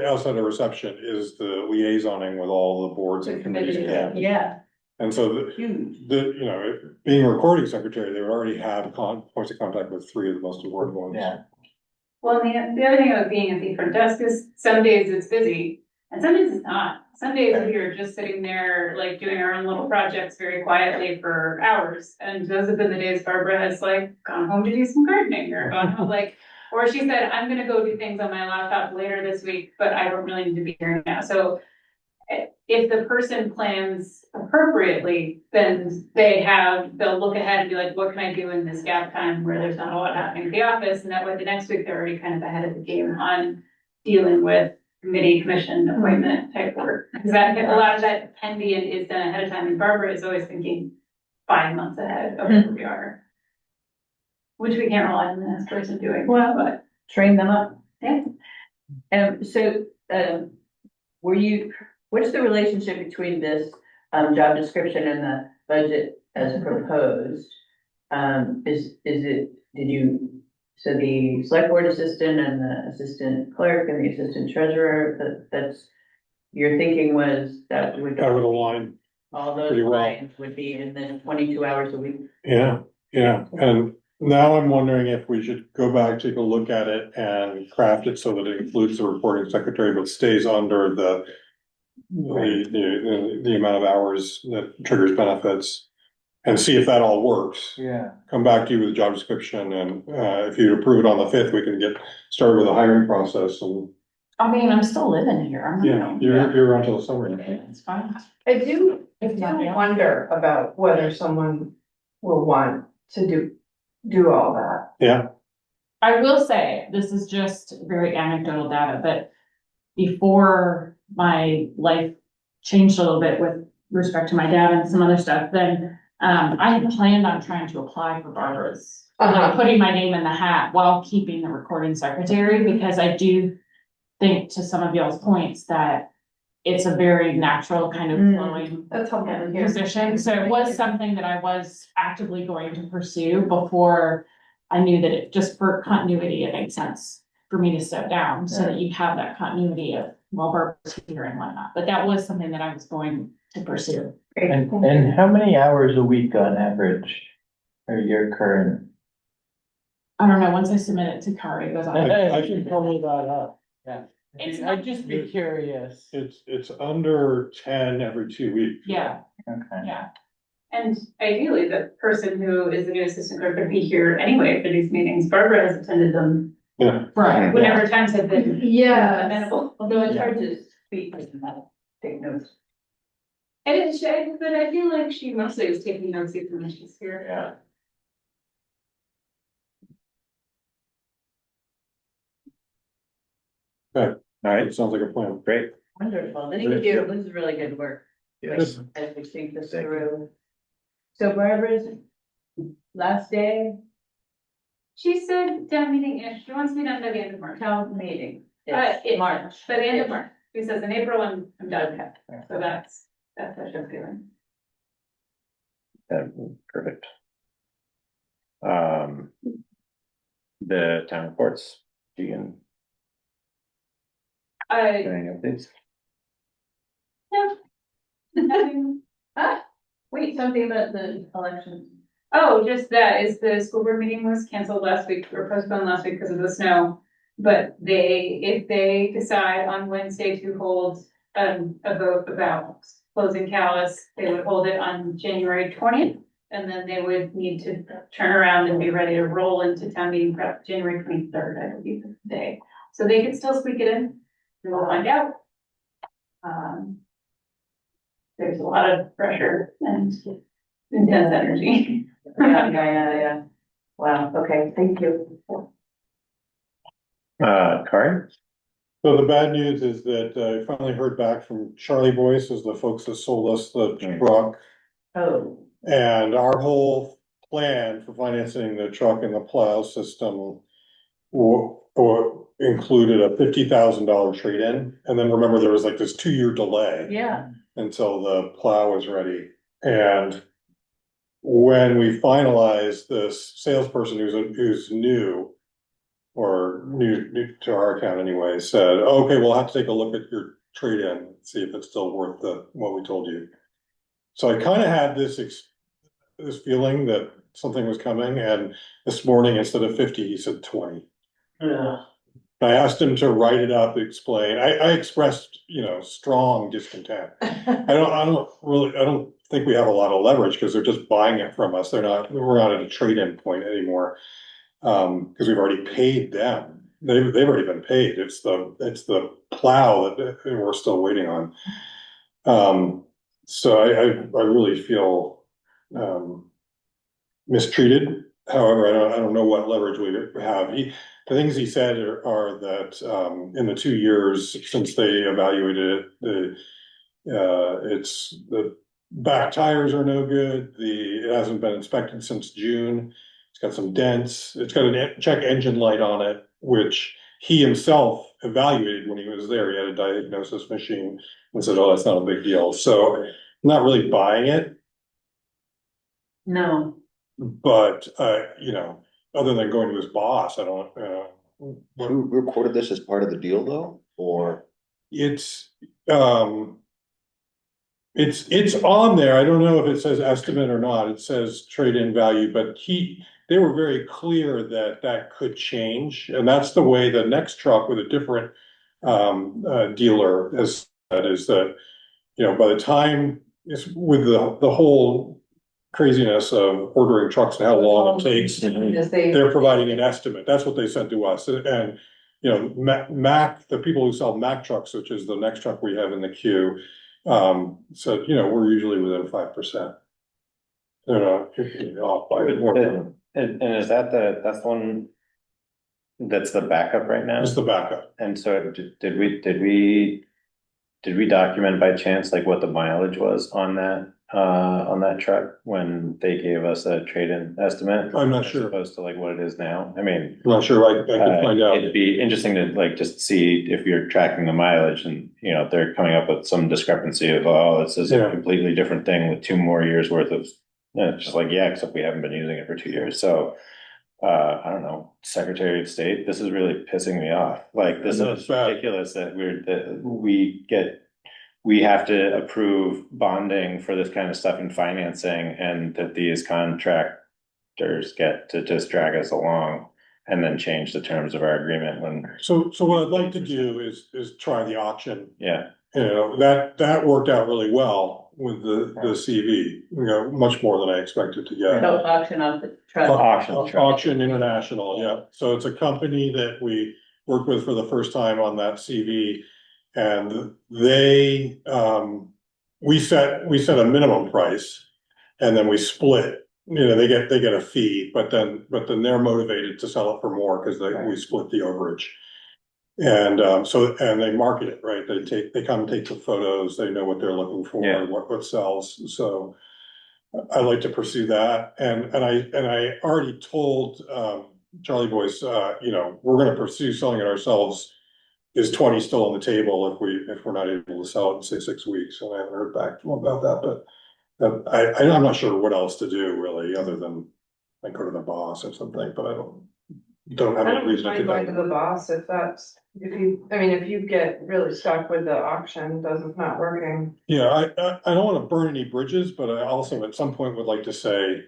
outside of reception is the liaisoning with all the boards and committees. Yeah. And so Huge. being a recording secretary, they would already have points of contact with 3 of the most important ones. Yeah. Well, and the other thing about being at the front desk is some days it's busy and some days it's not. Some days we are just sitting there, doing our own little projects very quietly for hours. And those have been the days Barbara has gone home to do some gardening or gone home, or she said, I'm gonna go do things on my laptop later this week, but I don't really need to be here now. So if the person plans appropriately, then they'll look ahead and be like, what can I do in this gap time where there's not a lot happening at the office? And that way the next week, they're already kind of ahead of the game on dealing with committee, commission, appointment type work. Because that, a lot of that can be and is done ahead of time, and Barbara is always thinking 5 months ahead of where we are. Which we can't rely on the next person doing, Well, but train them up. yeah. What's the relationship between this, job description and the budget as proposed? So the select board assistant and the assistant clerk and the assistant treasurer, that's, your thinking was that would. That would align. All those pretty well. lines would be in the 22 hours a week. Yeah, and now I'm wondering if we should go back, take a look at it and craft it so that it includes the reporting secretary, but stays under the amount of hours that triggers benefits. And see if that all works. Yeah. Come back to you with a job description, and if you approve it on the 5th, we can get started with the hiring process. And I mean, I'm still living here, I'm yeah, you're around till the summer. It's fine. I do wonder about whether someone will want to do all that. Yeah, I will say, this is just very anecdotal data, but before my life changed a little bit with respect to my dad and some other stuff, then I had planned on trying to apply for Barbara's, like putting my name in the hat while keeping the recording secretary, because I do think, to some of y'all's points, that it's a very natural kind of flowing That's helpful to hear. position. So it was something that I was actively going to pursue before I knew that it, just for continuity, it made sense for me to step down, so that you have that continuity of, well, Barbara's here and whatnot. But that was something that I was going to pursue. And how many hours a week on average are your current? I don't know, once I submit it to Kari, it goes on. I can pull that up. Yeah. It's I'd just be curious. It's under 10 every 2 weeks. Yeah, Okay. yeah. And ideally, the person who is the new assistant clerk would be here anyway for these meetings. Barbara has attended them. Yeah. Right. Whenever times have been Yeah. amenable. Although it's hard to speak and take notes. And but I feel like she mostly is taking notes even when she's here. Yeah. All right, Sounds like a plan. great. Wonderful, thank Thank you, this is really good work. Yes. As we think this Thank you. through. So Barbara's last day, She said town meeting-ish, she wants to be done by the end of March. town meeting, It- it's March. By the end of March. She says in April, I'm done. Okay. So that's what I'm feeling. Perfect. The town reports, you can, any updates? Nothing. Wait, something about the elections. Oh, just that is the school board meeting was canceled last week or postponed last week because of the snow. But if they decide on Wednesday to hold a vote about closing Calais, they would hold it on January 20th. And then they would need to turn around and be ready to roll into town meeting prep January 23rd, I believe, is the day. So they could still squeak it in. We'll find out. There's a lot of pressure and intense energy. Yeah. Wow, okay, thank you. Kari? So the bad news is that I finally heard back from Charlie Boyce, is the folks that sold us the truck. Oh, And our whole plan for financing the truck and the plow system or included a $50,000 trade-in. And then remember, there was like this 2-year delay yeah, until the plow was ready. And when we finalized, this salesperson who's new or new to our account anyway, said, okay, we'll have to take a look at your trade-in, see if it's still worth what we told you. So I kind of had this feeling that something was coming, and this morning, instead of 50, he said 20. I asked him to write it up, explain. I expressed, strong discontent. I don't think we have a lot of leverage because they're just buying it from us. We're not at a trade-in point anymore. Because we've already paid them. They've already been paid. It's the plow that we're still waiting on. So I really feel, mistreated. However, I don't know what leverage we have. The things he said are that, in the 2 years since they evaluated it, it's the back tires are no good. It hasn't been inspected since June. It's got some dents. It's got a check engine light on it, which he himself evaluated when he was there. He had a diagnosis machine and said, "Oh, that's not a big deal." So I'm not really buying it, No, but other than going to his boss, I don't. Who recorded this as part of the deal though, or? It's um. It's on there. I don't know if it says estimate or not. It says trade-in value, but they were very clear that that could change. And that's the way the next truck with a different dealer has said, is that, by the time it's with the whole craziness of ordering trucks and how long it takes, As they, they're providing an estimate. That's what they sent to us. And Mac, the people who sell Mac trucks, which is the next truck we have in the queue, said, we're usually within 5%. Off by more. And is that's the one that's the backup right now? It's the backup. And so did we document by chance like what the mileage was on that truck when they gave us a trade-in estimate? I'm not as sure. opposed to like what it is now. I mean, I'm not sure. I can find out. it'd be interesting to like just see if you're tracking the mileage and if they're coming up with some discrepancy of, oh, this is a completely different thing with 2 more years worth of, just like, yeah, except we haven't been using it for 2 years. So I don't know, Secretary of State, this is really pissing me off. Like, this is ridiculous that we have to approve bonding for this kind of stuff in financing, and that these contractors get to just drag us along and then change the terms of our agreement when. So what I'd like to do is try the auction. Yeah. That worked out really well with the CV, much more than I expected to get. no auction off the truck. Auction International, yeah. So it's a company that we worked with for the first time on that CV. And they, we set a minimum price, and then we split. They get a fee, but then they're motivated to sell it for more because we split the overage. And and they market it, right? They come take the photos. They know what they're looking for, what sells. So I'd like to pursue that. And I already told Charlie Boyce, we're going to pursue selling it ourselves. Is 20 still on the table if we're not able to sell it in say 6 weeks? And I haven't heard back from him about that, but I'm not sure what else to do really, other than like go to the boss or something. But I don't have any reason to do going to that. the boss if you get really stuck with the auction, doesn't not working. Yeah, I don't want to burn any bridges, but I also at some point would like to say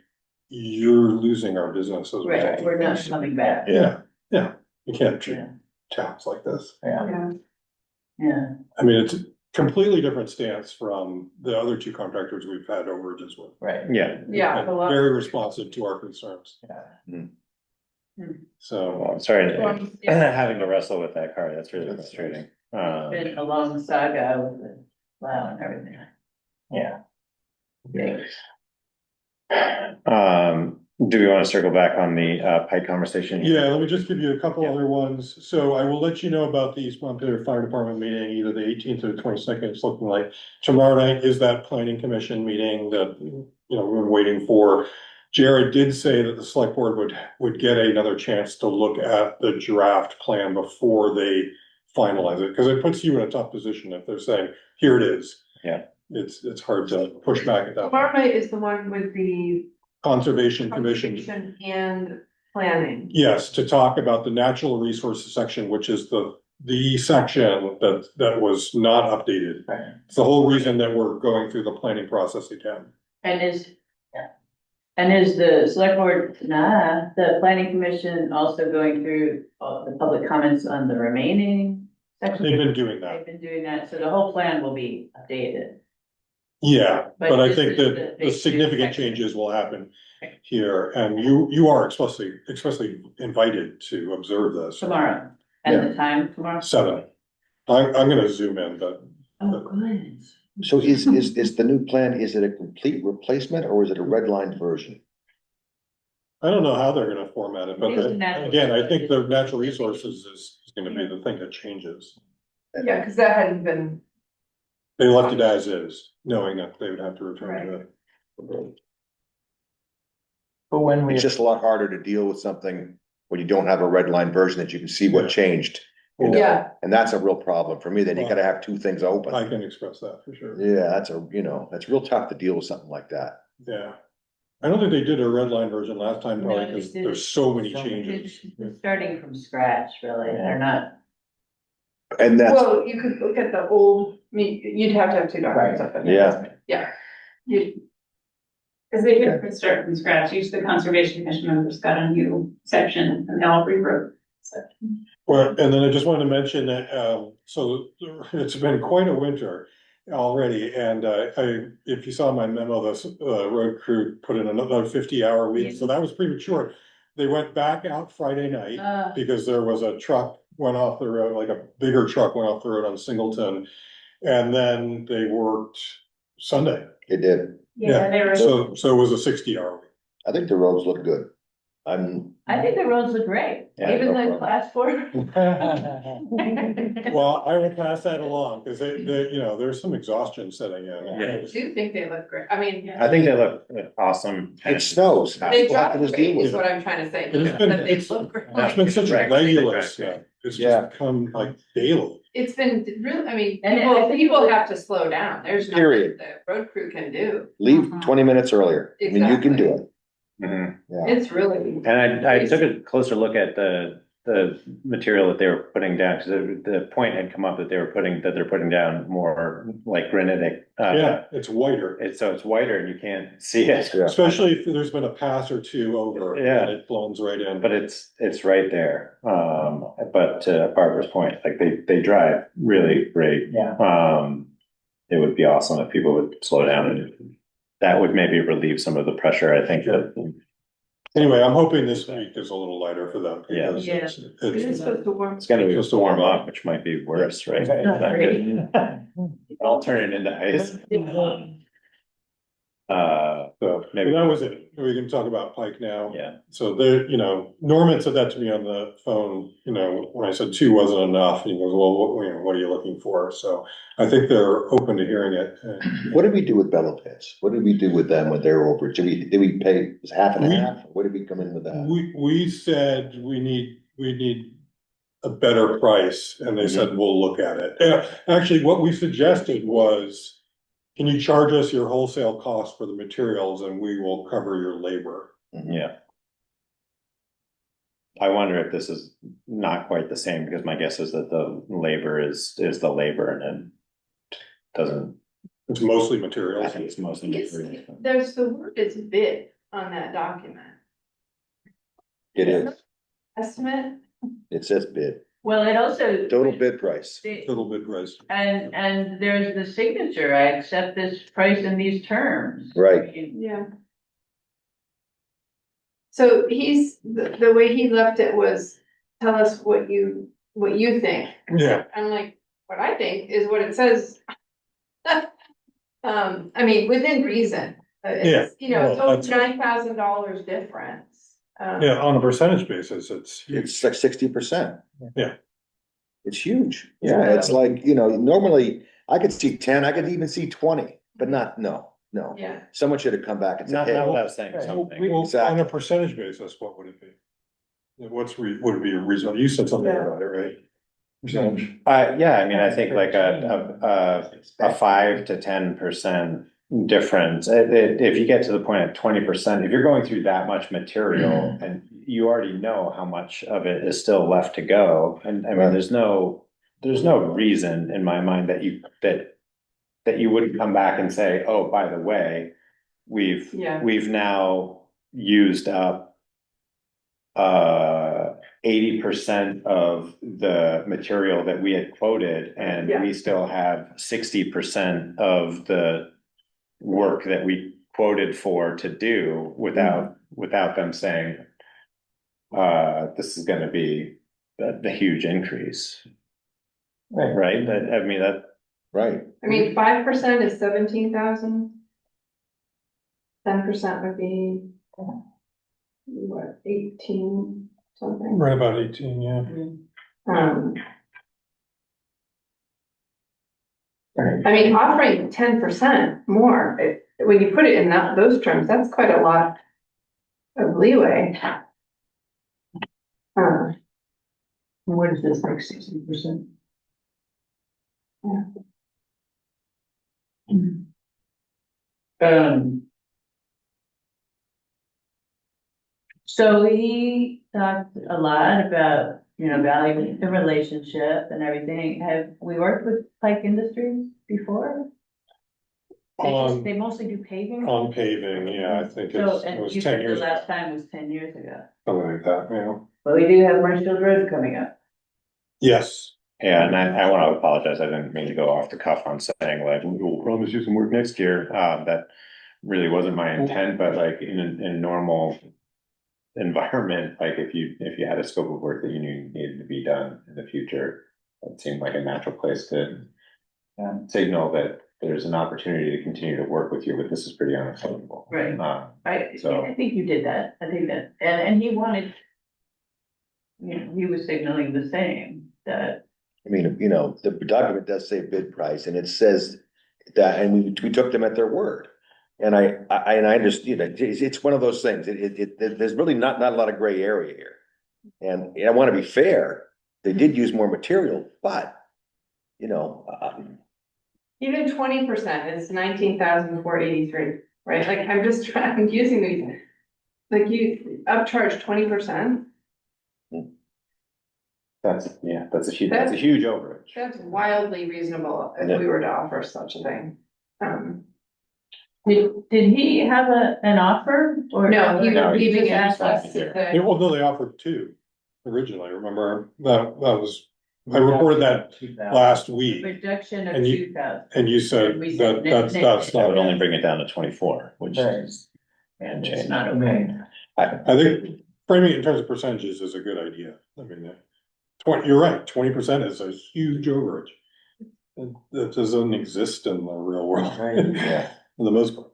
you're losing our business as a Right, result of we're not this. coming back. Yeah, you can't treat towns like this. Yeah. I mean, it's a completely different stance from the other 2 contractors we've had overages with. Right. Yeah. Yeah. And very responsive to our concerns. So, Well, I'm sorry having to wrestle with that car. That's really frustrating. It's been a long saga with the plow and everything. Yeah. Do we want to circle back on the Pike conversation? yeah, let me just give you a couple other ones. So I will let you know about the East Montpelier Fire Department meeting, either the 18th or the 22nd. It's looking like tomorrow night is that planning commission meeting that, we're waiting for. Jared did say that the select board would get another chance to look at the draft plan before they finalize it, because it puts you in a tough position if they're saying, here it is. Yeah. It's hard to push back at that point. Tomorrow night is the one with the Conservation Commission. conservation and planning. Yes, to talk about the natural resources section, which is the section that was not updated. It's the whole reason that we're going through the planning process again. And is the select board, the planning commission also going through the public comments on the remaining sections? They've been doing that. They've been doing that, so the whole plan will be updated. Yeah, but I this think is that the significant changes will happen here, and you are expressly invited to observe this. Tomorrow, and the time tomorrow? 7. I'm gonna zoom in, but Oh, good. So is the new plan, is it a complete replacement or is it a redlined version? I don't know how they're gonna format it, but It's natural again, I think the resources. natural resources is gonna be the thing that changes. Yeah, cause that hadn't been, They left it as is, knowing that they would have to return to it. But when we, It's just a lot harder to deal with something when you don't have a red line version that you can see Yeah. what changed. You know? yeah, And that's a real problem for me, then you gotta have two things open. I can express that for sure, Yeah, that's real tough to deal with something like that. yeah. I don't think they did a red line version last time, No, probably they because did. there's so many So many. changes. It's starting from scratch, really, they're not. And that's, well, you could look at the old, I mean, you'd have to have two documents up in there. yeah, Yeah. You, Cause they could start from scratch, each of the conservation commission members got a new section and they all rewrote. section. Well, and then I just wanted to mention that, so it's been quite a winter already, and, if you saw my memo, the road crew put in another 50-hour week, so that was premature. They went back out Friday night because there was a truck went off the road, like a bigger truck went off the road on Singleton. And then they worked Sunday, it did. Yeah, they were. so it was a 60-hour week. I think the roads look good. I think the roads look great, Yeah, even no the problem. class 4. Well, I will pass that along, because there's some exhaustion setting in. I do think they look great, I mean, I think they look awesome. It snows. they What drive does it great deal is with? what I'm trying to say, It's that been- they look great. It's been such a Right. regular stuff, it's Yeah. just come like daily. It's been really, I mean, And I people, think- people have to slow down, there's nothing Period. the road crew can do, Leave 20 minutes earlier. I mean, you can do it. Mhm. Yeah. it's really. And I took a closer look at the material that they were putting down, because the point had come up that they're putting down more like granitic. Yeah, it's whiter, So it's whiter and you can't see it. Yeah. especially if there's been a pass or two over, Yeah. and it blends right in. But it's right there. But to Barbara's point, like they drive really great. Yeah. It would be awesome if people would slow down, and that would maybe relieve some of the pressure, I think, that. Anyway, I'm hoping this week is a little lighter for them. Yeah. because Yeah. it's- It is it's- supposed to warm. It's gonna be Just to warm warm up, which might be worse, right? Not great. I'll turn it into ice. So maybe that was it. We can talk about Pike now. Yeah. So Norman said that to me on the phone, when I said 2 wasn't enough, and he goes, well, what are you looking for? So I think they're open to hearing it. What did we do with Bellow Pits? What did we do with them when they were over? Did we pay half and half? What did we come in with that? We said we need a better price, and they said, we'll look at it. Yeah, actually, what we suggested was, can you charge us your wholesale cost for the materials and we will cover your labor? Yeah. I wonder if this is not quite the same, because my guess is that the labor is the labor, and it doesn't. It's mostly I materials. think it's mostly materials. There's the word is bid on that document, It is. estimate, It says bid, Well, it also. total bid price. Little bit price. And there's the signature, I accept this price in these terms. Right. yeah. So the way he left it was, tell us what you think. Yeah. I'm like, what I think is what it says. I mean, within reason. It's, it's well, over that's- $9,000 difference. Yeah, on a percentage basis, it's huge. It's like 60%. Yeah. It's huge. Yeah, it's like, normally I could see 10, I could even see 20, but no. Yeah, Someone should have come back and Not said, hey, without saying something. Well, on Exactly. a percentage basis, what would it be? Would it be a reasonable, you said something about it, right? Percentage. Yeah, I mean, I think like a 5 to 10% difference. If you get to the point of 20%, if you're going through that much material and you already know how much of it is still left to go, and I mean, Right. there's no reason in my mind that you wouldn't come back and say, oh, by the way, we've now used up 80% of the material that we had quoted, and Yeah. we still have 60% of the work that we quoted for to do without them saying, this is gonna be the huge increase. Right, I mean, right. I mean, 5% is 17,000. 10% would be, what, 18 something? Right about 18, yeah. Um. I mean, offering 10% more, when you put it in those terms, that's quite a lot of leeway. What is this, like 60%? Um. So he talked a lot about, valuing the relationship and everything. Have we worked with Pike Industries before? They mostly do paving? On paving, yeah, I think So, it and was you 10 said the years ago, last time was 10 years ago. something like that, yeah. But we do have Marshfield Road coming up. Yes. Yeah, and I want to apologize. I didn't mean to go off the cuff on saying like, we'll promise you some work next year. That really wasn't my intent, but like in normal environment, like if you had a scope of work that you knew needed to be done in the future, it seemed like a natural place to signal that there's an opportunity to continue to work with you, but this is pretty unacceptable. Right. So- I think you did that. I think that, and he wanted, he was signaling the same, that. I mean, the document does say bid price and it says that, and we took them at their word. And I just, it's one of those things. There's really not a lot of gray area here. And I want to be fair. They did use more material, but, Even 20% is 19,483, right? Like, I'm just trying, using these, like you upcharge 20%. That's a huge overage. That's wildly reasonable if we were to offer such a thing. Did he have an offer or? No, he No, was he leaving just it asked us. us. Well, no, they offered 2 originally, remember? That was, I reported that last week, Reduction of And you- 2,000. and you said And we said that's That would not. only bring it down to 24, which Right. is. And change. it's not okay. I think framing it in terms of percentages is a good idea. I mean, 20, you're right, 20% is a huge overage. That doesn't exist in the real world. Right. yeah. For the most part.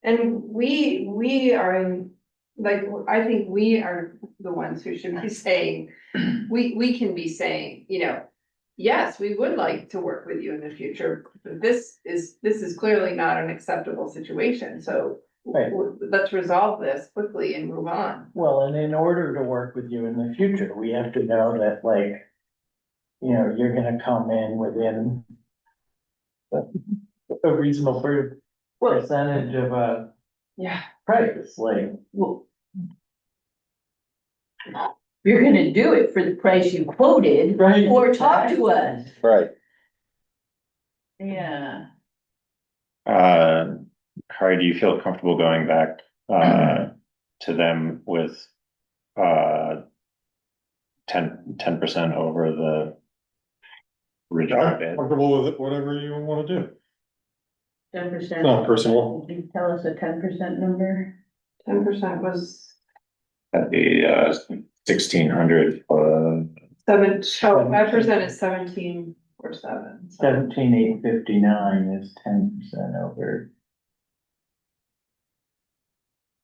And we are in, like, I think we are the ones who should be saying, we can be saying, yes, we would like to work with you in the future, but this is clearly not an acceptable situation, so Right. let's resolve this quickly and move on. Well, and in order to work with you in the future, we have to know that like, you're gonna come in within a reasonable percentage of a Yeah. price, like. Well, you're gonna do it for the price you quoted, Right. or talk to us. Right. Yeah. Harry, do you feel comfortable going back, to them with, 10% over the original bid? Comfortable with it, whatever you want to do. 10%. Not personal. Can you tell us a 10% number? 10% was That'd be, 1,600, 5% is 17 or 7. 17,859 is 10% over.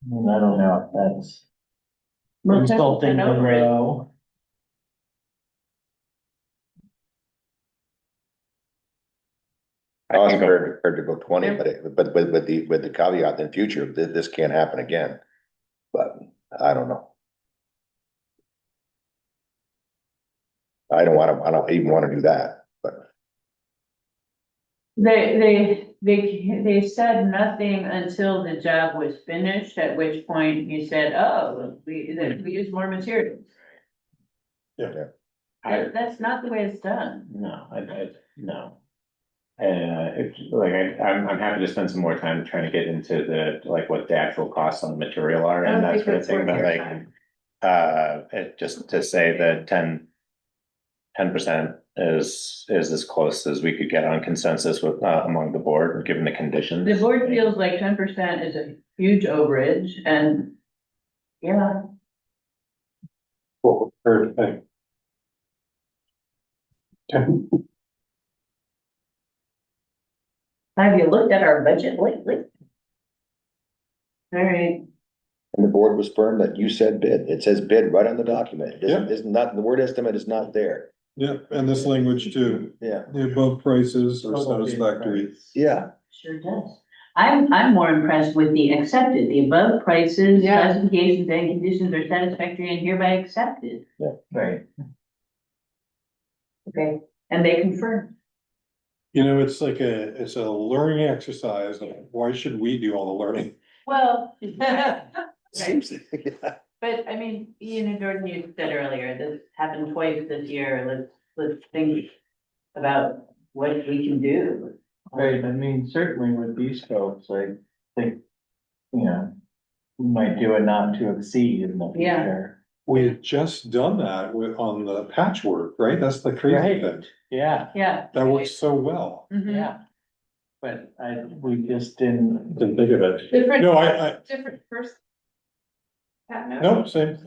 I mean, I don't know if that's Well, 10% insulting the over it. row. I was prepared to go 20, but with the caveat in future, this can't happen again. But I don't know. I don't even want to do that, but They said nothing until the job was finished, at which point you said, oh, we use more materials. Yeah. That's not the way it's done. No, no. I'm happy to spend some more time trying to get into what the actual costs on the material are I and don't that think sort of it's thing, worth but your time. just to say that 10% is as close as we could get on consensus with, among the board, given the conditions. The board feels like 10% is a huge overage, and yeah, Well, prepared to pay. Have you looked at our budget lately? All right, And the board was firm that you said bid. It says bid right on the document. It isn't, is not, the word estimate is not there. Yeah, and this language too, Yeah, the above prices are Total bid satisfactory. price. yeah. sure does. I'm more impressed with the accepted, the above prices, Yeah. specifications and conditions are satisfactory and hereby accepted. Right. Okay, and they confirm. You know, it's like it's a learning exercise. Why should we do all the learning? Well, Seems, yeah. but I mean, Jordan, you said earlier, this happened twice this year, let's think about what we can do. Right, I mean, certainly with these folks, I think, we might do a not to exceed in the Yeah. future. We had just done that on the patchwork, right? That's the crazy Right. thing. Yeah, Yeah. That works so well. Mhm. yeah. But we just didn't. Didn't think of it. Different, No, I, different person. No. no, same.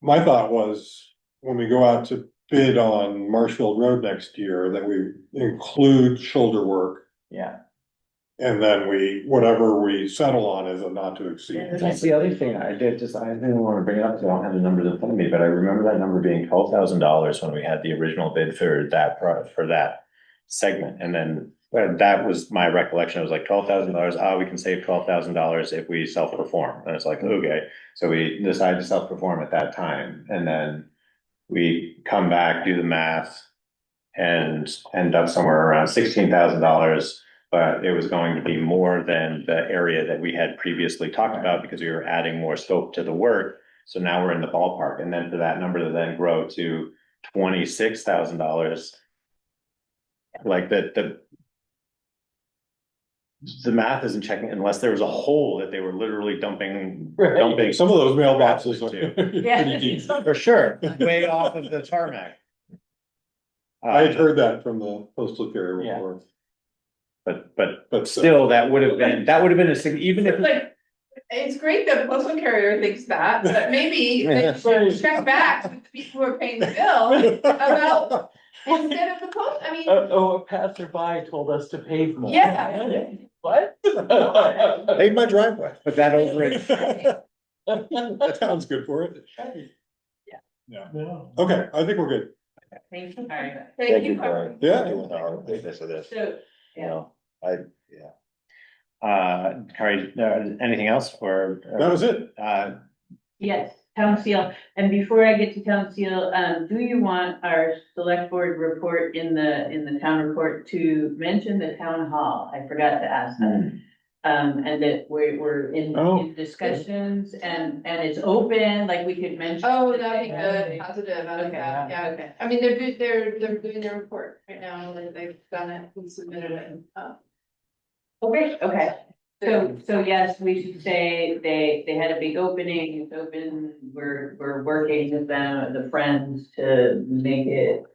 My thought was, when we go out to bid on Marshfield Road next year, that we include shoulder work. Yeah. And then whatever we settle on is a not to exceed. That's the other thing I didn't wanna bring it up, because I don't have the numbers in front of me, but I remember that number being $12,000 when we had the original bid for that segment, and then that was my recollection, it was like $12,000, we can save $12,000 if we self-perform, and it's like, okay, so we decided to self-perform at that time, and then we come back, do the math, and end up somewhere around $16,000. But it was going to be more than the area that we had previously talked about, because we were adding more scope to the work. So now we're in the ballpark, and then for that number to then grow to $26,000. Like the math isn't checking unless there was a hole that they were literally dumping. Some of those mailboxes Too. are pretty deep. For sure, way off of the tarmac. I had heard that from the postal carrier Yeah. before. But still, that would have been even if. Like, it's great that the postal carrier thinks that, but maybe they should check back with the people who are paying the bill about, instead of the post, I mean, A passerby told us to pave more. yeah. What? Paved my driveway. But that overage, That sounds good for it. Yeah. Okay, I think we're good. Thank you. All right. Thank you. for Yeah. doing our business of this, So, you know, yeah. Kari, anything else or? That was it. yes, town seal, and before I get to town seal, do you want our select board report in the town report to mention the town hall? I forgot to ask that. And that we're in discussions and it's open, like we could mention. Oh, that'd be good, positive, I like Okay, that, yeah. okay. I mean, they're doing their report right now, they've done it, and submitted it, Okay. So yes, we should say they had a big opening, it's open, we're working with them, the friends to make it.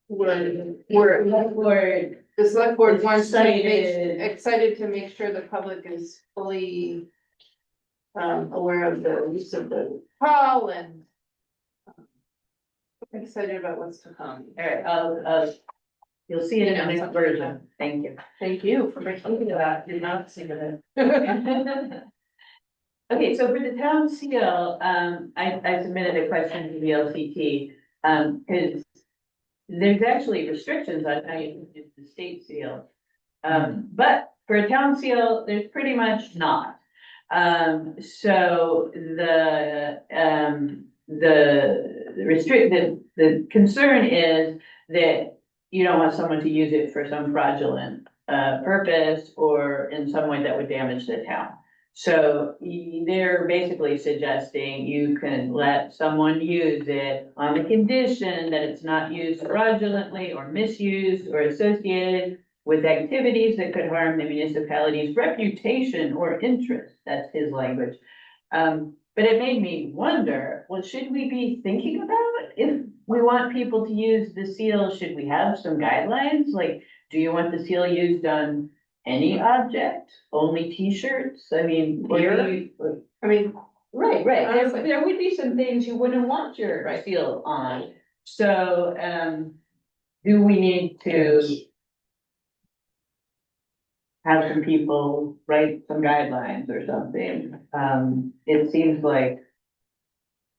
We're the select board wants to Excited. excited to make sure the public is fully aware of the use of the hall and excited about what's to come. All right, you'll see it in the next version, thank you. Thank you for bringing that, did not think of it. Okay, so for the town seal, I submitted a question to the LCT, because there's actually restrictions on how you can use the state seal. But for a town seal, there's pretty much not. So the concern is that you don't want someone to use it for some fraudulent purpose or in some way that would damage the town. So they're basically suggesting you can let someone use it on the condition that it's not used fraudulently or misused or associated with activities that could harm the municipality's reputation or interest. That's his language. But it made me wonder, well, should we be thinking about if we want people to use the seal, should we have some guidelines? Like, do you want the seal used on any object, only T-shirts? I mean, I mean, right. Honestly. There would be some things you wouldn't want your seal on. So, do we need to have some people write some guidelines or something? It seems like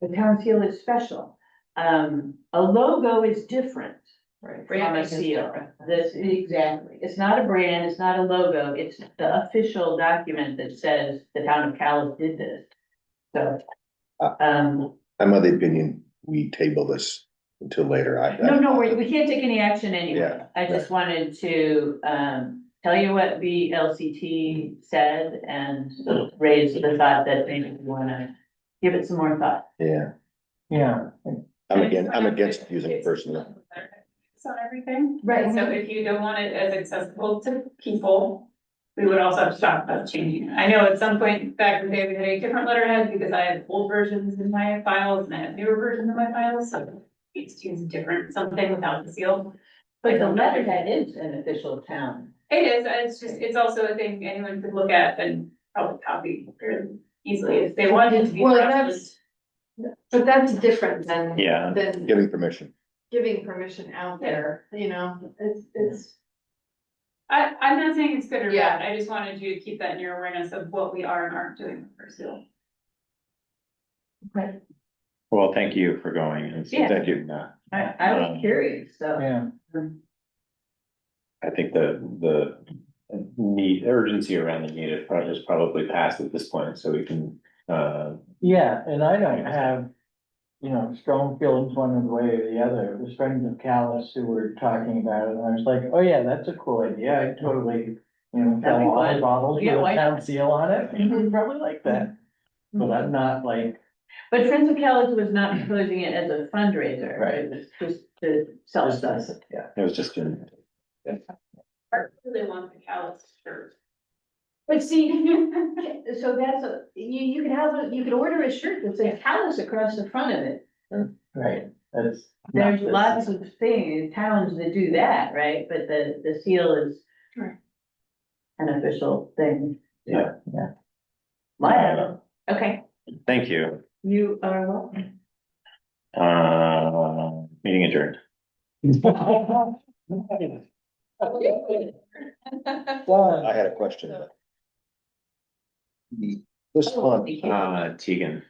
the town seal is special. A logo is different. Right. From a Branding is seal. different. This, exactly. It's not a brand, it's not a logo, it's the official document that says the town of Calais did this. So, I'm of the opinion, we table this until later. no, we can't take any action anyway. Yeah, I just wanted to, tell you what VLCT said and raise the thought that maybe we wanna give it some more thought. Yeah, Yeah, I'm against using it personally. On everything. Right. So if you don't want it as accessible to people, we would also have to talk about changing it. I know at some point back in the day, we had a different letterhead because I had old versions in my files and I have newer versions in my files, so it's use different something without the seal. But the letterhead is an official town. It is, it's also a thing anyone could look at and probably copy fairly easily if they wanted to be. Well, but that's different than. Yeah. Than Giving permission. giving permission out there, you know, it's. I'm not saying it's good or Yeah. bad, I just wanted you to keep that in your awareness of what we are and aren't doing for seal. Well, thank you for going and Yeah. Thank you. I was curious, so. yeah. I think the need, urgency around the need is probably past at this point, so we can, Yeah, and I don't have, strong feelings one way or the other. It was friends of Calais who were talking about it, and I was like, oh yeah, that's a cool idea. I totally, That'd be fill all my cool. bottles with Yeah, a why town not? seal on it. You would probably like that. But I'm not like, But Friends of Calais was not proposing it as a fundraiser. Right. It was just to sell stuff. yeah. it was just in. I really want the callus shirt. But see, so that's you could order a shirt that says Calais across the front of it. Right, that's. There's not lots of things, towns that do that, right? But the seal is an official thing. Yeah. Yeah. Wow, okay, Thank you. you are welcome. Meeting adjourned. I had a question. This one, Tegan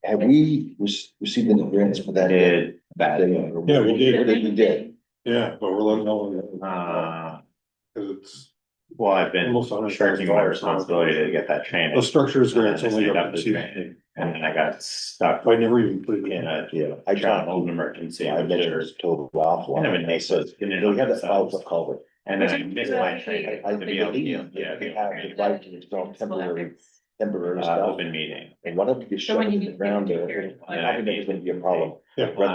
have we received any grants for that? did that. Yeah, we did. We did. Yeah, but we're letting know. Cause it's, Well, I've been Almost $100,000. shirking my responsibility to get that training. the structures grants And I only signed up up to for two. training, and then I got stuck I never even put it in in. a Yeah, I travel tried. emergency, I which mentioned it is was total awful. kind of a nice, we We had that filed for culvert. and then I missed my training I to be able to, believe yeah, they have the right to install temporary stuff. open meeting. And one of them gets So shut when you in the need to ground do there, your- I think there's gonna be a problem. Yeah. Rent them